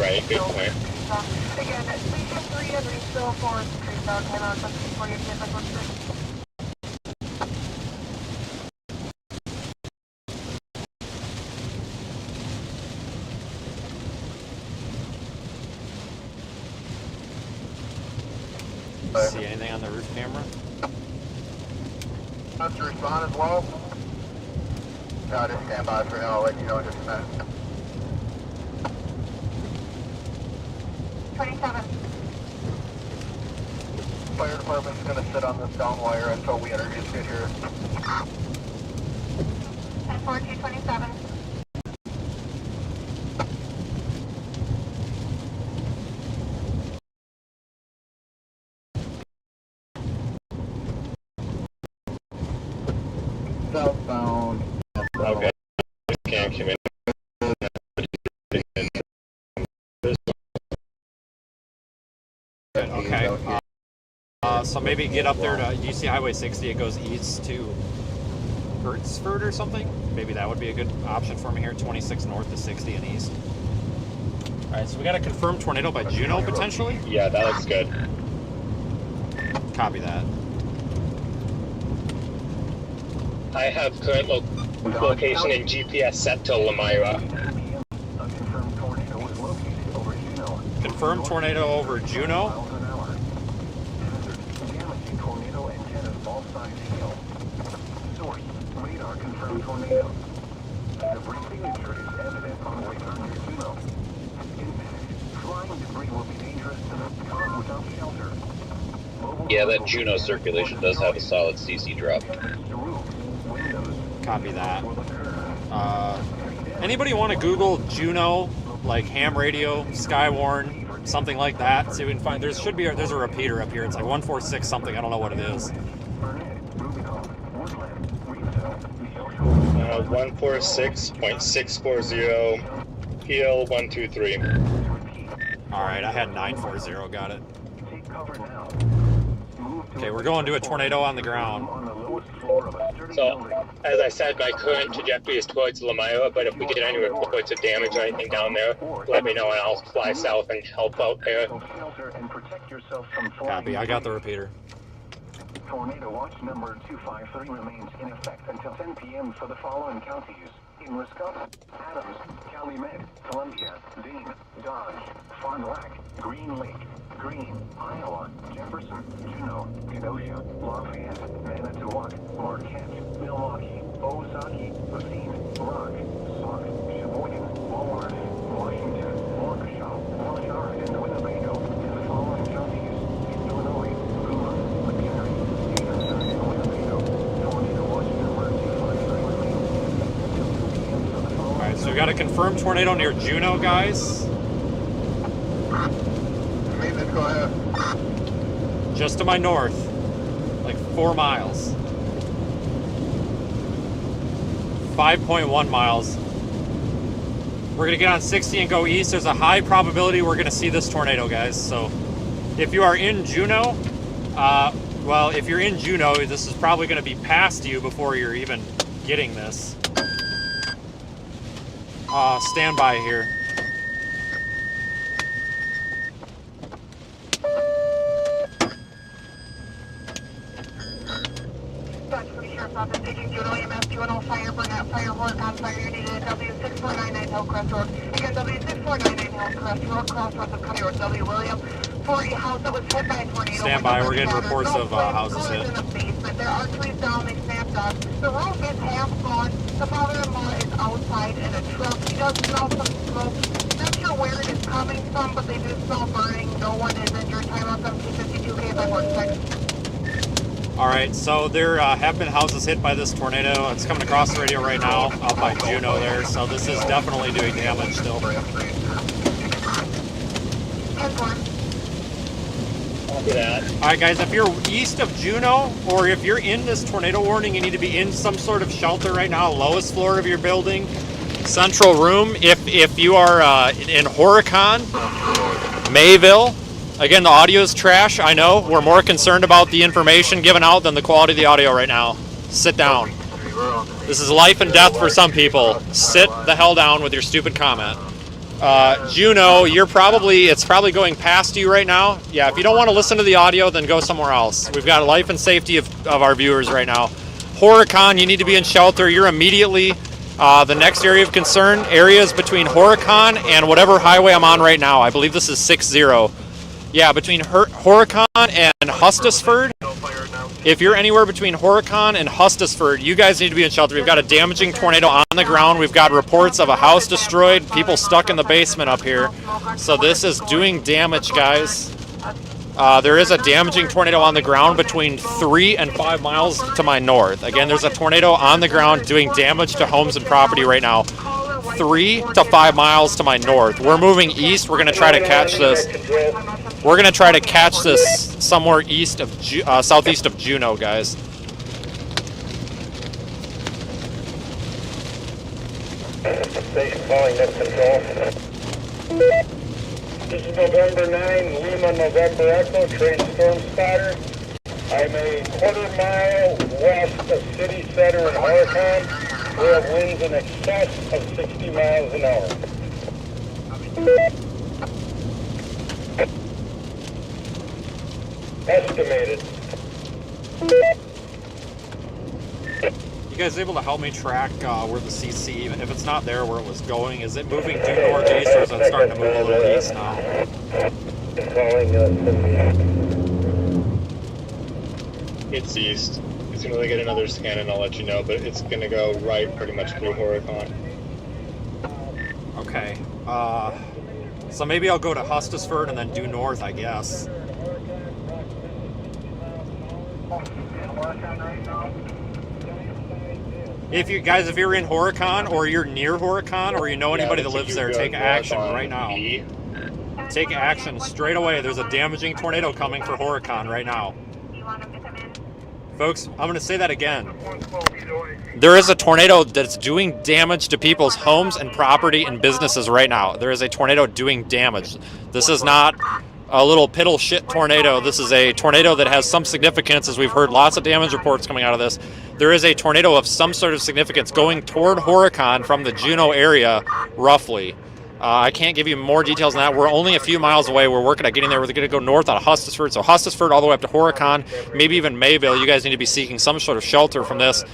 Right, good point. Again, Station 3 and Refill for Street Down, and on 24 See anything on the roof camera? Wants to respond as well? No, just stand by for now. I'll let you know in just a minute. 27. Fire department's going to sit on this down wire until we introduce it here. 10-4-2-27. Southbound. Okay. Can't come in. Okay. So maybe get up there to, do you see Highway 60? It goes east to Hertzford or something? Maybe that would be a good option for me here. 26 north to 60 and east. Alright, so we got a confirmed tornado by Juno potentially? Yeah, that looks good. Copy that. I have current location and GPS set to Lamira. Confirmed tornado over Juno. Source, radar confirmed tornado. Debris signature is evident on radar near Juno. Impact. Flying debris will be dangerous to the car without shelter. Yeah, that Juno circulation does have a solid CC drop. Copy that. Anybody want to Google Juno, like ham radio, Skywarn, something like that? See if we can find. There's a repeater up here. It's like 146 something. I don't know what it is. 146.640 PL123. All right, I had 940. Got it. Okay, we're going to a tornado on the ground. So, as I said, my current trajectory is towards Lamira, but if we get any reports of damage or anything down there, let me know and I'll fly south and help out there. Copy, I got the repeater. Tornado watch number 253 remains in effect until 10 p.m. for the following counties. In Wisconsin, Adams, Calumet, Columbia, Dane, Dodge, Fond du Lac, Green Lake, Greene, Iowa, Jefferson, Juneau, Kenosha, Lafayette, Manitowoc, Marquette, Milwaukee, Ozaukee, Racine, Rock, Sauk, Sheboygan, Walworth, Washington, Waukesha, Wausau, and Winnebago to the following counties. In Illinois, Pima, McHenry, Davidson, and Winnebago. Tornado watch number 253 remains in effect until 2 p.m. for the following. Alright, so we got a confirmed tornado near Juneau, guys. Maintenance, go ahead. Just to my north, like 4 miles. 5.1 miles. We're gonna get on 60 and go east. There's a high probability we're gonna see this tornado, guys. So if you are in Juneau, well, if you're in Juneau, this is probably gonna be past you before you're even getting this. Stand by here. Office taking Juneau EMS 210 fire, burnout, fire, work on fire unit at W6499 Hillcrest Road. Again, W6499 Hillcrest Road, crossroads of County Road W. William. For a house that was hit by a tornado. Stand by, we're getting reports of houses hit. In the basement. There are trees down, they snapped off. The roof is half gone. The father-in-law is outside in a truck. He does smell some smoke. Not sure where it is coming from, but they do smell burning. No one is injured. Time up M252K by work site. Alright, so there have been houses hit by this tornado. It's coming across the radio right now, out by Juneau there, so this is definitely doing damage still. Alright guys, if you're east of Juneau, or if you're in this tornado warning, you need to be in some sort of shelter right now, lowest floor of your building, central room. If you are in Horicon, Mayville, again, the audio is trash, I know. We're more concerned about the information given out than the quality of the audio right now. Sit down. This is life and death for some people. Sit the hell down with your stupid comment. Juneau, it's probably going past you right now. Yeah, if you don't want to listen to the audio, then go somewhere else. We've got life and safety of our viewers right now. Horicon, you need to be in shelter. You're immediately the next area of concern. Areas between Horicon and whatever highway I'm on right now. I believe this is 60. Yeah, between Horicon and Hustisford. If you're anywhere between Horicon and Hustisford, you guys need to be in shelter. We've got a damaging tornado on the ground. We've got reports of a house destroyed, people stuck in the basement up here. So this is doing damage, guys. There is a damaging tornado on the ground between 3 and 5 miles to my north. Again, there's a tornado on the ground doing damage to homes and property right now. 3 to 5 miles to my north. We're moving east. We're going to try to catch this. We're going to try to catch this somewhere east of southeast of Juneau, guys. Station calling net control. This is November 9, Lima, November Echo, train storm spotter. I'm a quarter-mile west of city center in Horicon. We have winds in excess of 60 miles an hour. Estimated. You guys able to help me track where the CC, even if it's not there where it was going, is it moving due northeast or is it starting to move a little east now? It's east. As soon as I get another scan and I'll let you know, but it's going to go right pretty much through Horicon. Okay. So maybe I'll go to Hustisford and then due north, I guess. If you're in Horicon or you're near Horicon or you know anybody that lives there, take action right now. Take action straight away. There's a damaging tornado coming for Horicon right now. Folks, I'm going to say that again. There is a tornado that's doing damage to people's homes and property and businesses right now. There is a tornado doing damage. This is not a little piddle shit tornado. This is a tornado that has some significance, as we've heard lots of damage reports coming out of this. There is a tornado of some sort of significance going toward Horicon from the Juneau area, roughly. I can't give you more details than that. We're only a few miles away. We're working at getting there. We're going to go north out of Hustisford. So Hustisford all the way up to Horicon, maybe even Mayville. You guys need to be seeking some sort of shelter from this.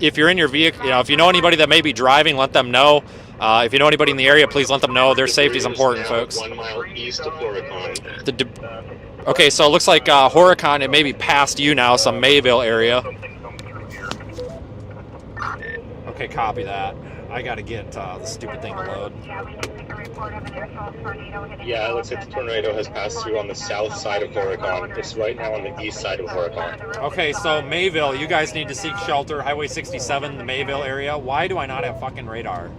If you're in your vehicle, if you know anybody that may be driving, let them know. If you know anybody in the area, please let them know. Their safety is important, folks. 1 mile east of Horicon. Okay, so it looks like Horicon, it may be past you now, some Mayville area. Okay, copy that. I gotta get the stupid thing to load. Yeah, it looks like the tornado has passed through on the south side of Horicon. It's right now on the east side of Horicon. Okay, so Mayville, you guys need to seek shelter. Highway 67, the Mayville area. Why do I not have fucking radar?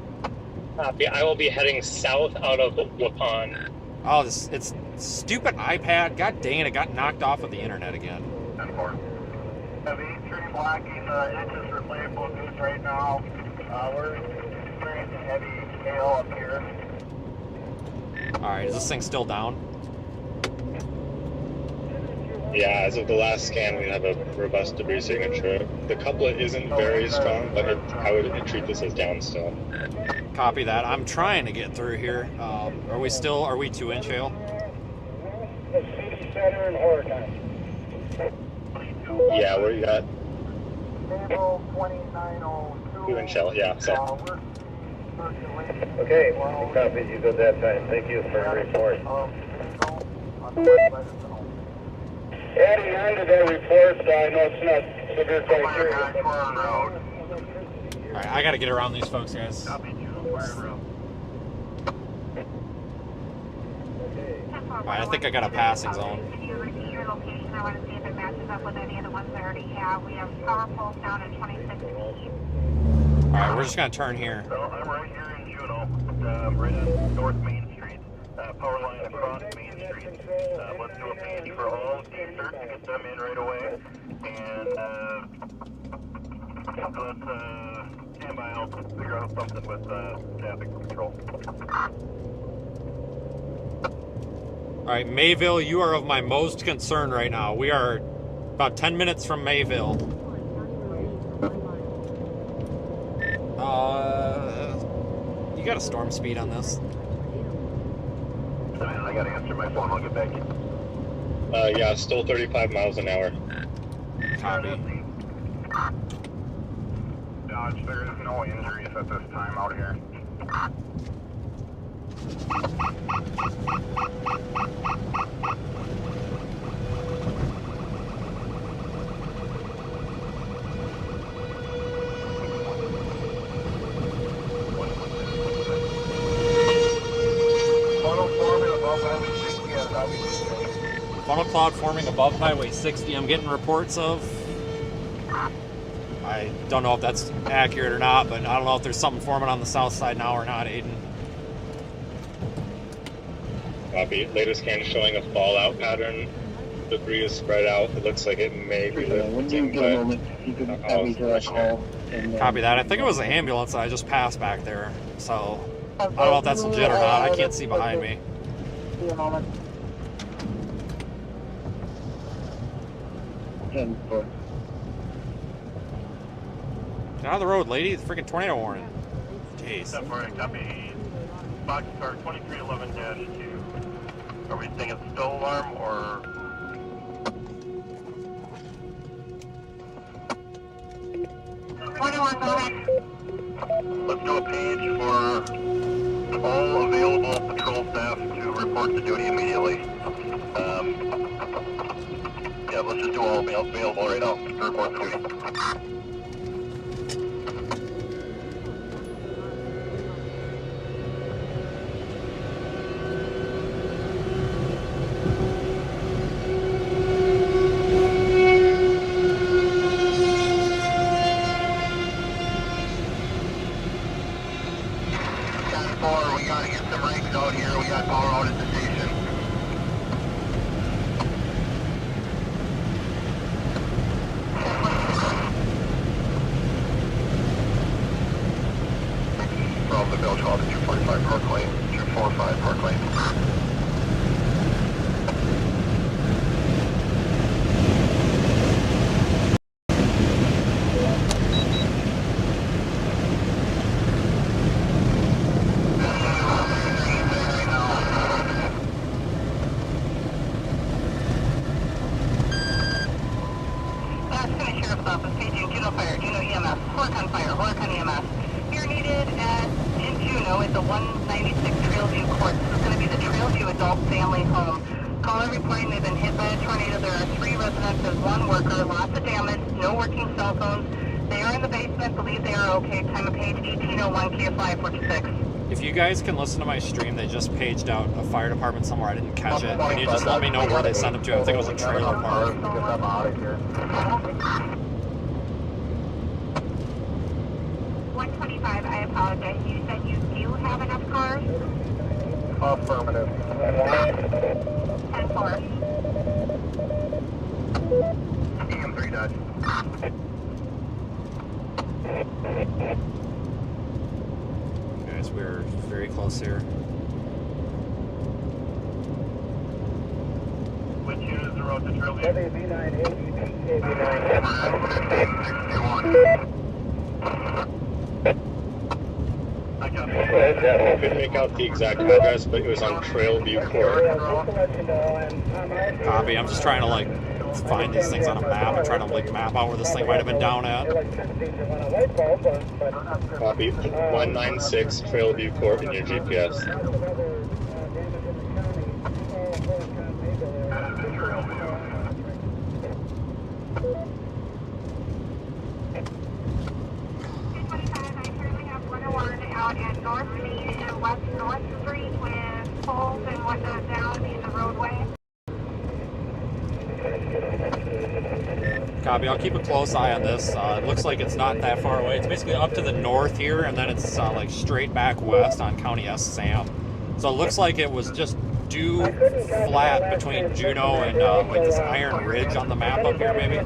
I will be heading south out of Waupun. Oh, it's stupid iPad. God dang it, it got knocked off of the internet again. Heavy, tree blocking edges for playable goods right now. We're experiencing heavy hail up here. Alright, is this thing still down? Yeah, as of the last scan, we have a robust debris signature. The couplet isn't very strong, but I would treat this as down still. Copy that. I'm trying to get through here. Are we 2-inch hail? The city center in Oregon. Yeah, where you at? 2-inch hail, yeah, so. Okay, copy. You go that time. Thank you for your report. Adding on to that report, I know it's not severe criteria. Alright, I gotta get around these folks, guys. Alright, I think I got a passing zone. Can you repeat your location? I want to see if it matches up with any of the ones I already have. We have power poles down at 26 feet. Alright, we're just gonna turn here. So I'm right here in Juneau, right on North Main Street. Power line across Main Street. Let's do a page for all Eastern to get them in right away. And let's stand by. I'll figure out something with traffic control. Alright, Mayville, you are of my most concern right now. We are about 10 minutes from Mayville. You got a storm speed on this? I gotta answer my phone. I'll get back. Yeah, still 35 miles an hour. Copy. Dodge, there is no injuries at this time out here. Funnel cloud forming above Highway 60. I'm getting reports of. I don't know if that's accurate or not, but I don't know if there's something forming on the south side now or not, Aiden. Copy. Later scan showing a fallout pattern. Debris is spread out. It looks like it may be lifting, but Copy that. I think it was an ambulance that I just passed back there. So I don't know if that's legit or not. I can't see behind me. Get out of the road, lady. It's a freaking tornado warning. Jeez. Copy. Boxcar 2311-2. Are we saying it's still alarm or? Let's do a page for all available patrol staff to report to duty immediately. Yeah, let's just do all available right now to report to duty. We gotta get some rigs out here. We got power out at the station. From the Village Hall to 245 Park Lane, 245 Park Lane. 196 Trailview Court. This is going to be the Trailview Adult Family Home. Caller reporting they've been hit by a tornado. There are 3 residents and 1 worker. Lots of damage, no working cell phones. They are in the basement, believe they are okay. Time of page 1801 KFI 46. If you guys can listen to my stream, they just paged out a fire department somewhere. I didn't catch it. Can you just let me know where they sent them to? I think it was a trailer park. 125, I apologize. You said you do have enough cars? Affirmative. 10-4. EM3 Dodge. Guys, we're very close here. Which unit is the road to Trailview? I couldn't make out the exact address, but it was on Trailview Court. Copy. I'm just trying to like find these things on a map. I'm trying to like map out where this thing might have been down at. Copy. 196 Trailview Court in your GPS. Out at North Main and West North Street with poles and whatnot down in the roadway. Copy. I'll keep a close eye on this. It looks like it's not that far away. It's basically up to the north here, and then it's like straight back west on County S. Sam. So it looks like it was just due flat between Juneau and like this Iron Ridge on the map up here, maybe.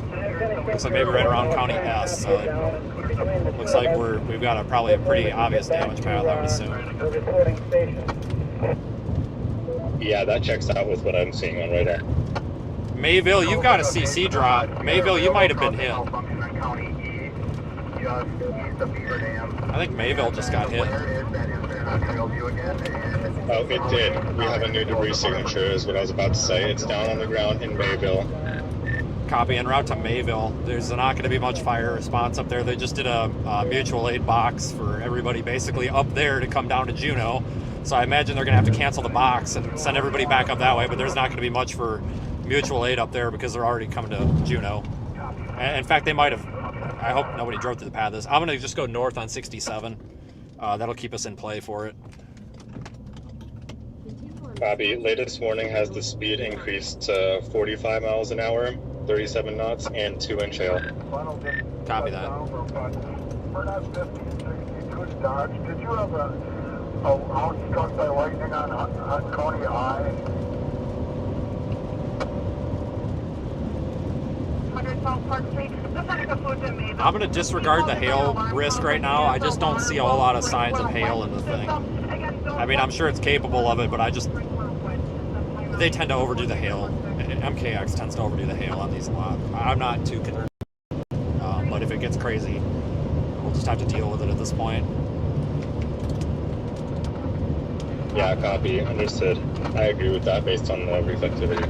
Looks like maybe right around County S. So it looks like we've got probably a pretty obvious damage path, I would assume. Yeah, that checks out with what I'm seeing on radar. Mayville, you've got a CC drop. Mayville, you might have been hit. I think Mayville just got hit. Oh, it did. We have a new debris signature, is what I was about to say. It's down on the ground in Mayville. Copy. En route to Mayville. There's not going to be much fire response up there. They just did a mutual aid box for everybody basically up there to come down to Juneau. So I imagine they're going to have to cancel the box and send everybody back up that way, but there's not going to be much for mutual aid up there because they're already coming to Juneau. And in fact, they might have. I hope nobody drove through the path of this. I'm going to just go north on 67. That'll keep us in play for it. Copy. Latest warning has the speed increased to 45 miles an hour, 37 knots, and 2-inch hail. Copy that. Dodge. Did you have a house struck by lightning on Coney High? I'm going to disregard the hail risk right now. I just don't see a whole lot of signs of hail in the thing. I mean, I'm sure it's capable of it, but they tend to overdo the hail. MKX tends to overdo the hail on these a lot. I'm not too concerned. But if it gets crazy, we'll just have to deal with it at this point. Yeah, copy. Understood. I agree with that based on the reflectivity.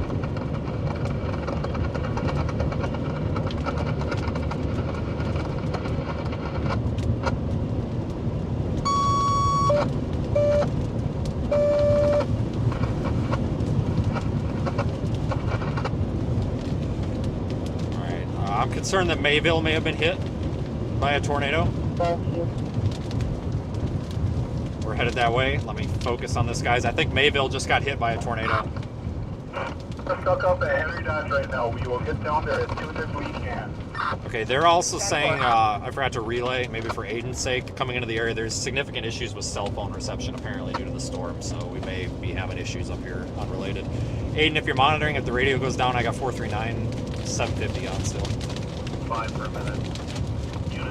I'm concerned that Mayville may have been hit by a tornado. We're headed that way. Let me focus on this, guys. I think Mayville just got hit by a tornado. We're stuck up at Henry Dodge right now. We will get down there as soon as we can. Okay, they're also saying, I forgot to relay, maybe for Aiden's sake, coming into the area, there's significant issues with cell phone reception apparently due to the storm, so we may be having issues up here unrelated. Aiden, if you're monitoring, if the radio goes down, I got 439, 750 on still. 5 per minute.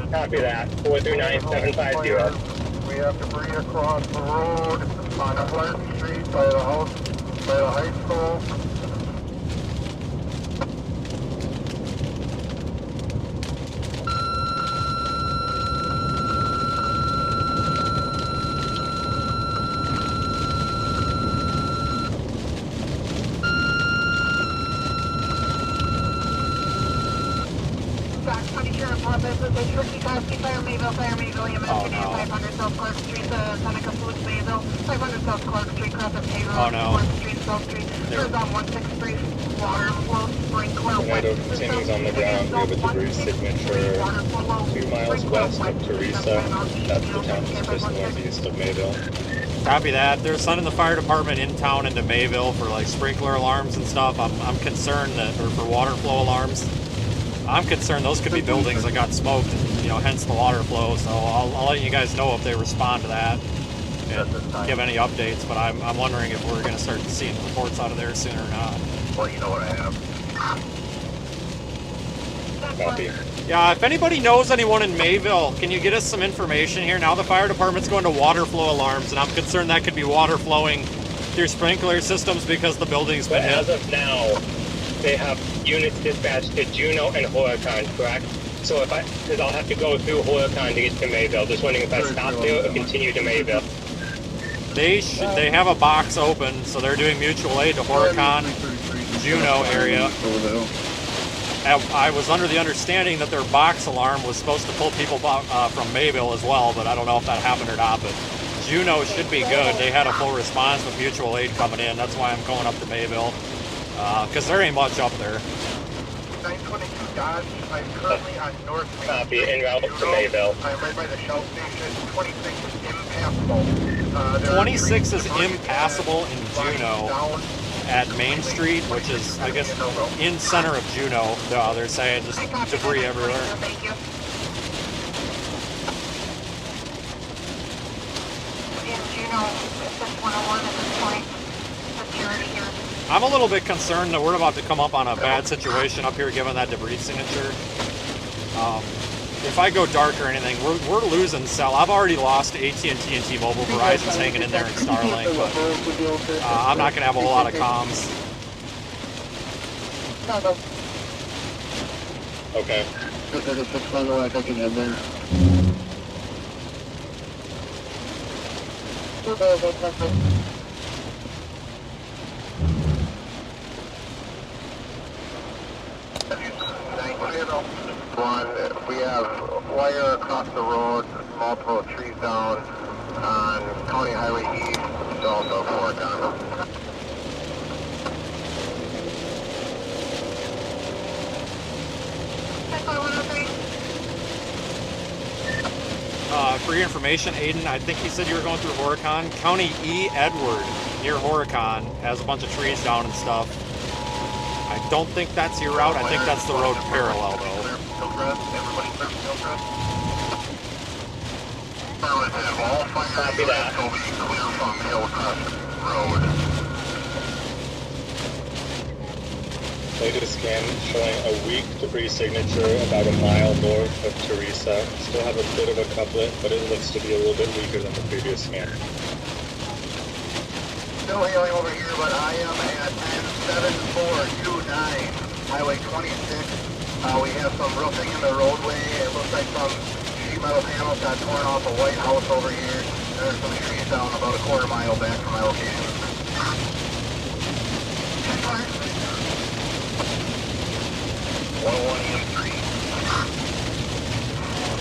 Copy that. 439, 750. We have debris across the road on Pleasant Street by the house, by the high school. This is a tricky copy. Fire Mayville, EMS, Oh, no. 500 South Clark Street, Seneca Foods, Mayville, 500 South Clark Street, cross of Payroll, Oh, no. 4th Street, South Street, turns on 163, water flow, sprinkler, Tornado continues on the ground. We have a debris signature 2 miles west of Teresa. That's the town that's just northeast of Mayville. Copy that. They're sending the fire department in town into Mayville for like sprinkler alarms and stuff. I'm concerned that, or for water flow alarms. I'm concerned those could be buildings that got smoked, and, you know, hence the water flow. So I'll let you guys know if they respond to that and give any updates. But I'm wondering if we're going to start seeing reports out of there soon or not. Well, you know what I have. Copy. Yeah, if anybody knows anyone in Mayville, can you get us some information here? Now the fire department's going to water flow alarms, and I'm concerned that could be water flowing through sprinkler systems because the building's been But as hit. of now, they have units dispatched to Juneau and Horicon, correct? So because I'll have to go through Horicon to get to Mayville. Just wondering if I stop there or continue to Mayville. They have a box open, so they're doing mutual aid to Horicon, Juneau area. I was under the understanding that their box alarm was supposed to pull people from Mayville as well, but I don't know if that happened or not. But Juneau should be good. They had a full response with mutual aid coming in. That's why I'm going up to Mayville, because there ain't much up there. 922 Dodge. I'm currently on North Main Copy, Street. en route to Mayville. I'm right by the Shell station. 26 is impassable. 26 is impassable in Juneau at Main Street, which is, I guess, in center of Juneau. They're saying just debris everywhere. In Juneau, it's 101 at this point. Security here. I'm a little bit concerned that we're about to come up on a bad situation up here given that debris signature. If I go dark or anything, we're losing cell. I've already lost AT&T and T-Mobile. Verizon's hanging in there in Starlink, but I'm not going to have a whole lot of comms. Okay. We have wire across the road, multiple trees down on County Highway East, also Horicon. For your information, Aiden, I think you said you were going through Horicon. County E. Edward, near Horicon, has a bunch of trees down and stuff. I don't think that's your route. I think that's the road parallel, though. Copy that. Latest scan showing a weak debris signature about a mile north of Teresa. Still have a bit of a couplet, but it looks to be a little bit weaker than the previous scan. Still hailing over here, but I am at 17429, Highway 26. We have some roofing in the roadway. It looks like some sheet metal panels got torn off a white house over here. There's some trees down about a quarter mile back from my location. 101 EM3.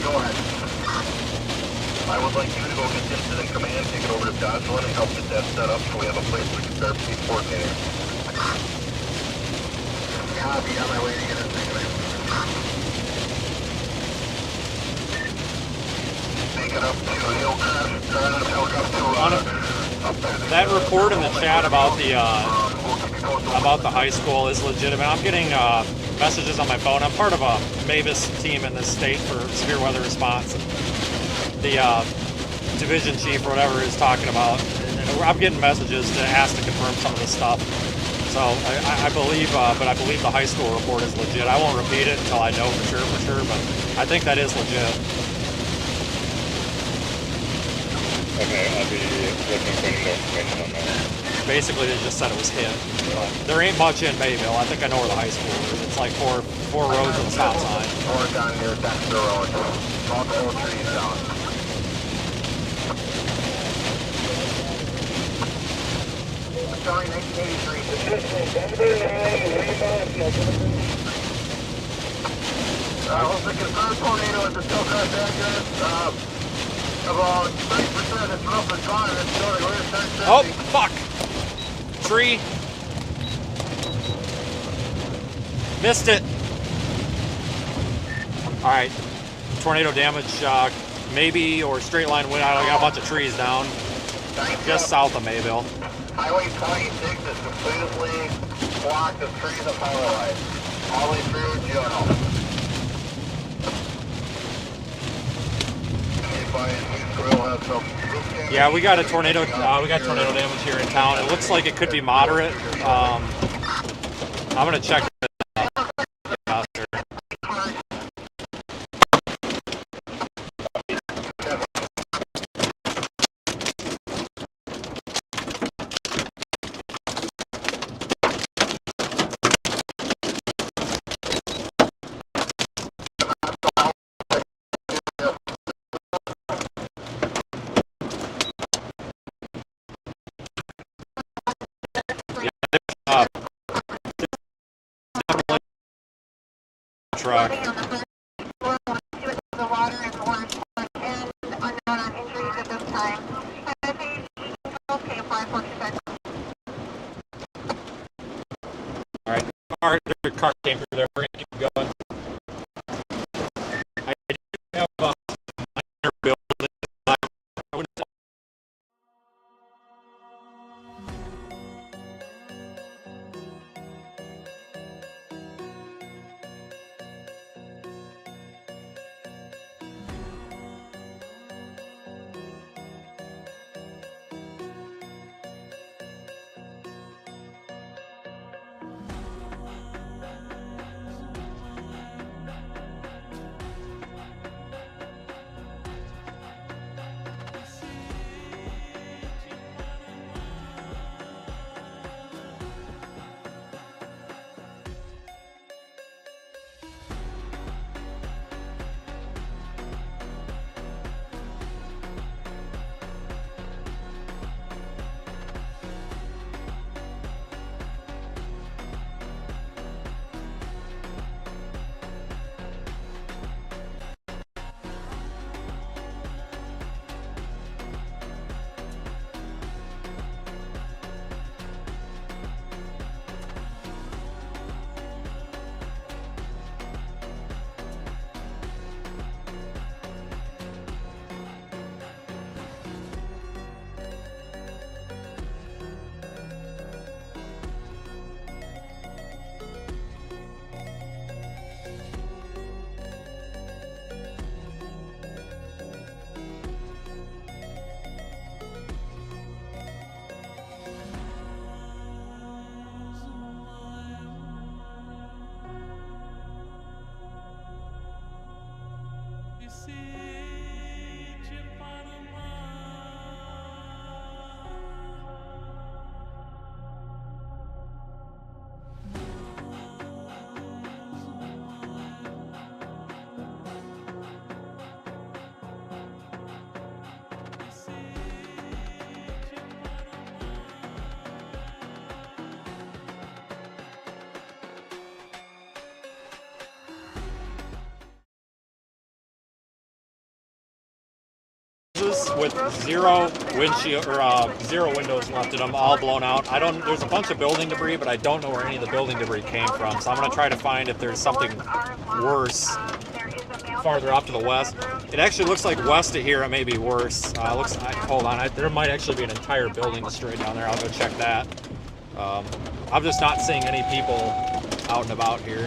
Go ahead. I would like you to go get incident command, take it over to Dodge 1 and help get that set up so we have a place we can start coordinating. Copy, on my way to get incident command. Make it up to Hillcrest, That report in the chat about the high school is legitimate. I'm getting messages on my phone. I'm part of a Mavis team in this state for severe weather response. The division chief or whatever is talking about. I'm getting messages to ask to confirm some of this stuff. So I believe, but I believe the high school report is legit. I won't repeat it until I know for sure, but I think that is legit. Okay, I'll be looking for any more information on that. Basically, they just said it was hit. There ain't much in Mayville. I think I know where the high school is. It's like four roads and a stop sign. Oregon near Dexter Road. Multiple trees down. Sorry, 1983. Looks like a third tornado at the Silcrest address. About 30% of its roof is gone. It's still the rear side. Oh, fuck! Tree. Missed it. All right. Tornado damage, maybe, or straight line wind. I got a bunch of trees down just south of Mayville. Highway 26 is completely blocked of trees and power lines. All the way through Juno. Yeah, we got a tornado. We got tornado damage here in town. It looks like it could be moderate. I'm gonna check it out. Truck. Alright, car came through there. We're gonna keep going. I do have a minor building. I wouldn't. With zero windshield or zero windows left in them, all blown out. There's a bunch of building debris, but I don't know where any of the building debris came from. So I'm gonna try to find if there's something worse farther off to the west. It actually looks like west of here it may be worse. Hold on, there might actually be an entire building destroyed down there. I'll go check that. I'm just not seeing any people out and about here.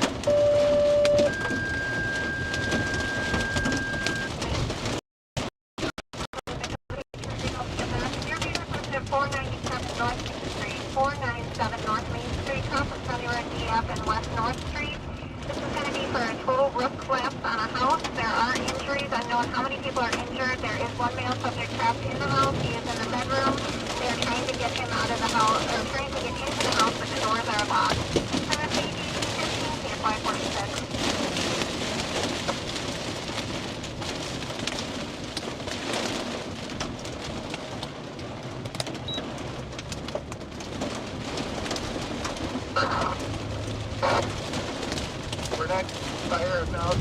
We're not fire now.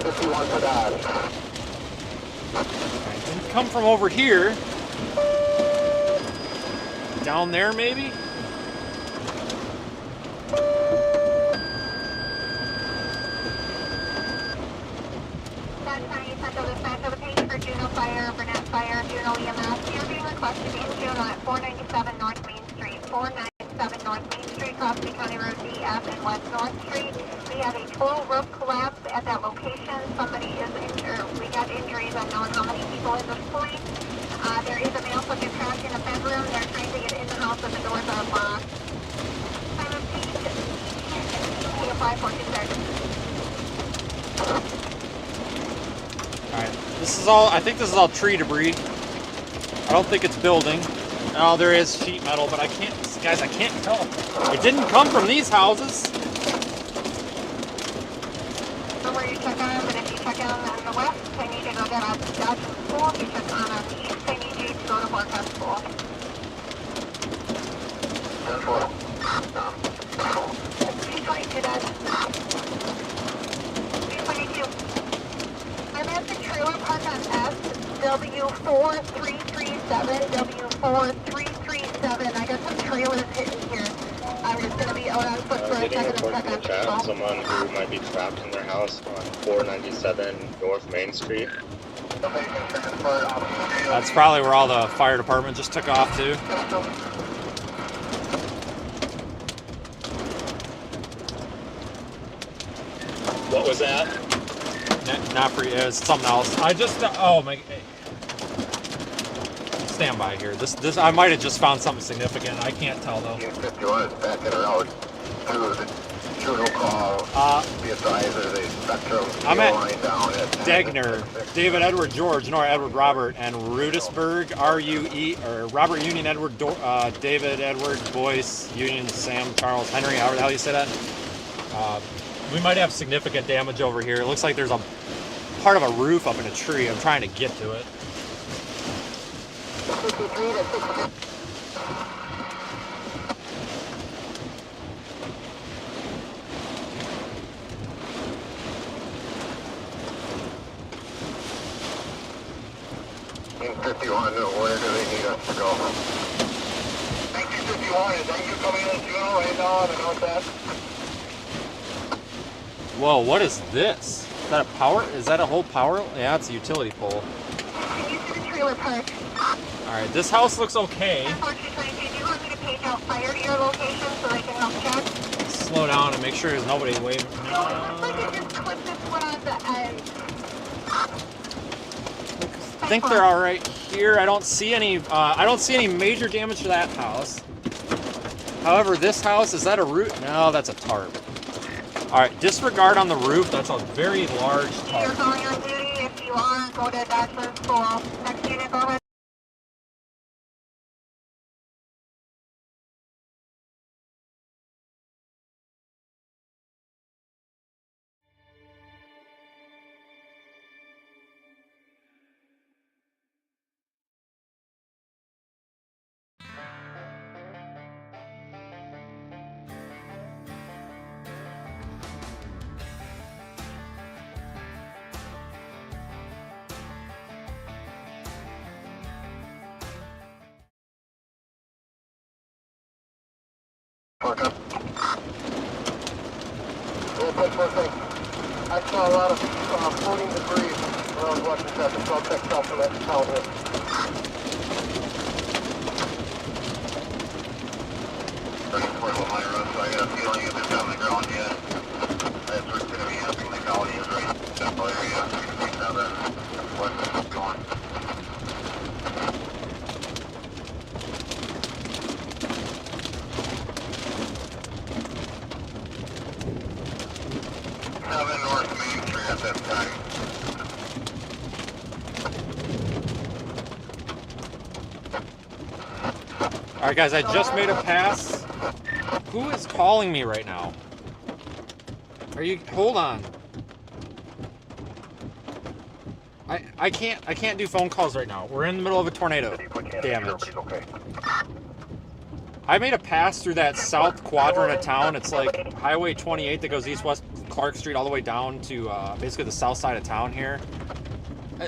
51 for Dodge. It didn't come from over here. Down there, maybe? For Juno Fire, Burnett Fire, Juno EMS. You're being requested in Juno at 497 North Main Street. 497 North Main Street, Coffee County Road DF and West North Street. We have a total roof collapse at that location. Somebody is injured. We got injuries unknown how many people at this point. There is a male subject trapped in a bedroom. They're trying to get in the house and the doors are locked. Time of peak, he applied for 2 seconds. Alright, this is all, I think this is all tree debris. I don't think it's building. Oh, there is sheet metal, but I can't, guys, I can't tell. It didn't come from these houses. So where you check on, but if you check on the west, I need to go get a Dodge School. If you check on the east, I need you to go to Portage School. 222 Dodge. 222. I'm at the trailer park on S, W4337, W4337. I got some trailers hitting here. I'm just going to be out on foot for a Getting a second report and from the check chat, on someone who might be trapped in their house on 497 North Main Street. That's probably where all the fire department just took off to. What was that? Not for you, it's something else. I just, oh my, stand by here. This, I might have just found something significant. I can't tell though. 51 is backing around to the Juno call. Be advised there's a Spectrum I'm at line down at Degner, David Edward George, Nora Edward Robert, and Rudisburg, R-U-E, or Robert Union Edward, David Edward, Boyce, Union, Sam, Charles, Henry, however the hell you say that. We might have significant damage over here. It looks like there's a part of a roof up in a tree. I'm trying to get to it. In 51, where do they need us to go? 1951, is that you coming in Juno right now on the north end? Whoa, what is this? Is that a power? Is that a whole power? Yeah, it's a utility pole. Can you see the trailer park? Alright, this house looks okay. Unfortunately, do you want me to page out fire to your location so they can help check? Slow down and make sure there's nobody waving. I think they're all right here. I don't see any. I don't see any major damage to that house. However, this house, is that a roof? No, that's a tarp. All right, disregard on the roof. That's a very large tarp. You're going on duty. If you are, go to Dodge School. Next unit, go ahead. I saw a lot of floating debris when I was watching that, so I'll check south from that town here. I got a feeling if it's on the ground yet. That's where it's going to be helping the county is right in that area. 337, west is going. North Main Street at this time. All right, guys, I just made a pass. Who is calling me right now? Are you? Hold on. I can't do phone calls right now. We're in the middle of a tornado damage. I made a pass through that south quadrant of town. It's like Highway 28 that goes east-west Clark Street all the way down to basically the south side of town here.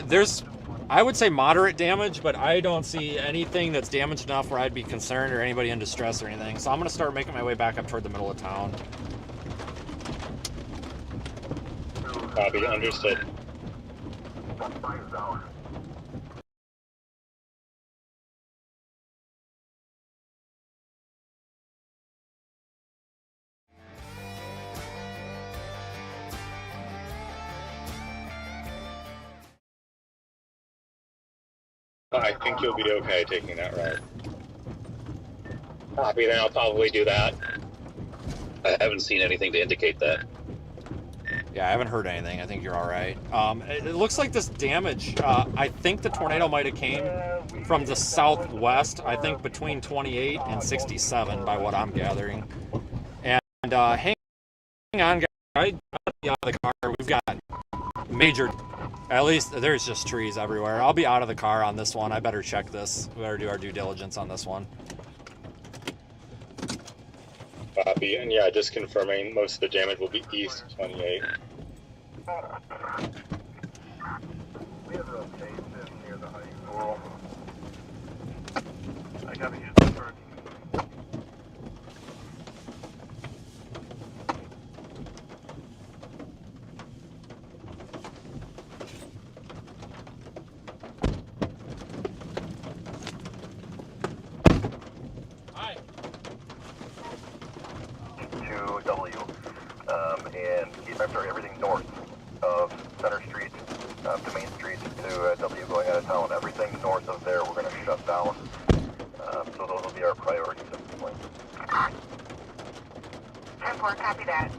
There's, I would say, moderate damage, but I don't see anything that's damaged enough where I'd be concerned or anybody in distress or anything. So I'm going to start making my way back up toward the middle of town. Copy, understood. I think you'll be okay taking that route. Copy, then I'll probably do that. I haven't seen anything to indicate that. Yeah, I haven't heard anything. I think you're all right. It looks like this damage, I think the tornado might have came from the southwest, I think between 28 and 67 by what I'm gathering. And hang on, guys. I'll be out of the car. We've got major, at least there's just trees everywhere. I'll be out of the car on this one. I better check this. We better do our due diligence on this one. Copy, and yeah, just confirming most of the damage will be east 28. We have rotation near the high school. I gotta use the first. And keep after everything north of Center Street to Main Street to W going out of town. Everything north of there we're going to shut down. So those will be our priorities at this point. 10-4, copy that.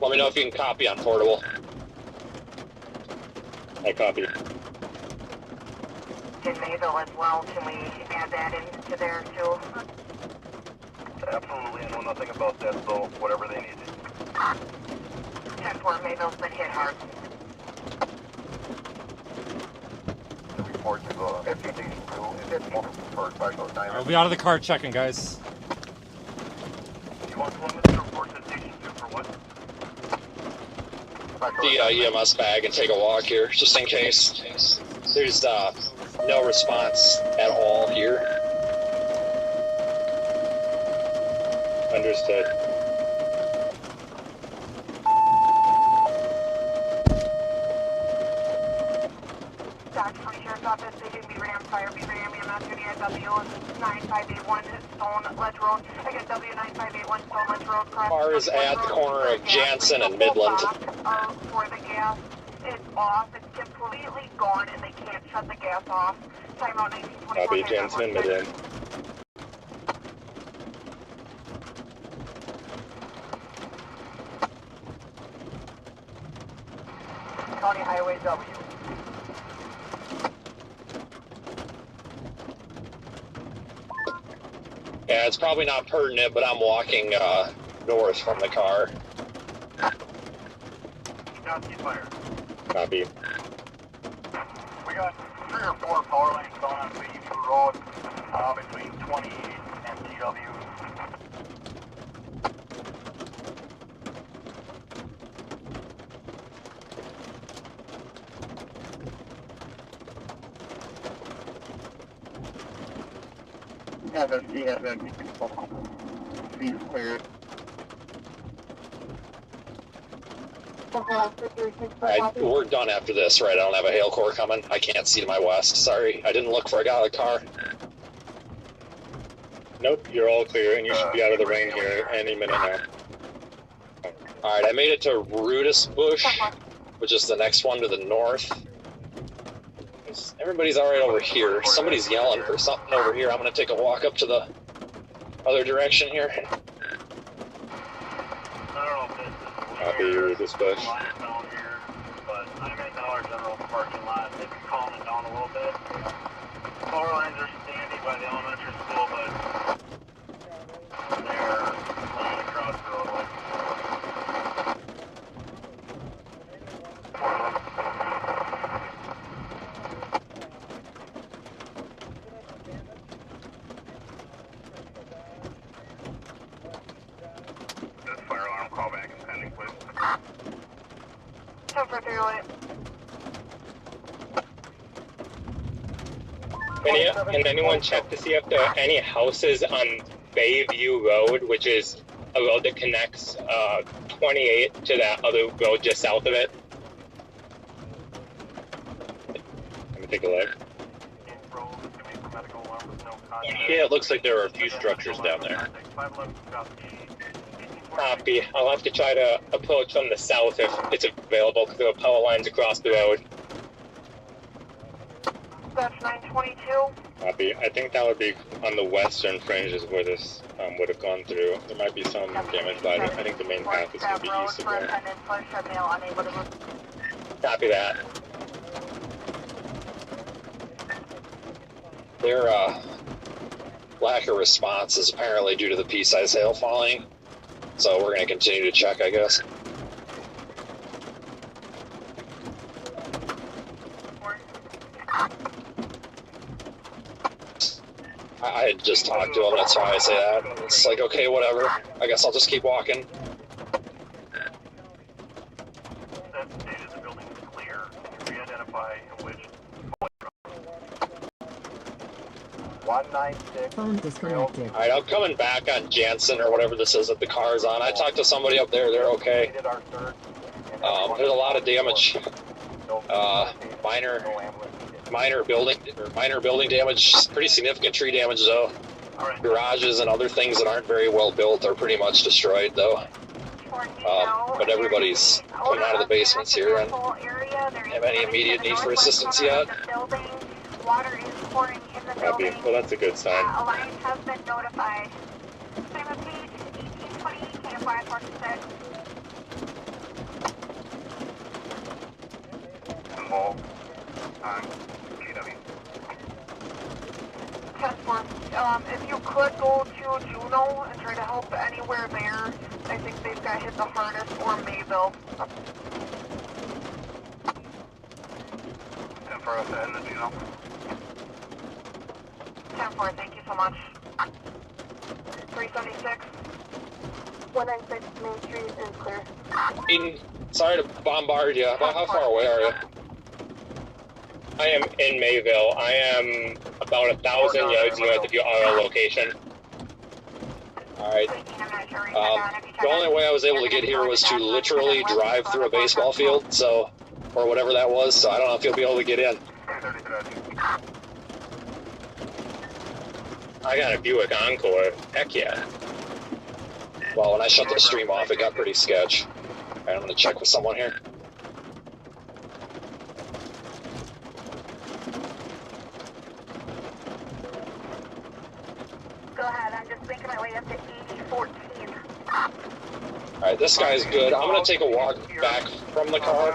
Let me know if you can copy on portable. I copy. In Mayville as well, can we add that into there too? Absolutely, I know nothing about that, so whatever they need. 10-4, Mayville's been hit hard. The report to go 15 for special time. I'll be out of the car checking, guys. You want to limit the report to station 2 for what? The EMS bag and take a walk here, just in case. There's no response at all here. Understood. Dodge County Sheriff's Office, they do be Ram, Fire, be Ram, EMS, W9581 Stone Ledge Road. I got W9581 Stone Ledge Road. Car is at the corner of Jansen and Midland. For the gas, it's off. It's completely gone, and they can't shut the gas off. Timeout 1924. Copy, Jansen and Midland. County Highway W. Yeah, it's probably not pertinent, but I'm walking north from the car. Southeast fire. Copy. We got 3 or 4 power lines going on BU Road between 28 and TW. Be cleared. We're done after this, right? I don't have a hail core coming. I can't see to my west. Sorry, I didn't look for a guy in the car. Nope, you're all clear, and you should be out of the rain here any minute now. Alright, I made it to Rudis Bush, which is the next one to the north. Everybody's alright over here. Somebody's yelling for something over here. I'm gonna take a walk up to the other direction here. Copy, this bush. But I'm in our general parking lot. They've been calming it down a little bit. Power lines are standing by the elementary school, but they're laying across the roadway. Can anyone check to see if there are any houses on Bayview Road, which is a road that connects 28 to that other road just south of it? Let me take a look. Yeah, it looks like there are a few structures down there. Copy. I'll have to try to approach from the south if it's available, because there are power lines across the road. That's 922. Copy. I think that would be on the western fringe is where this would have gone through. There might be some damage, but I think the main path is going to be east of there. Copy that. Their lack of response is apparently due to the pea-sized hail falling, so we're going to continue to check, I guess. I had just talked to him, that's why I say that. It's like, okay, whatever. I guess I'll just keep walking. That stated the building is clear. Re-identify which. 196. Phone disconnected. Alright, I'm coming back on Jansen or whatever this is that the car's on. I talked to somebody up there, they're okay. There's a lot of damage. Minor building damage, pretty significant tree damage though. Garages and other things that aren't very well built are pretty much destroyed though. But everybody's coming out of the basements here and have any immediate need for assistance yet. Water is pouring in the building. Well, that's a good sign. Alliance has been notified. Simon Page, 1820, KFY 46. Involved on GW. 10-4. If you could go to Juneau and try to help anywhere there, I think they've got hit the hardest, or Mayville. 10 for us to end the Juneau. 10-4, thank you so much. 376. 196 Main Street is clear. Aiden, sorry to bombard you. How far away are you? I am in Mayville. I am about 1,000 yards north of your RL location. Alright. The only way I was able to get here was to literally drive through a baseball field, so, or whatever that was, so I don't know if you'll be able to get in. I got a Buick Encore. Heck yeah. Well, when I shut the stream off, it got pretty sketch. Alright, I'm gonna check with someone here. Go ahead, I'm just making my way up to 8014. Alright, this guy's good. I'm gonna take a walk back from the car.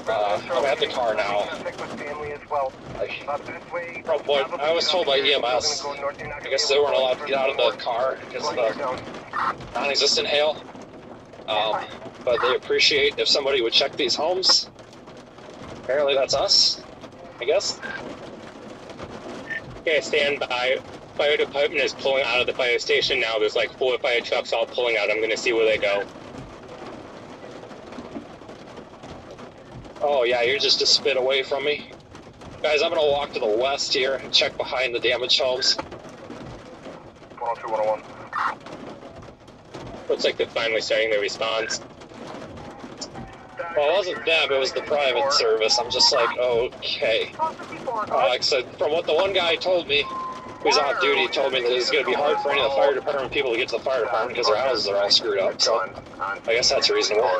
I'm at the car now. From what I was told by EMS, I guess they weren't allowed to get out of the car because of the non-existent hail. But they appreciate if somebody would check these homes. Apparently that's us, I guess. Okay, stand by. Fire department is pulling out of the fire station now. There's like 4 fire trucks all pulling out. I'm gonna see where they go. Oh yeah, you're just a spit away from me. Guys, I'm gonna walk to the west here and check behind the damaged homes. 102, 101. Looks like they're finally starting their response. Well, it wasn't them, it was the private service. I'm just like, okay. Like I said, from what the one guy told me, who's on duty, told me that it's going to be hard for any of the fire department people to get to the fire department because their houses are all screwed up, so I guess that's reasonable.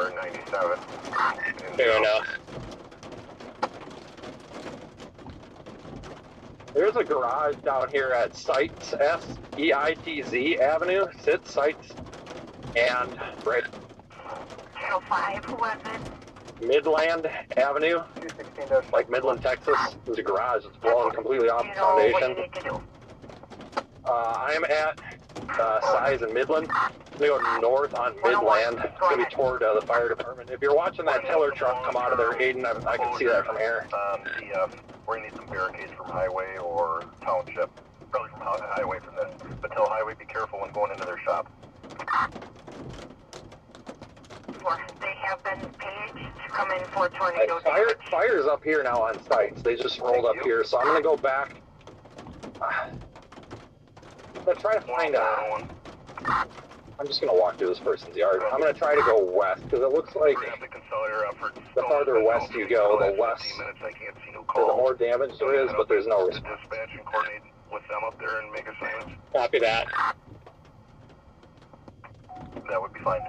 Fair enough. There's a garage down here at Sites, S-E-I-T-Z Avenue, Sites, and right 5, who was it? Midland Avenue, like Midland, Texas. There's a garage that's blown completely off the foundation. I am at Size and Midland. I'm going to go north on Midland. It's going to be toward the fire department. If you're watching that tiller truck come out of there, Aiden, I can see that from here. We're going to need some barricades from highway or township. Probably from highway from this. But tell highway be careful when going into their shop. They have been paged to come in for tornado damage. Fire's up here now on sites. They just rolled up here, so I'm gonna go back. I'm gonna try to find a... I'm just gonna walk through this person's yard. I'm gonna try to go west, because it looks like the farther west you go, the less, the more damage there is, but there's no response. Dispatch and coordinate with them up there and make assignments. Copy that. That would be fine.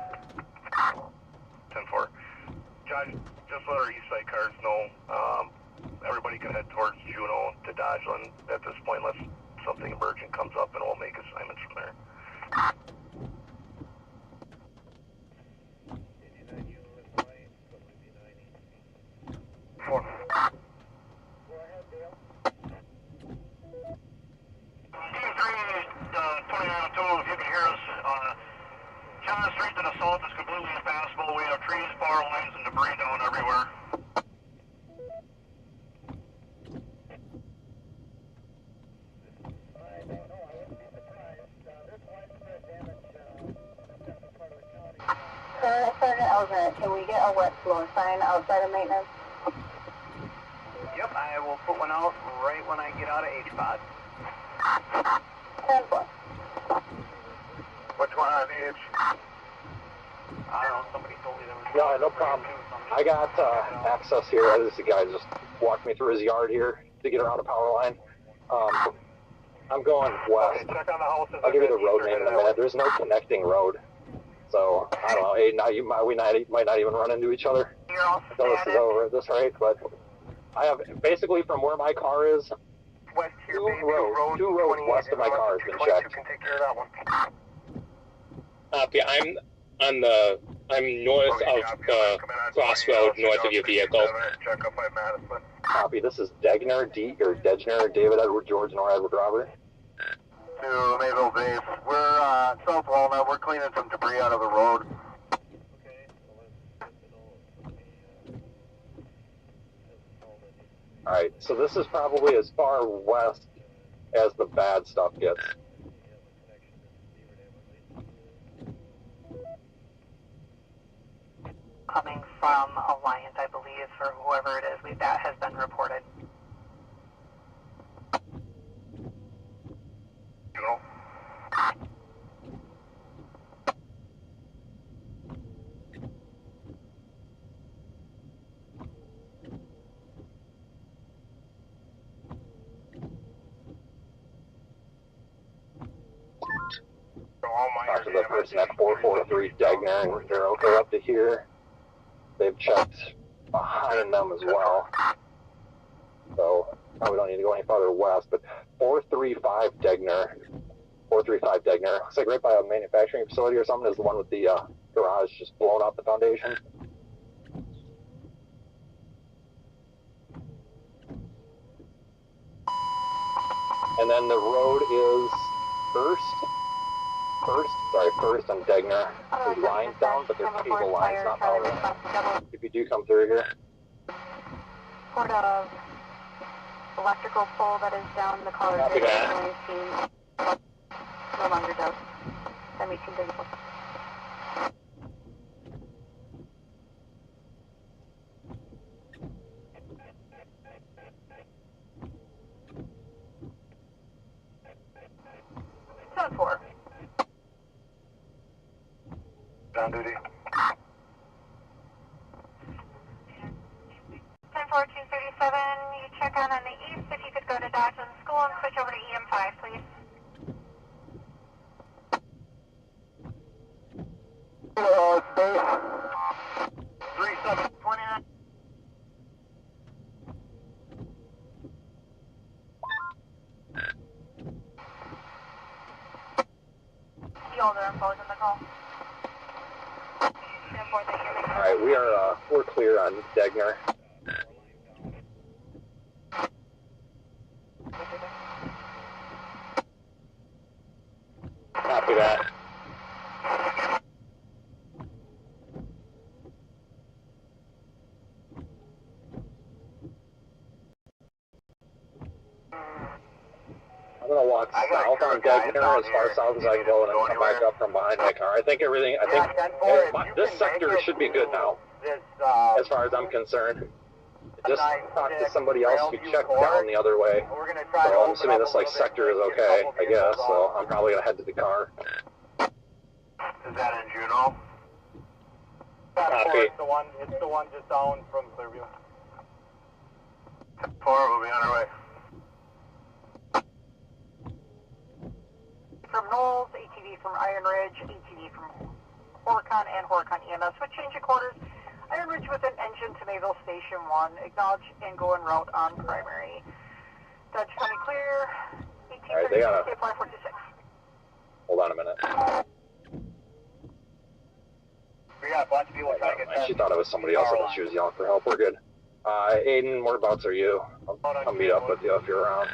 10-4. Josh, just let our east side cars know. Everybody can head towards Juneau to Dodgeland at this point, unless something emergent comes up, and we'll make assignments from there. If you can hear us, John Street to the south is completely impassable. We have trees, power lines, and debris down everywhere. Sergeant Ellsner, can we get a wet floor sign outside of maintenance? Yep, I will put one out right when I get out of H-Pod. 10-4. Which one on H? I don't know, somebody told me there was... No, no problem. I got access here. This guy just walked me through his yard here to get around a power line. I'm going west. Okay, check on the houses. I'll give you the road name in a minute. There's no connecting road. So, I don't know, hey, now we might not even run into each other until this is over at this rate, but I have, basically from where my car is, West here, two roads west of my car has been checked. You can take care of that one. Copy. I'm north of the crossroad, north of your vehicle. Check up by Madison. Copy, this is Degner, David Edward George, Nor Edward Robert. To Mayville base. We're South Walnut. We're cleaning some debris out of the road. Alright, so this is probably as far west as the bad stuff gets. Coming from Alliance, I believe, for whoever it is, that has been reported. Juneau. Talk to the person at 443 Degner, and they're okay up to here. They've checked behind them as well. So, probably don't need to go any farther west, but 435 Degner. 435 Degner. Looks like right by a manufacturing facility or something is the one with the garage just blown out the foundation. And then the road is First on Degner. There's lines down, but there's cable lines, not power lines. If you do come through here. Port of electrical pole that is down the color grid. No longer does. 1734. On duty. 10-4, 237, you check on the east. If you could go to Dodgeland School and switch over to EM5, please. Space. 3729. The older info is in the call. Alright, we're clear on Degner. Copy that. I gonna walk south on Degner as far south as I can go and then come back up from behind my car. I think this sector should be good now, as far as I'm concerned. Just talk to somebody else who checked down the other way. So I'm assuming this sector is okay, I guess. So I'm probably gonna head to the car. Is that in Juneau? Copy. It's the one just down from Clearview. 4, we'll be on our way. From Knowles, ATV from Iron Ridge, ATV from Horicon and Horicon EMS. Switch change of quarters. Iron Ridge with an engine to Mayville Station 1. Acknowledge and go en route on primary. Dodge County clear. 1832 KFY 46. Hold on a minute. We got a bunch of people trying to get She thought it was somebody else that she was yelling for help. We're good. Aiden, whereabouts are you? I'll meet up with you if you're around.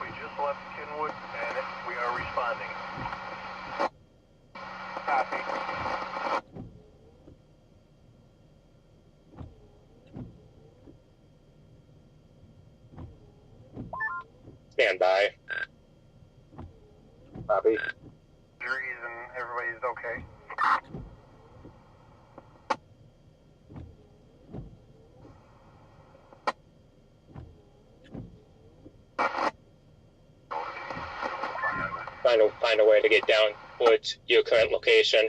We just left Kenwood and we are responding. Copy. Stand by. Copy. Injuries and everybody's okay. Find a way to get down towards your current location.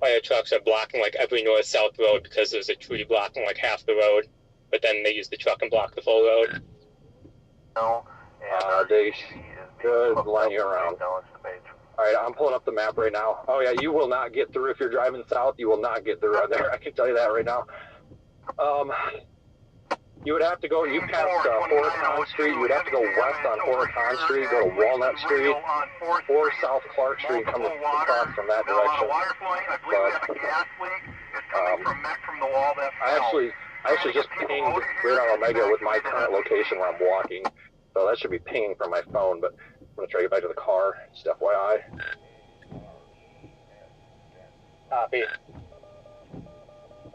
Fire trucks are blocking every north-south road because there's a tree blocking half the road, but then they use the truck and block the full road. No. They should line you around. Alright, I'm pulling up the map right now. Oh yeah, you will not get through if you're driving south. You will not get through right there. I can tell you that right now. You would have to go, you passed Horicon Street, you would have to go west on Horicon Street, go to Walnut Street, or South Clark Street, come across from that direction. But, I actually just pinged Radar Omega with my current location where I'm walking, so that should be pinging from my phone, but I'm going to try to get back to the car, just FYI. Copy.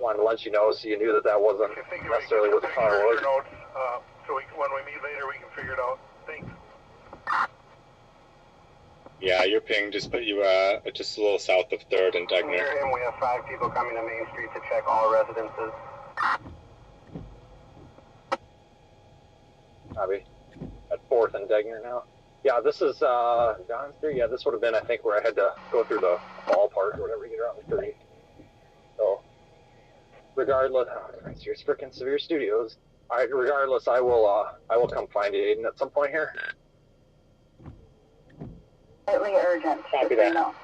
Wanted to let you know so you knew that wasn't necessarily what the car was. So when we meet later, we can figure it out. Thanks. Yeah, your ping just put you just a little south of 3rd and Degner. Near him, we have 5 people coming to Main Street to check all residences. Copy. At 4th and Degner now. Yeah, this is John Street. Yeah, this would have been, I think, where I had to go through the ballpark or whatever to get around the 30. So, regardless, here's frickin' Severe Studios. All right, regardless, I will come find you, Aiden, at some point here. Slightly urgent. Copy that. No.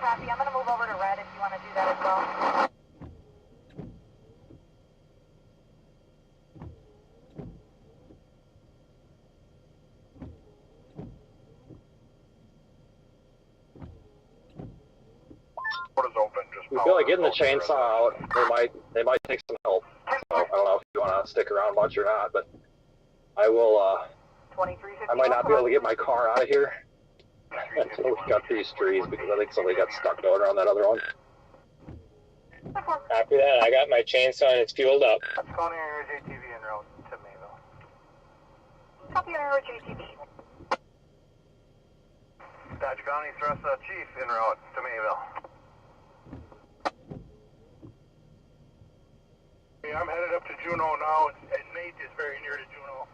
Copy. I'm going to move over to red if you want to do that as well. We feel like getting the chainsaw out. They might take some help. So I don't know if you want to stick around much or not, but I will. I might not be able to get my car out of here until we got these trees because I think somebody got stuck going around that other one. Copy that. I got my chainsaw and it's fueled up. Let's go near JTV en route to Mayville. Copy our JTV. Dodge County Thrust Chief en route to Mayville. Hey, I'm headed up to Juneau now, and Nate is very near to Juneau.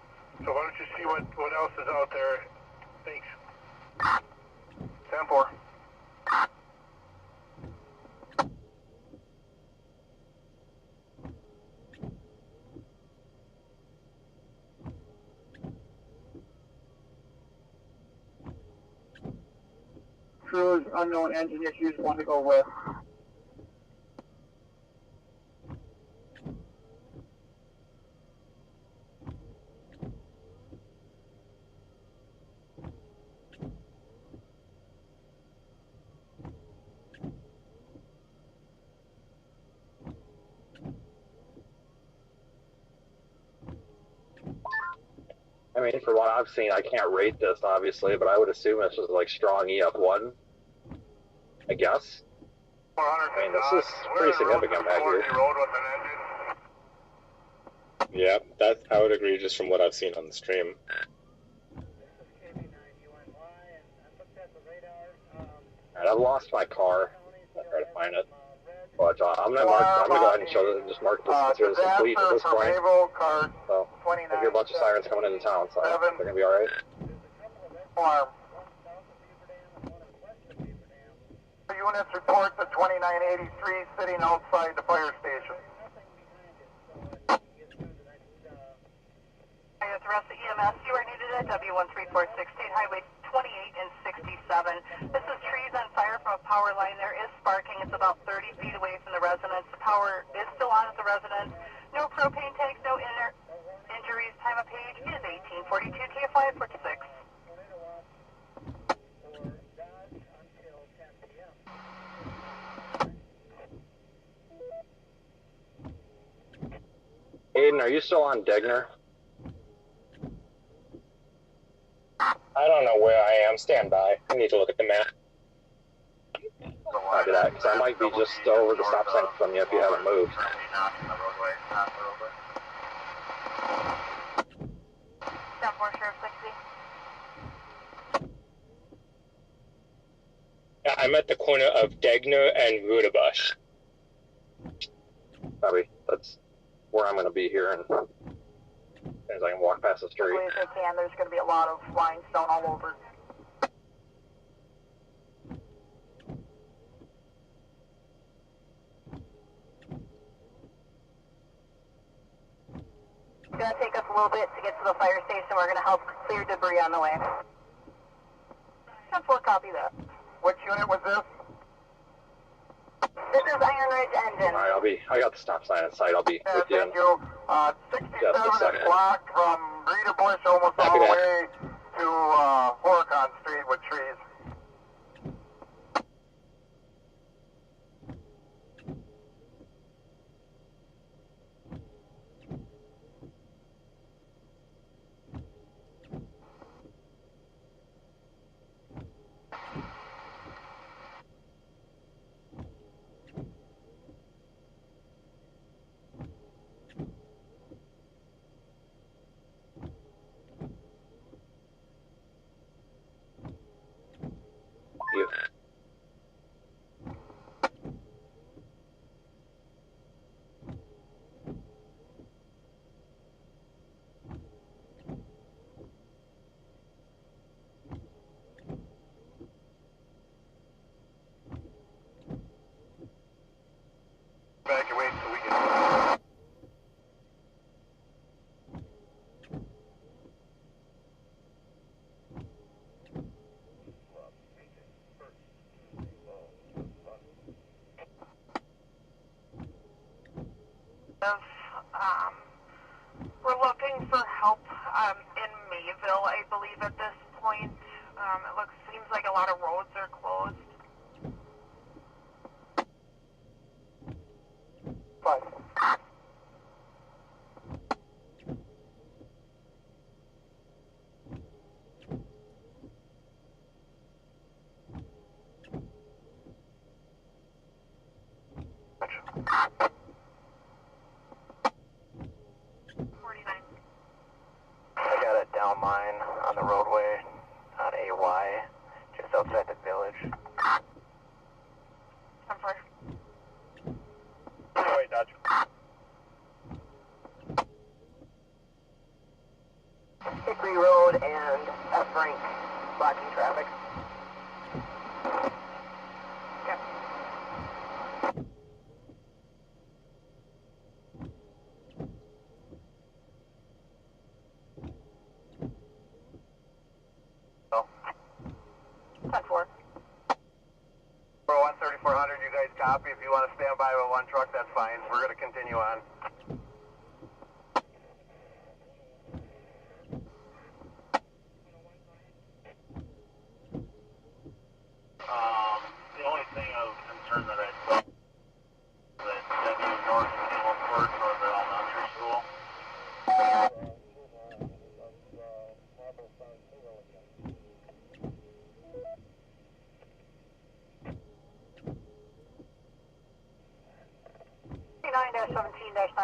So why don't you see what else is out there? Thanks. 10-4. Crews, unknown engine issues, want to go with. mean, for what I've seen, I can't rate this, obviously, but I would assume this was like strong EF1, I guess. I mean, this is pretty significant back here. Yeah, I would agree just from what I've seen on the stream. Alright, I've lost my car. I'll try to find it. But I'm gonna go ahead and show this, just mark this consider this complete at this point. So, I hear a bunch of sirens coming into town, so they're gonna be alright. Units report the 2983 sitting outside the fire station. The rest of EMS, you are needed at W13416, Highway 28 and 67. This is trees on fire from a power line. There is sparking. It's about 30 feet away from the residence. The power is still on at the residence. No propane tanks, no injuries. Time of page is 1842 KFI 46. Aiden, are you still on Degner? I don't know where I am. Stand by. I need to look at the map. Copy that, because I might be just over the stop sign from you if you haven't moved. 10-4 Sheriff 60. Yeah, I'm at the corner of Degner and Rudabush. Copy. That's where I'm going to be here, and as I can walk past the street. As they can, there's going to be a lot of limestone all over. It's going to take us a little bit to get to the fire station. We're going to help clear debris on the way. 10-4, copy that. Which unit was this? This is Iron Ridge Engine. Alright, I got the stop sign in sight. I'll be with you in Thank you. 67 is blocked from Rita Bush almost all the way to Horicon Street with trees. Evacuate so we can... We're looking for help in Mayville, I believe, at this point. It seems like a lot of roads are closed. I got a down line on the roadway on AY, just outside the village. I'm sorry. Anyway, Dodge. Hickory Road and F. Frank blocking traffic. Yep. Oh. 10-4. For 13400, you guys copy. If you want to stand by with one truck, that's fine. We're going to continue on. The only thing of concern that I saw that W North and Hamilport for the elementary school.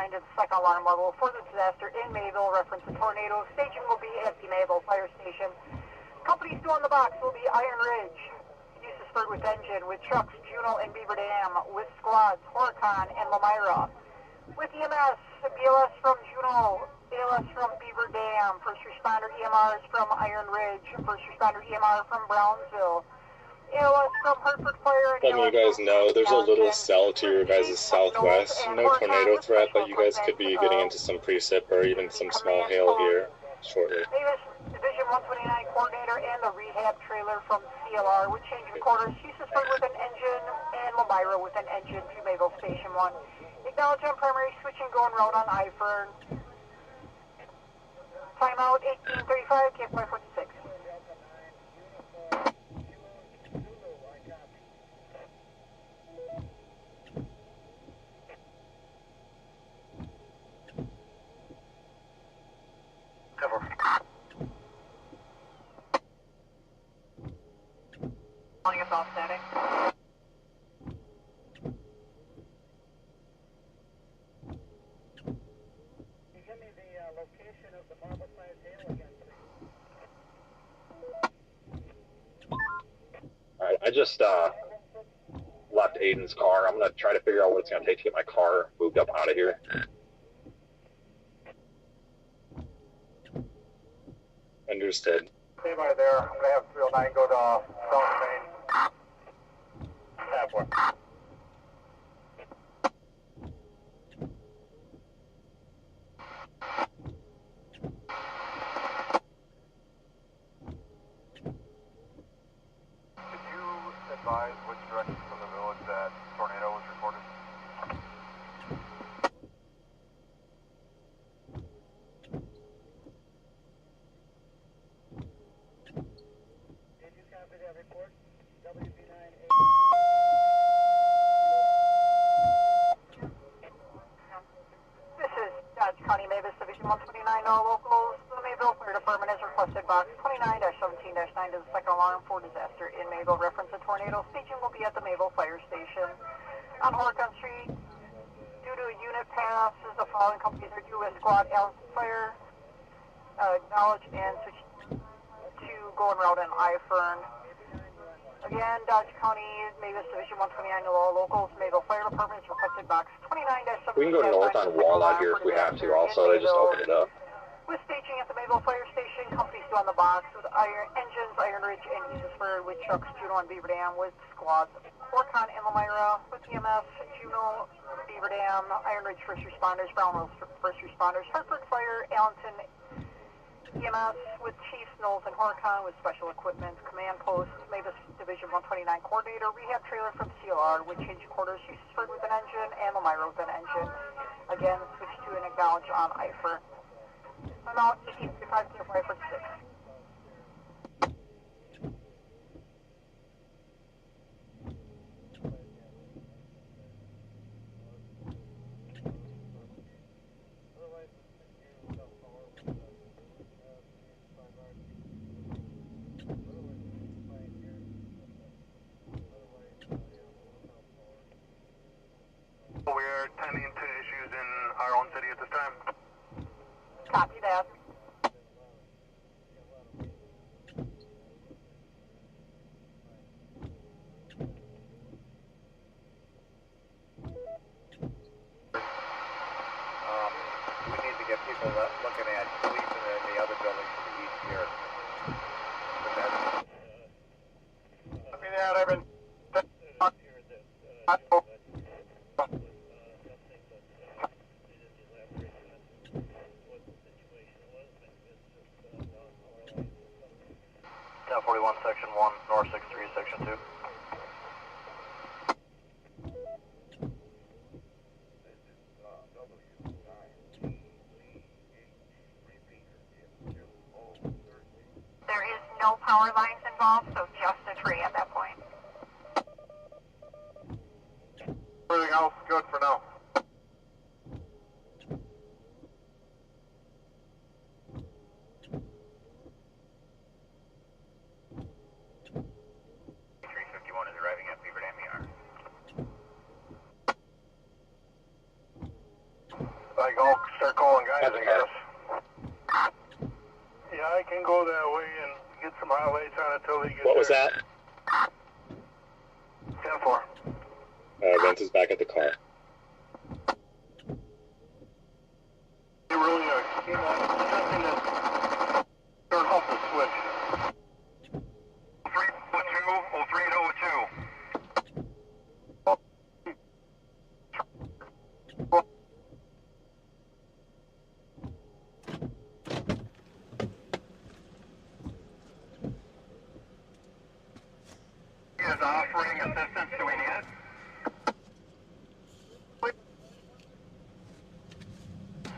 assigned to the second alarm level for the disaster in Mayville. Reference to tornado. Staging will be at the Mayville Fire Station. Companies still on the box will be Iron Ridge, Eustisburg with engine, with trucks, Juneau and Beaver Dam, with squads, Horicon and Lamira. With EMS, BLS from Juneau, ALS from Beaver Dam, first responder EMRs from Iron Ridge, first responder EMR from Brownsville, ALS from Hartford Fire, and Letting you guys know, there's a little cell to your guys' southwest. No tornado threat, but you guys could be getting into some precip or even some small hail here shortly. Davis Division 129 coordinator and the rehab trailer from CLR would change recorders. Eustisburg with an engine and Lamira with an engine to Mayville Station 1. Acknowledge on primary switching going route on IFERN. Timeout 1835, KFY 46. Calling us off static. Give me the location of the marble-sized hail again, please. Alright, I just left Aiden's car. I'm gonna try to figure out what it's gonna take to get my car moved up out of here. Understood. Stay by there. I'm going to have 309 go to South Main. Halfway. Could you advise which direction from the village that tornado was reported? Did you copy that report? WB9A. This is Dodge County Mavis Division 129, all locals. The Mayville Fire Department has requested box 29-17-9 to the second alarm for disaster in Mayville. Reference to tornado. Staging will be at the Mayville Fire Station. On Horicon Street, due to a unit pass, the following companies are due: with squad Allen Fire, acknowledge and switch to going route on IFERN. Again, Dodge County Mavis Division 129, all locals. Mayville Fire Department has requested box 29-17-9. We can go north on Walnut here if we have to also. They just opened it up. With staging at the Mayville Fire Station, companies still on the box with engines, Iron Ridge and Eustisburg, with trucks, Juneau and Beaver Dam, with squads, Horicon and Lamira, with EMS, Juneau, Beaver Dam, Iron Ridge first responders, Brownville first responders, Hartford Fire, Allenton EMS, with Chiefs, Knowles and Horicon, with special equipment, command post, Mavis Division 129 coordinator, rehab trailer from CLR, with change quarters, Eustisburg with an engine and Lamira with an engine. Again, switch to and acknowledge on IFER. I'm out 1835 KFY 46. We're tending to issues in our own city at this time. Copy that. We need to get people looking at sleeping in the other buildings to the east here. Copy that, I've been... Section 1, North 63, Section 2. There is no power lines involved, so just a tree at that point. Everything else good for now. was that? 10-4. Vince is back at the car. They really came on something that turned off the switch. 302, 0302. He is offering assistance. Do we need it?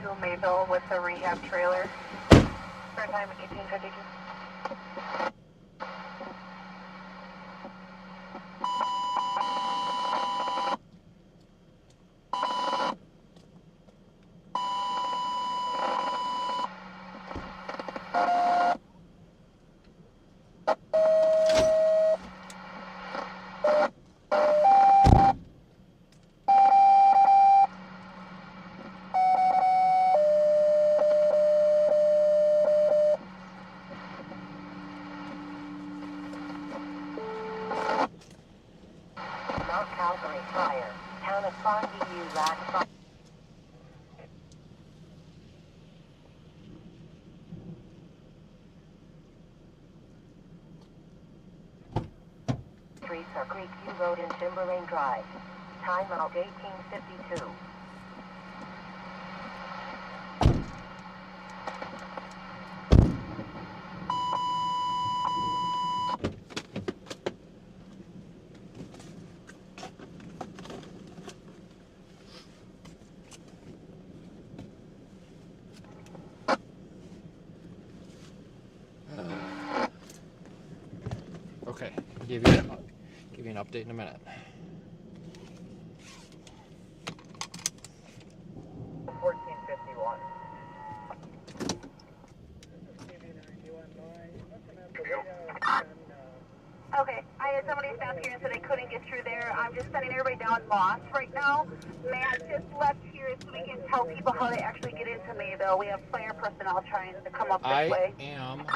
To Mayville with the rehab trailer. Start time at 1852. Mount Calvary Fire. Town of Fondue, Lac. Streets are Creekview Road and Timberlane Drive. Time of 1852. Okay, give you an update in a minute. 1451. Okay, I had somebody stop here and said they couldn't get through there. I'm just sending everybody down Moss right now. Matt just left here so we can tell people how to actually get into Mayville. We have fire personnel trying to come up this way. I am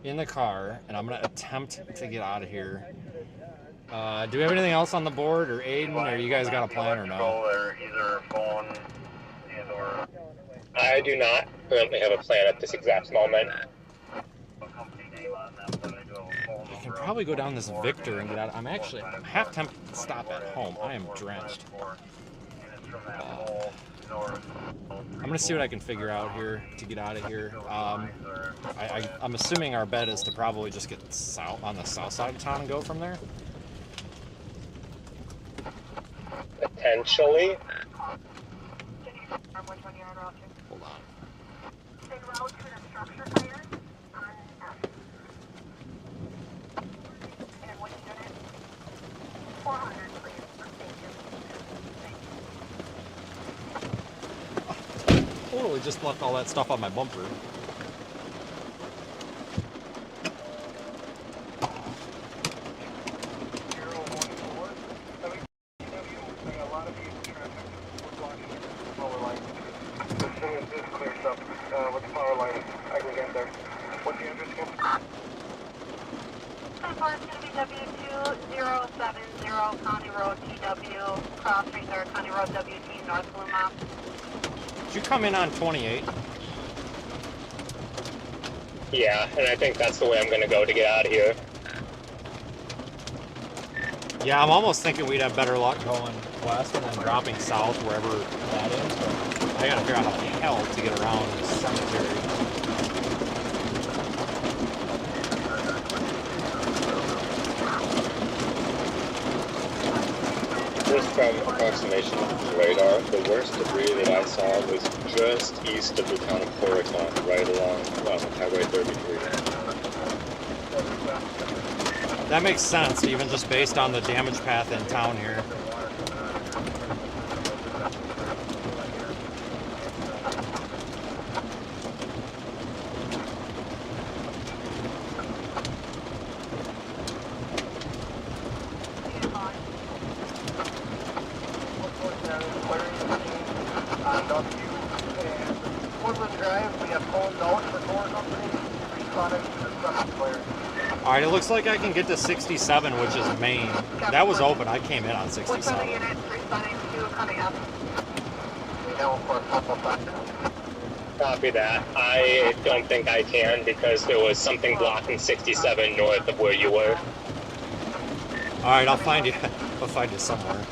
in the car, and I'm going to attempt to get out of here. Do we have anything else on the board, or Aiden, or you guys got a plan or no? Either phone and or... I do not currently have a plan at this exact moment. I can probably go down this Victor and get out. I'm half tempted to stop at home. I am drenched. I'm going to see what I can figure out here to get out of here. I'm assuming our bet is to probably just get south on the south side of town and go from there. Potentially. Hold on. Totally just left all that stuff on my bumper. With the power line, I can get there. What's the address again? It's going to be W2070 County Road TW, crossing or County Road WT, North Blue. Did you come in on 28? Yeah, and I think that's the way I'm going to go to get out of here. Yeah, I'm almost thinking we'd have better luck going west and then dropping south wherever that is. But I gotta figure out how the hell to get around the cemetery. Just from approximation of the radar, the worst debris that I saw was just east of the town of Portage, right along Highway 33. That makes sense, even just based on the damage path in town here. Portland Drive, we have phone notes for Core Company, responding to the subject player. All right, it looks like I can get to 67, which is main. That was open. I came in on 67. Copy that. I don't think I can because there was something blocking 67 north of where you were. All right, I'll find you. I'll find you somewhere.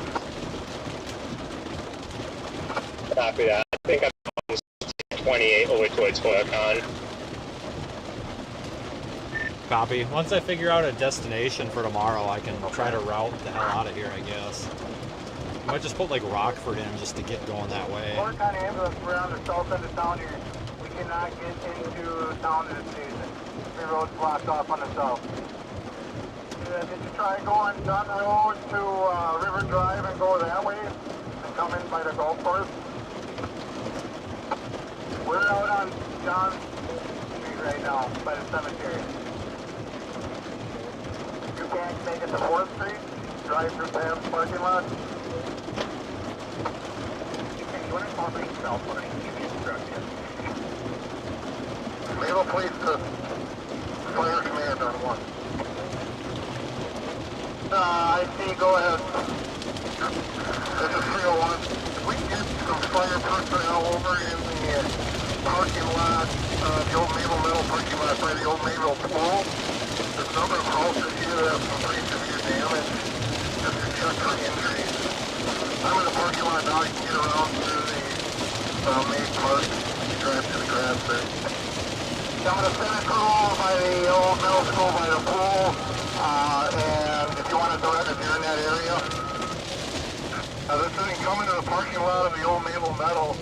Copy that. I think I'm 28 over towards Horicon. Copy. Once I figure out a destination for tomorrow, I can try to route the hell out of here, I guess. I might just put like Rockford in just to get going that way. Horicon ambulance, we're on the south end of town here. We cannot get into town at this station. The road's blocked off on the south. Did you try going down the road to River Drive and go that way and come in by the golf course? We're out on John Street right now by the cemetery. You can't make it to 4th Street? Drive through Pam's parking lot? You want to call me yourself when I give you instructions? Mayville Police to Fire Command on 1. I see, go ahead. This is 301. We can get some fire personnel over in the parking lot, the old Mayville Metal parking lot by the old Mayville pool. There's a number of houses here that have some pretty severe damage. Just to check for injuries. I'm in the parking lot now. You can get around through the main park. You drive to the grass there. I'm going to send a crew over by the old middle school by the pool. And if you want to go ahead, if you're in that area, this thing coming to the parking lot of the old Mayville Metal.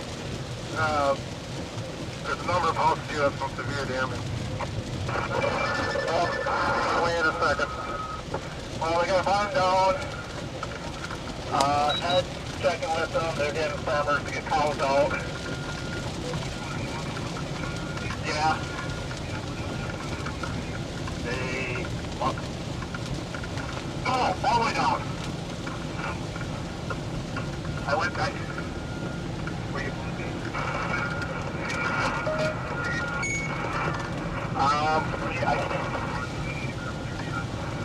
There's a number of houses here that have some severe damage. Wait a second. Well, we got one down. Ed checking with them. They're getting farmers to get cows out. Yeah. They look. Oh, all the way down. I went back.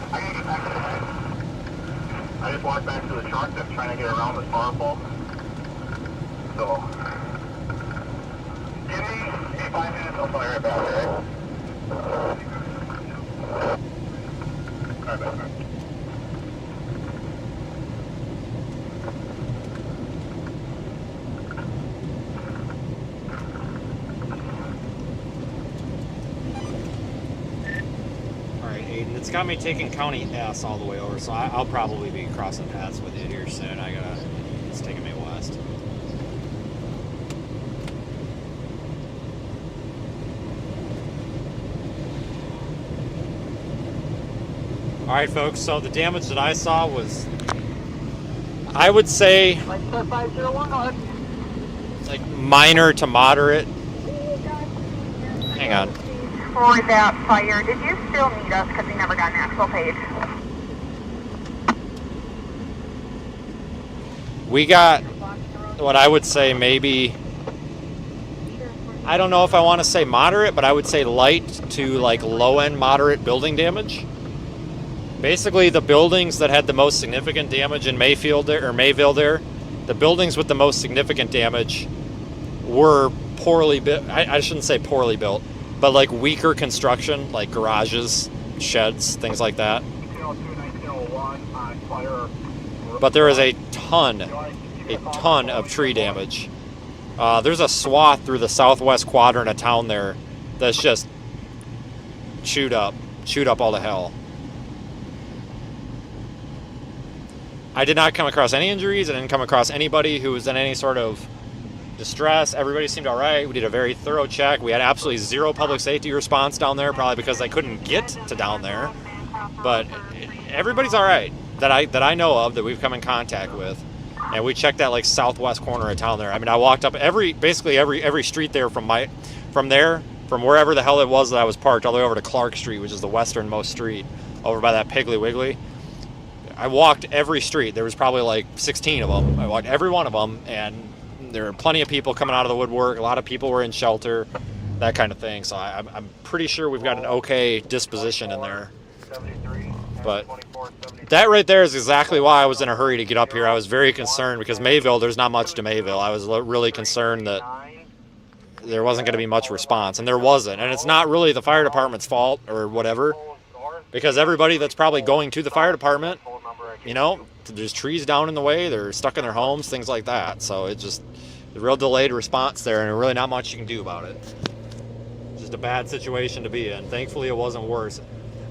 I can get back to the way. I just walked back to the truck that's trying to get around this power pole. So, give me 5 minutes, I'll fire it back, alright? Alright, back. It's got me taking County S all the way over, so I'll probably be crossing paths with you here soon. It's taking me west. All right, folks, so the damage that I saw was, I would say, like minor to moderate. Hang on. For that fire, did you still need us because we never got an actual page? We got what I would say maybe, I don't know if I want to say moderate, but I would say light to like low end moderate building damage. Basically the buildings that had the most significant damage in Mayville there, the buildings with the most significant damage were poorly built. I shouldn't say poorly built, but like weaker construction, like garages, sheds, things like that. But there is a ton of tree damage. There's a swath through the southwest quadrant of town there that's just chewed up all to hell. I did not come across any injuries. I didn't come across anybody who was in any sort of distress. Everybody seemed all right. We did a very thorough check. We had absolutely zero public safety response down there, probably because they couldn't get to down there. But everybody's all right that I know of, that we've come in contact with. And we checked that like southwest corner of town there. I mean, I walked up basically every street there from wherever the hell it was that I was parked all the way over to Clark Street, which is the westernmost street over by that Piggly Wiggly. I walked every street. There was probably like 16 of them. I walked every one of them, and there were plenty of people coming out of the woodwork. A lot of people were in shelter, that kind of thing. So I'm pretty sure we've got an okay disposition in there. But that right there is exactly why I was in a hurry to get up here. I was very concerned because Mayville, there's not much to Mayville. I was really concerned that there wasn't going to be much response, and there wasn't. And it's not really the fire department's fault or whatever, because everybody that's probably going to the fire department, you know, there's trees down in the way, they're stuck in their homes, things like that. So it's just a real delayed response there, and really not much you can do about it. Just a bad situation to be in. Thankfully, it wasn't worse.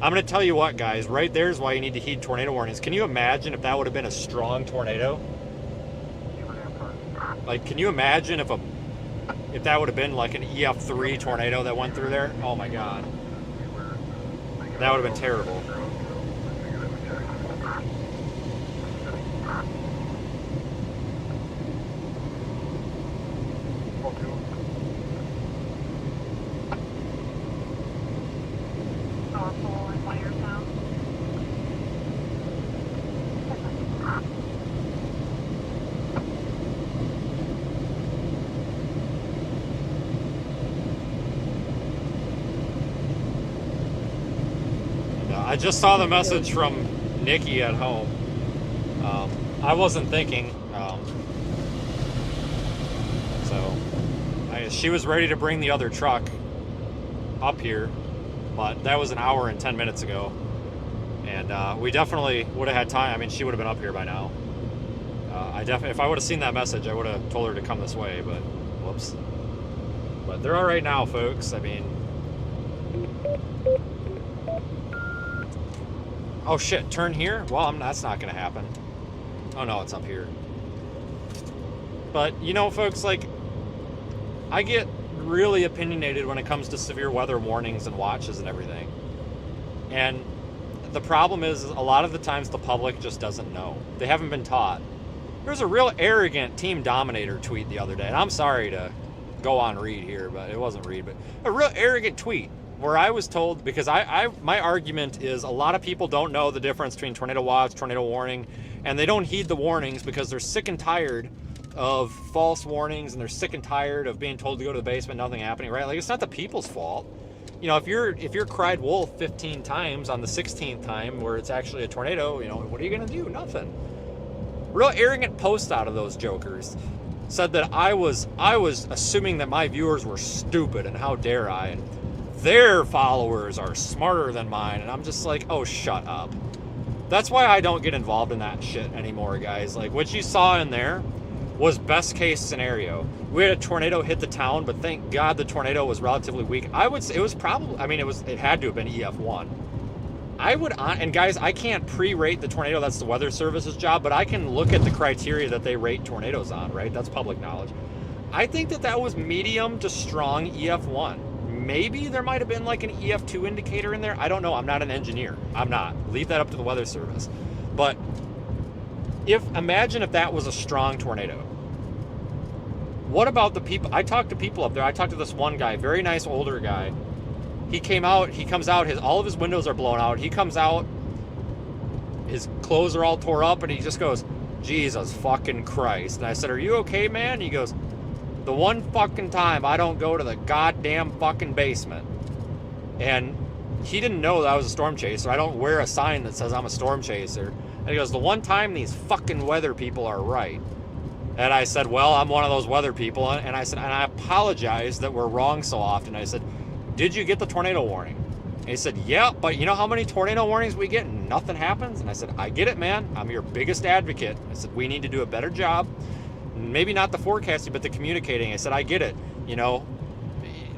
I'm going to tell you what, guys, right there is why you need to heed tornado warnings. Can you imagine if that would have been a strong tornado? Like, can you imagine if that would have been like an EF3 tornado that went through there? Oh my God. That would have been terrible. I just saw the message from Nikki at home. I wasn't thinking, she was ready to bring the other truck up here, but that was an hour and 10 minutes ago, and we definitely would have had time. I mean, she would have been up here by now. If I would have seen that message, I would have told her to come this way, but whoops. But they're all right now, folks. I mean, oh shit, turn here? Well, that's not gonna happen. Oh no, it's up here. But, you know, folks, like, I get really opinionated when it comes to severe weather warnings and watches and everything. And the problem is, a lot of the times the public just doesn't know. They haven't been taught. There was a real arrogant Team Dominator tweet the other day, and I'm sorry to go on Reed here, but it wasn't Reed, but a real arrogant tweet where I was told, because my argument is a lot of people don't know the difference between tornado watch, tornado warning, and they don't heed the warnings because they're sick and tired of false warnings, and they're sick and tired of being told to go to the basement, nothing happening, right? Like, it's not the people's fault. You know, if you're cried wolf 15 times on the 16th time where it's actually a tornado, you know, what are you gonna do? Nothing. Real arrogant post out of those jokers said that I was assuming that my viewers were stupid, and how dare I, and their followers are smarter than mine, and I'm just like, oh, shut up. That's why I don't get involved in that shit anymore, guys. Like, what you saw in there was best case scenario. We had a tornado hit the town, but thank God the tornado was relatively weak. I would say it was probably, I mean, it had to have been EF1. And guys, I can't pre-rate the tornado, that's the Weather Service's job, but I can look at the criteria that they rate tornadoes on, right? That's public knowledge. I think that was medium to strong EF1. Maybe there might have been like an EF2 indicator in there. I don't know. I'm not an engineer. I'm not. Leave that up to the Weather Service. But imagine if that was a strong tornado. What about the people? I talked to people up there. I talked to this one guy, very nice older guy. He comes out, all of his windows are blown out. He comes out, his clothes are all tore up, and he just goes, Jesus fucking Christ. And I said, are you okay, man? And he goes, the one fucking time I don't go to the goddamn fucking basement. And he didn't know that I was a storm chaser. I don't wear a sign that says I'm a storm chaser. And he goes, the one time these fucking weather people are right. And I said, well, I'm one of those weather people. And I said, and I apologize that we're wrong so often. I said, did you get the tornado warning? And he said, yeah, but you know how many tornado warnings we get and nothing happens? And I said, I get it, man. I'm your biggest advocate. I said, we need to do a better job. Maybe not the forecasting, but the communicating. I said, I get it. You know,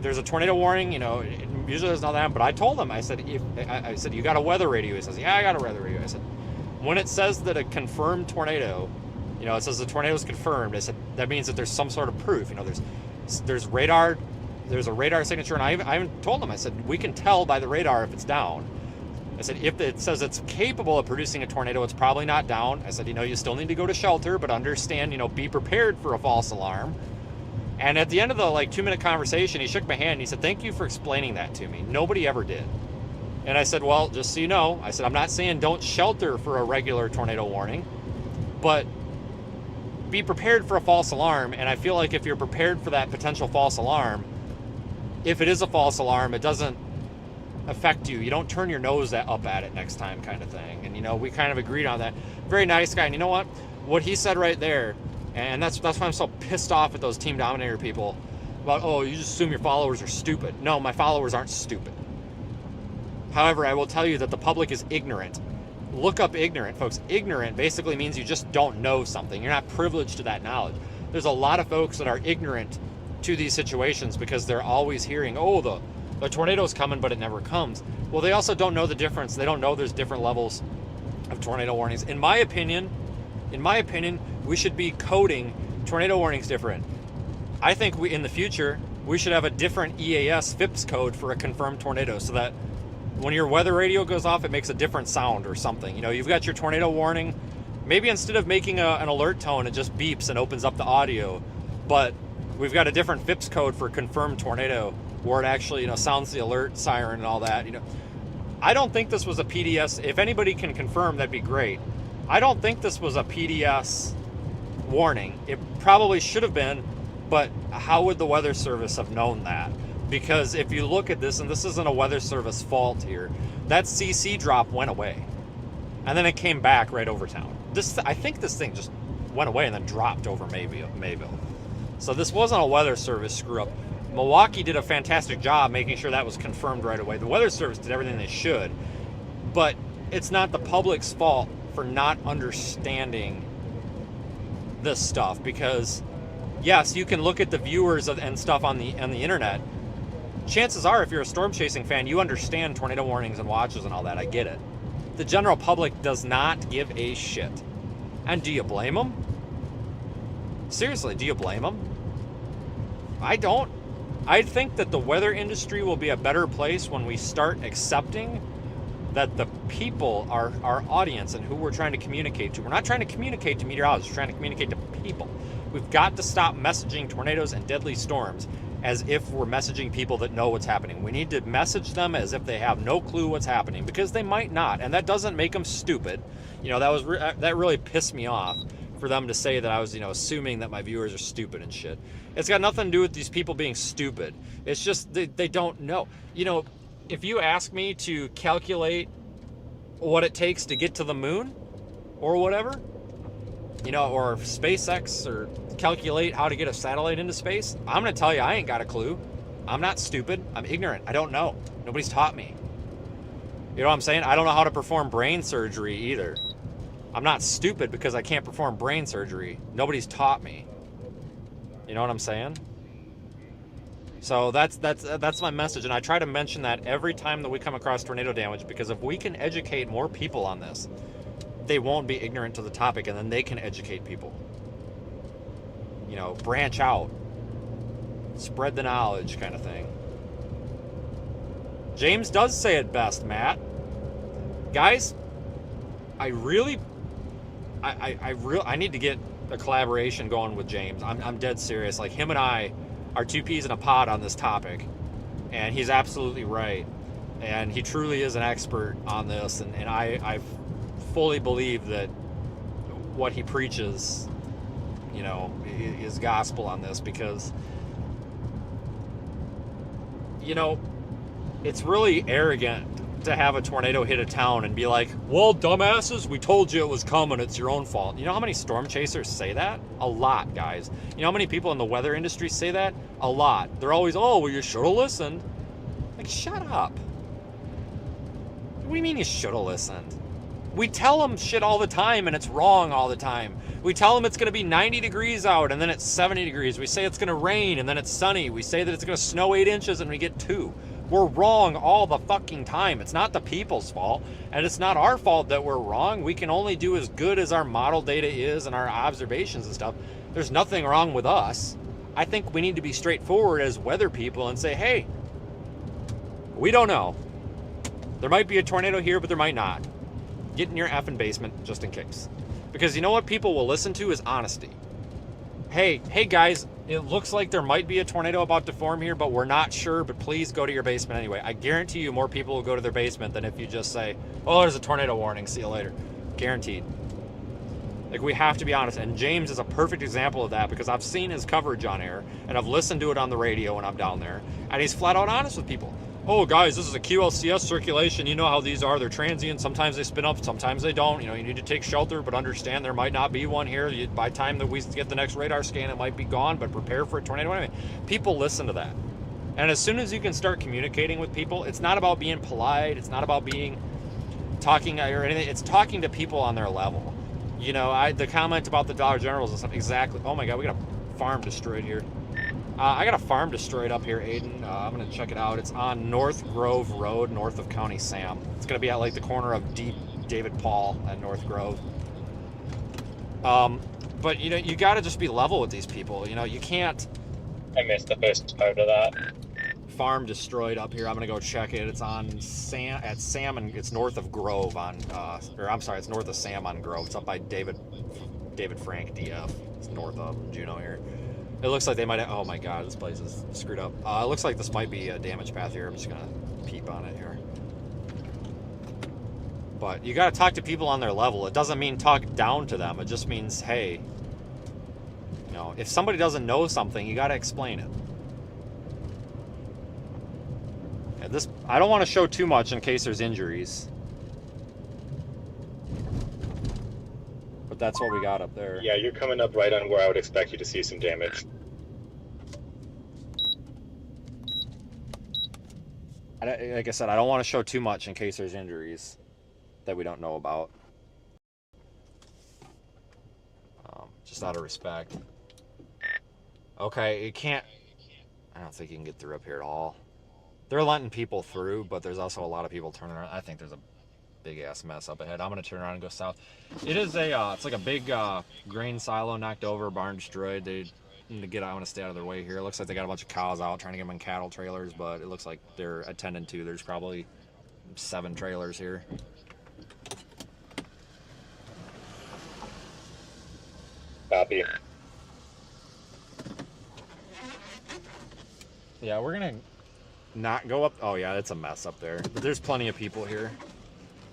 there's a tornado warning, you know, usually there's nothing happen. But I told him, I said, you got a weather radio? He says, yeah, I got a weather radio. I said, when it says that a confirmed tornado, you know, it says the tornado is confirmed, I said, that means that there's some sort of proof. You know, there's radar, there's a radar signature. And I even told him, I said, we can tell by the radar if it's down. I said, if it says it's capable of producing a tornado, it's probably not down. I said, you know, you still need to go to shelter, but understand, you know, be prepared for a false alarm. And at the end of the 2-minute conversation, he shook my hand and he said, thank you for explaining that to me. Nobody ever did. And I said, well, just so you know, I said, I'm not saying don't shelter for a regular tornado warning, but be prepared for a false alarm. And I feel like if you're prepared for that potential false alarm, if it is a false alarm, it doesn't affect you. You don't turn your nose up at it next time, kind of thing. And, you know, we kind of agreed on that. Very nice guy. And you know what he said right there, and that's why I'm so pissed off at those Team Dominator people about, oh, you just assume your followers are stupid. No, my followers aren't stupid. However, I will tell you that the public is ignorant. Look up ignorant, folks. Ignorant basically means you just don't know something. You're not privileged to that knowledge. There's a lot of folks that are ignorant to these situations because they're always hearing, oh, the tornado's coming, but it never comes. Well, they also don't know the difference. They don't know there's different levels of tornado warnings. In my opinion, we should be coding tornado warnings different. I think in the future, we should have a different EAS FIPS code for a confirmed tornado so that when your weather radio goes off, it makes a different sound or something. You know, you've got your tornado warning. Maybe instead of making an alert tone, it just beeps and opens up the audio. But we've got a different FIPS code for confirmed tornado where it actually, you know, sounds the alert siren and all that. You know, I don't think this was a PDS. If anybody can confirm, that'd be great. I don't think this was a PDS warning. It probably should have been, but how would the Weather Service have known that? Because if you look at this, and this isn't a Weather Service fault here, that CC drop went away. And then it came back right over town. I think this thing just went away and then dropped over Mayville. So this wasn't a Weather Service screw up. Milwaukee did a fantastic job making sure that was confirmed right away. The Weather Service did everything they should. But it's not the public's fault for not understanding this stuff. Because, yes, you can look at the viewers and stuff on the internet. Chances are, if you're a storm chasing fan, you understand tornado warnings and watches and all that. I get it. The general public does not give a shit. And do you blame them? Seriously, do you blame them? I don't. I think that the weather industry will be a better place when we start accepting that the people are our audience and who we're trying to communicate to. We're not trying to communicate to meteorologists, we're trying to communicate to people. We've got to stop messaging tornadoes and deadly storms as if we're messaging people that know what's happening. We need to message them as if they have no clue what's happening, because they might not, and that doesn't make them stupid. You know, that really pissed me off for them to say that I was, you know, assuming that my viewers are stupid and shit. It's got nothing to do with these people being stupid. It's just they don't know. You know, if you ask me to calculate what it takes to get to the moon or whatever, you know, or SpaceX, or calculate how to get a satellite into space, I'm going to tell you I ain't got a clue. I'm not stupid. I'm ignorant. I don't know. Nobody's taught me. You know what I'm saying? I don't know how to perform brain surgery either. I'm not stupid because I can't perform brain surgery. Nobody's taught me. You know what I'm saying? So that's my message, and I try to mention that every time that we come across tornado damage, because if we can educate more people on this, they won't be ignorant to the topic, and then they can educate people. You know, branch out, spread the knowledge, kind of thing. James does say it best, Matt. Guys, I need to get a collaboration going with James. I'm dead serious. Like, him and I are two peas in a pod on this topic, and he's absolutely right. And he truly is an expert on this, and I fully believe that what he preaches, you know, is gospel on this, because, you know, it's really arrogant to have a tornado hit a town and be like, well, dumbasses, we told you it was coming, it's your own fault. You know how many storm chasers say that? A lot, guys. You know how many people in the weather industry say that? A lot. They're always, oh, well, you should have listened. Like, shut up. What do you mean you should have listened? We tell them shit all the time, and it's wrong all the time. We tell them it's going to be 90 degrees out, and then it's 70 degrees. We say it's going to rain, and then it's sunny. We say that it's going to snow 8 inches, and we get 2. We're wrong all the fucking time. It's not the people's fault, and it's not our fault that we're wrong. We can only do as good as our model data is and our observations and stuff. There's nothing wrong with us. I think we need to be straightforward as weather people and say, hey, we don't know. There might be a tornado here, but there might not. Get in your effing basement just in case. Because you know what people will listen to is honesty. Hey guys, it looks like there might be a tornado about to form here, but we're not sure, but please go to your basement anyway. I guarantee you more people will go to their basement than if you just say, oh, there's a tornado warning, see you later. Guaranteed. Like, we have to be honest, and James is a perfect example of that, because I've seen his coverage on air, and I've listened to it on the radio when I'm down there, and he's flat out honest with people. oh guys, this is a QLCS circulation. You know how these are. They're transient. Sometimes they spin up, sometimes they don't. You know, you need to take shelter, but understand there might not be one here. By the time that we get the next radar scan, it might be gone, but prepare for a tornado anyway. People listen to that. And as soon as you can start communicating with people, it's not about being polite. It's not about talking or anything. It's talking to people on their level. You know, the comment about the Dollar Generals and stuff, exactly. Oh my God, we got a farm destroyed here. I got a farm destroyed up here, Aiden. I'm going to check it out. It's on North Grove Road, north of County Sam. It's going to be at like the corner of David Paul and North Grove. But, you know, you got to just be level with these people. You know, you can't... I missed the first part of that. Farm destroyed up here. I'm going to go check it. It's on at Sam, and it's north of Grove on... or I'm sorry, it's north of Sam on Grove. It's up by David Frank DF. It's north of Juneau here. It looks like they might have, oh my God, this place is screwed up. It looks like this might be a damage path here. I'm just going to peep on it here. But you got to talk to people on their level. It doesn't mean talk down to them. It just means, hey, you know, if somebody doesn't know something, you got to explain it. And I don't want to show too much in case there's injuries. But that's what we got up there. Yeah, you're coming up right on where I would expect you to see some damage. Like I said, I don't want to show too much in case there's injuries that we don't know about. Just out of respect. Okay, I don't think you can get through up here at all. They're letting people through, but there's also a lot of people turning around. I think there's a big ass mess up ahead. I'm gonna turn around and go south. It is it's like a big grain silo knocked over, barn destroyed. They need to get out. I want to stay out of their way here. It looks like they got a bunch of cows out trying to get them in cattle trailers, but it looks like they're attending to. There's probably 7 trailers here. Copy. Yeah, we're gonna not go up. Oh yeah, it's a mess up there. But there's plenty of people here.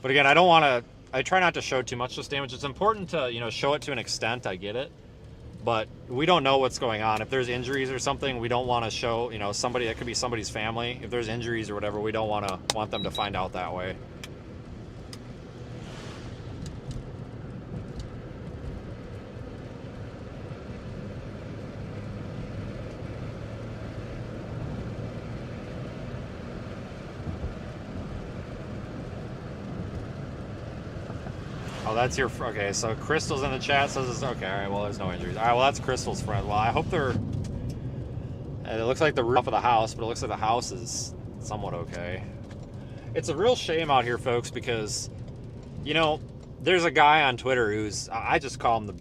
But again, I try not to show too much of this damage. It's important to, you know, show it to an extent. I get it. But we don't know what's going on. If there's injuries or something, we don't want to show, you know, somebody, that could be somebody's family. If there's injuries or whatever, we don't want them to find out that way. Oh, that's your... Okay, so Crystal's in the chat, says it's... Okay, alright, well, there's no injuries. Alright, well, that's Crystal's friend. Well, I hope they're... It looks like the roof of the house, but it looks like the house is somewhat okay. It's a real shame out here, folks, because, you know, there's a guy on Twitter who's... I just call him the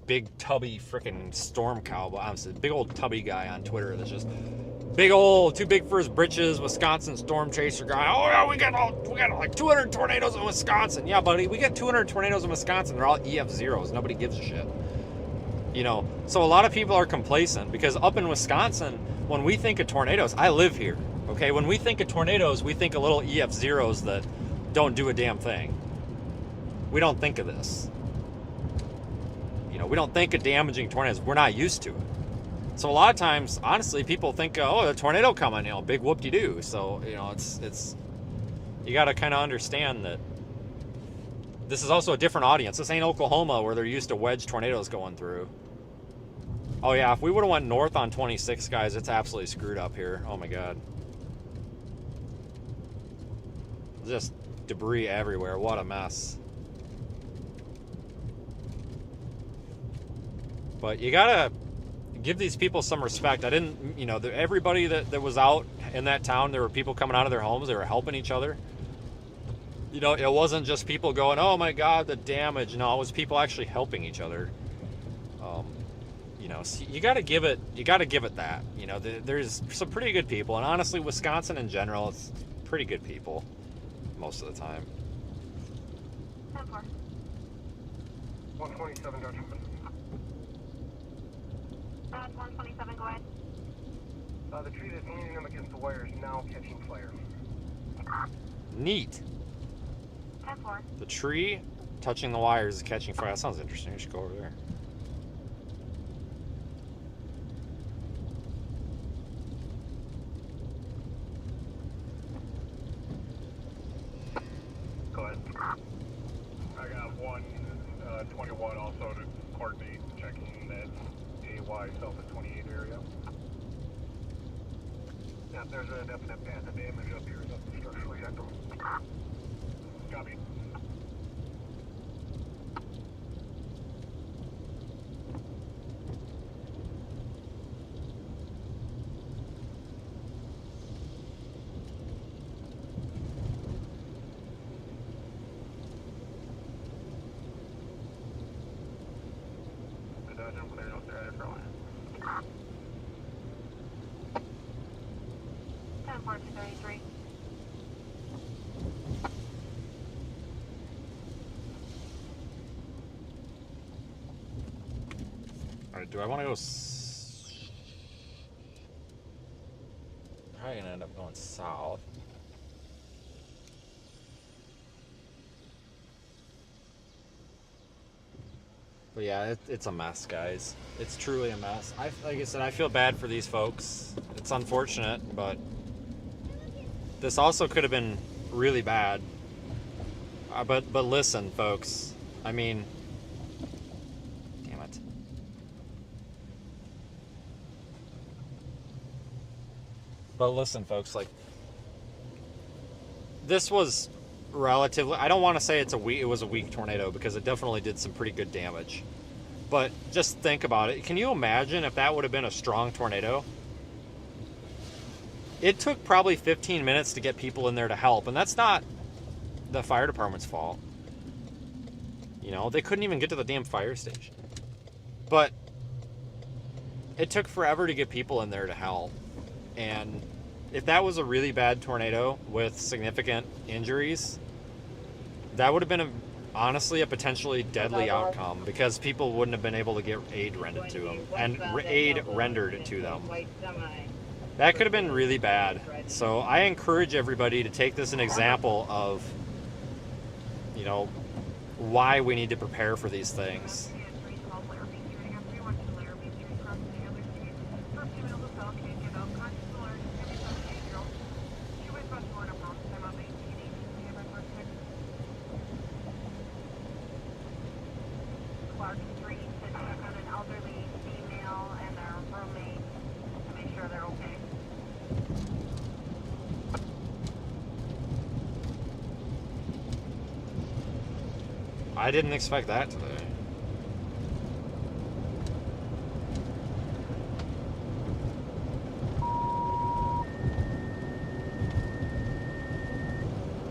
big, tubby, freaking storm cowboy. I'm saying, big old tubby guy on Twitter that's just... Big old, too big for his britches, Wisconsin storm chaser guy. Oh yeah, we got like 200 tornadoes in Wisconsin. Yeah, buddy, we get 200 tornadoes in Wisconsin. They're all EF0s. Nobody gives a shit. You know, so a lot of people are complacent because up in Wisconsin, when we think of tornadoes, I live here. Okay, when we think of tornadoes, we think of little EF0s that don't do a damn thing. We don't think of this. You know, we don't think of damaging tornadoes. We're not used to it. So a lot of times, honestly, people think, oh, a tornado coming, you know, big whoop-de-doo. So, you know, it's you got to kind of understand that this is also a different audience. This ain't Oklahoma where they're used to wedge tornadoes going through. Oh yeah, if we would have went north on 26, guys, it's absolutely screwed up here. Oh my God. Just debris everywhere. What a mess. But you gotta give these people some respect. I didn't, you know, everybody that was out in that town, there were people coming out of their homes. They were helping each other. You know, it wasn't just people going, oh my God, the damage. No, it was people actually helping each other. You know, so you got to give it that. You know, there's some pretty good people. And honestly, Wisconsin in general, it's pretty good people most of the time. 127, Dr. 127, go ahead. The tree that's leaning them against the wire is now catching fire. Neat. 10-4. The tree touching the wires is catching fire. That sounds interesting. We should go over there. 21 also to coordinate checking that AY south of 28 area. Yeah, there's a definite path of damage up here, nothing structurally active. Copy. I'm clearing up there for land. 10-4-33. Alright, do I want to go... Probably gonna end up going south. But yeah, it's a mess, guys. It's truly a mess. Like I said, I feel bad for these folks. It's unfortunate, but this also could have been really bad. But listen, folks. I mean, damn it. But listen, folks. Like, this was relatively, I don't want to say it was a weak tornado, because it definitely did some pretty good damage, but just think about it. Can you imagine if that would have been a strong tornado? It took probably 15 minutes to get people in there to help, and that's not the fire department's fault. You know, they couldn't even get to the damn fire station, but it took forever to get people in there to help. And if that was a really bad tornado with significant injuries, that would have been honestly a potentially deadly outcome, because people wouldn't have been able to get aid rendered to them, and aid rendered to them. That could have been really bad. So I encourage everybody to take this an example of, you know, why we need to prepare for these things. I didn't expect that today.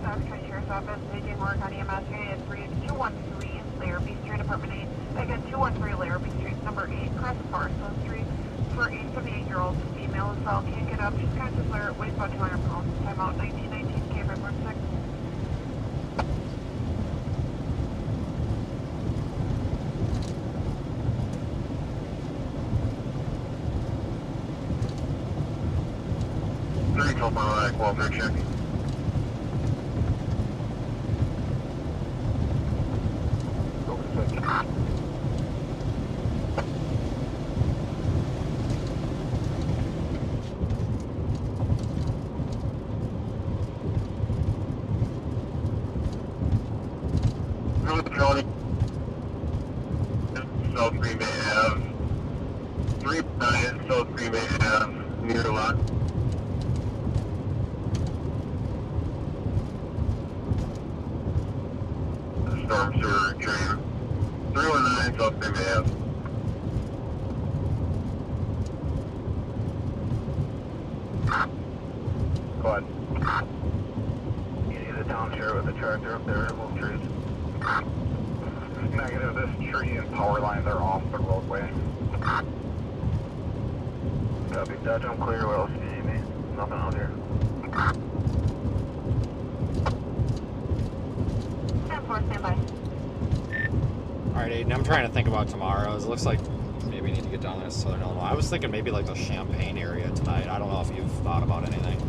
South County Sheriff's Office, Mayville, County EMS, Unit 3213, Larrabee Street, Apartment 8. Again, 213 Larrabee Street, number 8, Cross Parcel Street, for 878-year-old female as well. Can't get up. She's conscious, weighs about 200 pounds. Time out 1919, K, report 6. Welfare check. South Green Bay Ave. 39 South Green Bay Ave, near lot. Storm sewer drain. 319 South Green Bay Ave. Go ahead. You need a town sheriff with a tractor up there to move trees. Negative, this tree and power lines are off the roadway. Copy, Dodge, I'm clear. What else do you need me? Nothing out here. 10-4, stand by. Alright, Aiden, I'm trying to think about tomorrow's. It looks like maybe we need to get down there to Southern Illinois. I was thinking maybe like the Champaign area tonight. I don't know if you've thought about anything.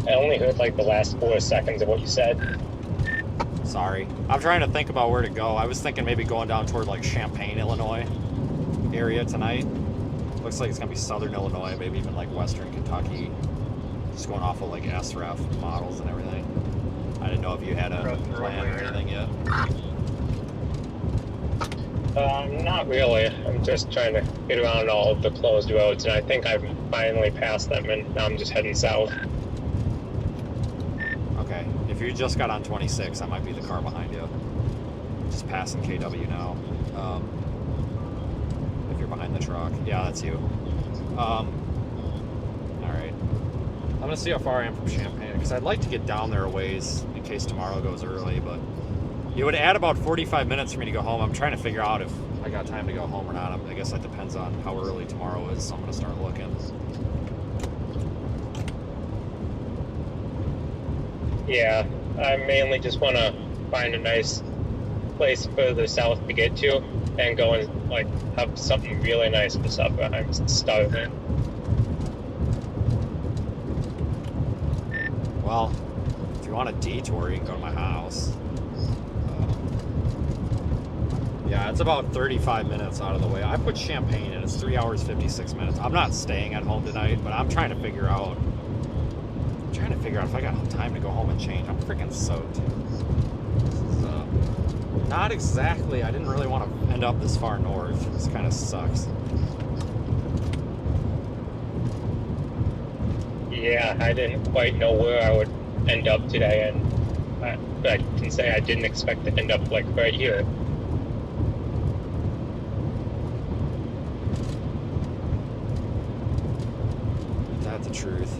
I only heard like the last 4 seconds of what you said. Sorry. I'm trying to think about where to go. I was thinking maybe going down toward like Champaign, Illinois area tonight. Looks like it's going to be Southern Illinois, maybe even like Western Kentucky. Just going off of like SREF models and everything. I didn't know if you had a plan or anything yet. Not really. I'm just trying to get around all of the closed roads, and I think I've finally passed them, and now I'm just heading south. Okay, if you just got on 26, I might be the car behind you. Just passing KW now. If you're behind the truck. Yeah, that's you. Alright. I'm gonna see how far I am from Champaign, because I'd like to get down there a ways in case tomorrow goes early, but it would add about 45 minutes for me to go home. I'm trying to figure out if I got time to go home or not. I guess that depends on how early tomorrow is, so I'm gonna start looking. Yeah, I mainly just want to find a nice place further south to get to and go and like have something really nice for supper. I'm starving. Well, if you want a detour, you can go to my house. Yeah, it's about 35 minutes out of the way. I put Champaign in. It's 3 hours 56 minutes. I'm not staying at home tonight, but I'm trying to figure out if I got time to go home and change. I'm freaking soaked. This is not exactly. I didn't really want to end up this far north. This kind of sucks. Yeah, I didn't quite know where I would end up today, and I can say I didn't expect to end up like right here. That's the truth.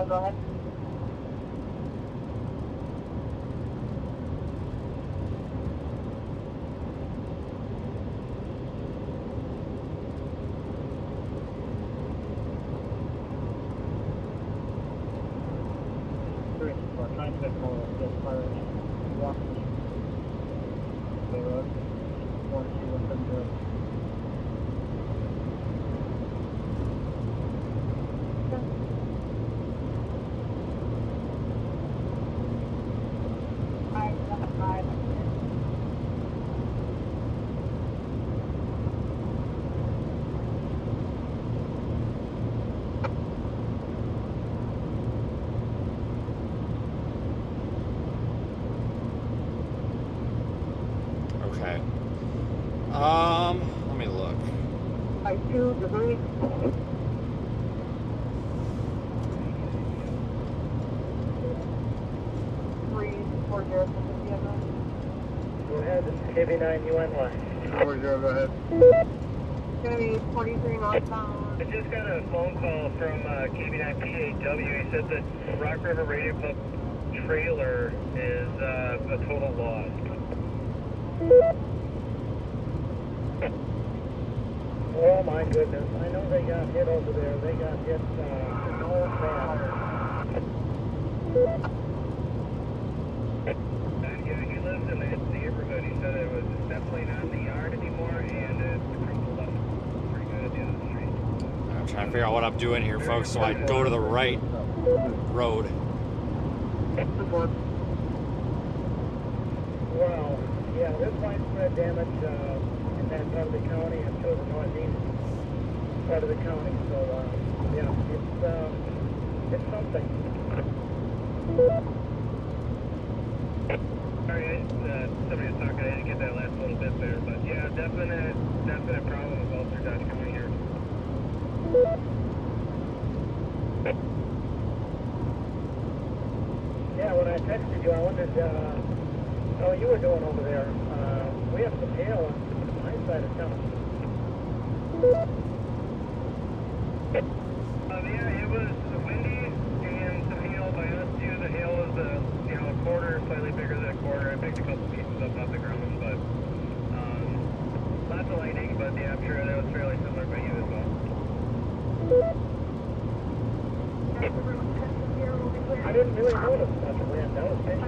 Go ahead. Okay. Let me look. I2 debris. Go ahead, this is KB9 UNY. 40, go ahead. It's going to be 43 northbound. I just got a phone call from KB9 PAW. He said that Rock River Radio Club trailer is a total loss. Oh my goodness, I know they got hit over there. They got hit so bad. Yeah, he lives in the neighborhood. He said it was definitely not in the yard anymore, and it crumpled up pretty good at the end of the street. I'm trying to figure out what I'm doing here, folks, so I go to the right road. Wow, yeah, there's widespread damage in that part of the county and to the northeast part of the county. So, yeah, it's something. Sorry, somebody was talking. I didn't get that last little bit there, but yeah, definite problem with Ulster Dodge County here. Yeah, when I texted you, I wondered how you were doing over there. hail on my side of town. Yeah, it was windy and some hail by us too. The hail was a quarter, slightly bigger than a quarter. I picked a couple pieces up off the ground, but lots of lightning. But yeah, I'm sure that was fairly similar by you as well. I didn't really notice much wind. That was pitchy.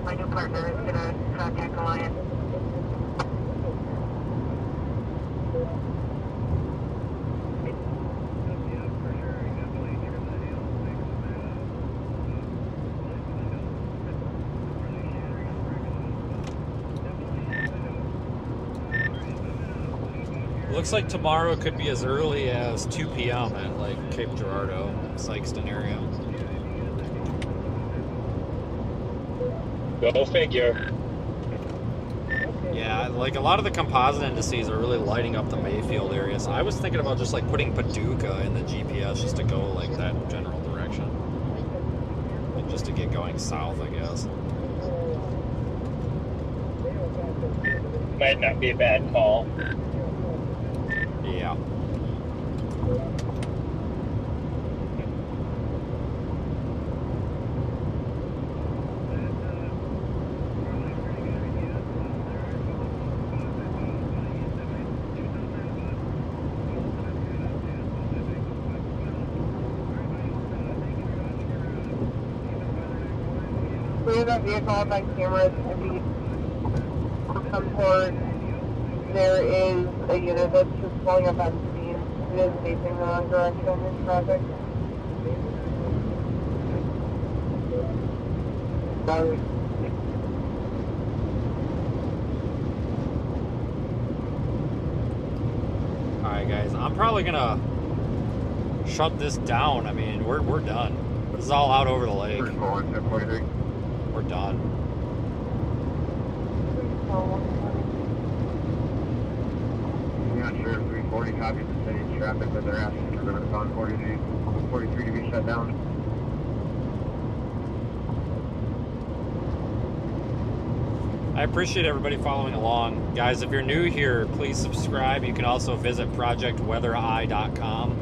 My new partner is going to contact the line. Looks like tomorrow could be as early as 2 p.m. at like Cape Girardeau, Sykeston area. Go figure. Yeah, like a lot of the composite indices are really lighting up the Mayfield area. So I was thinking about just like putting Paducah in the GPS just to go like that general direction. And just to get going south, I guess. Might not be a bad call. Yeah. We have that vehicle on my cameras. If you come forward, there is a unit that's just pulling up on speed. It is facing the wrong direction in traffic. Alright guys, I'm probably gonna shut this down. I mean, we're done. This is all out over the lake. We're done. Not sure if 340 copies the city's traffic, but they're asking for the on 43 to be shut down. I appreciate everybody following along. Guys, if you're new here, please subscribe. You can also visit projectweathereye.com.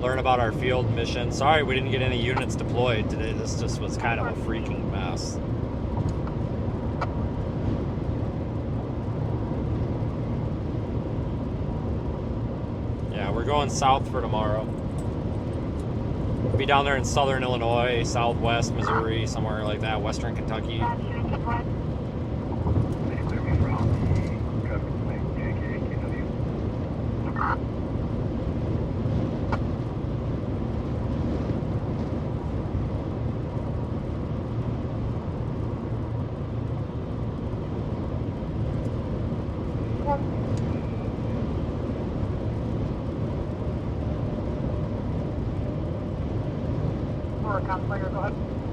Learn about our field mission. Sorry we didn't get any units deployed today. This just was kind of a freaking mess. Yeah, we're going south for tomorrow. We'll be down there in southern Illinois, southwest Missouri, somewhere like that, western Kentucky.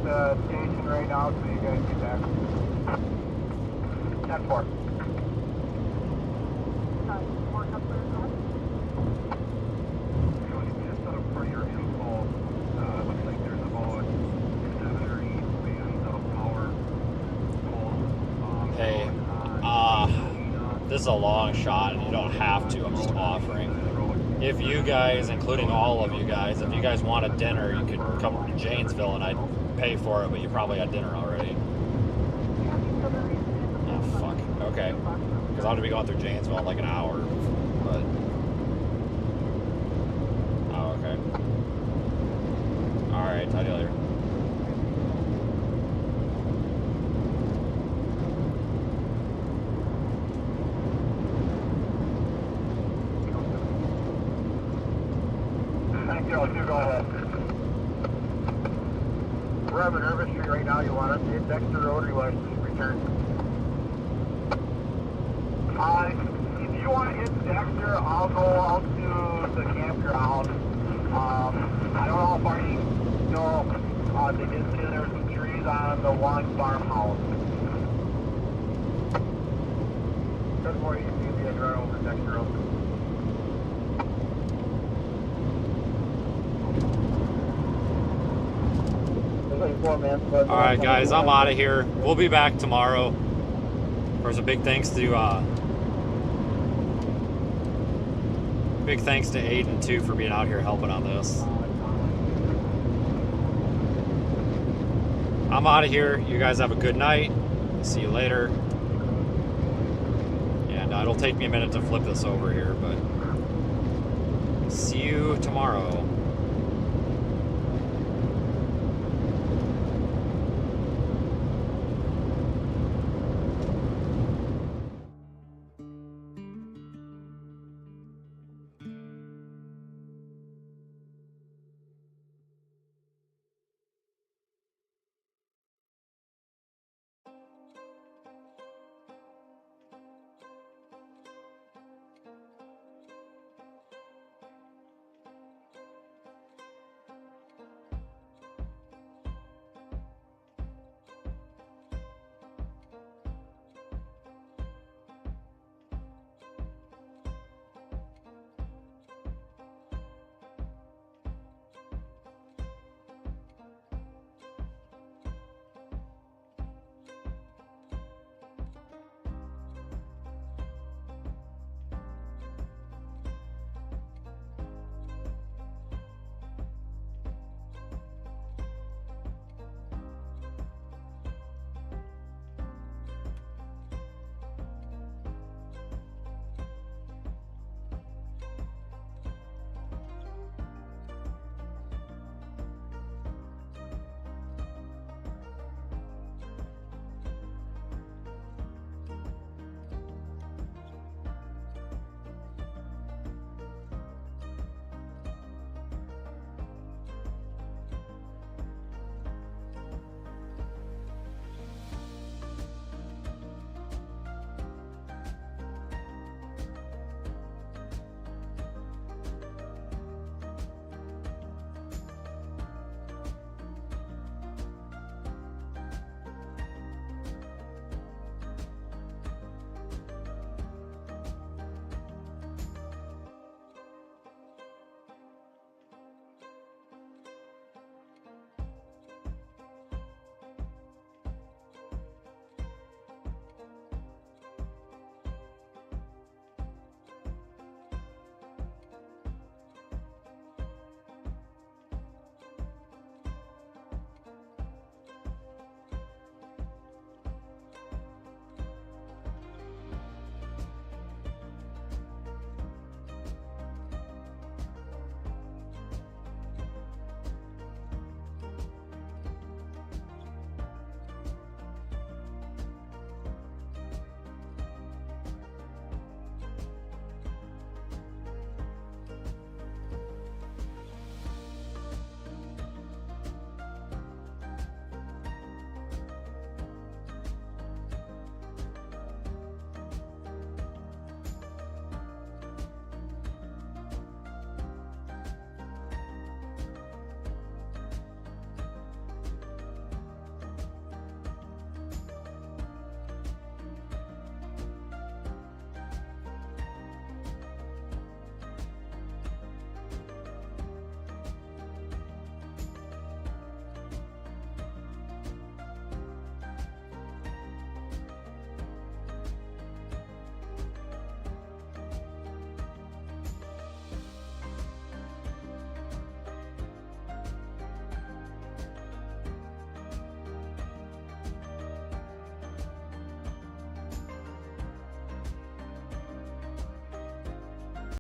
The station right now, so you guys get back. 10-4. Just for your info, looks like there's about 7 or 8 bands of power poles. Hey, this is a long shot, and you don't have to. I'm just offering. If you guys, including all of you guys, if you guys want a dinner, you could come to Janesville, and I'd pay for it, but you probably had dinner already. Oh, fuck. Okay. Because I'm going to be going through Janesville in like an hour, but... Oh, okay. Alright, talk to you later. Go ahead. We're on Minerva Street right now. You want us to hit Dexter Road or you want us to return? If you want to hit Dexter, I'll go out to the campground. I don't know how far you go. They did say there were some trees on the one farmhouse. Good for you. You can run over Dexter Road. Alright guys, I'm out of here. We'll be back tomorrow. course, a big thanks to Aiden too for being out here helping on this. I'm out of here. You guys have a good night. See you later. And it'll take me a minute to flip this over here, but see you tomorrow.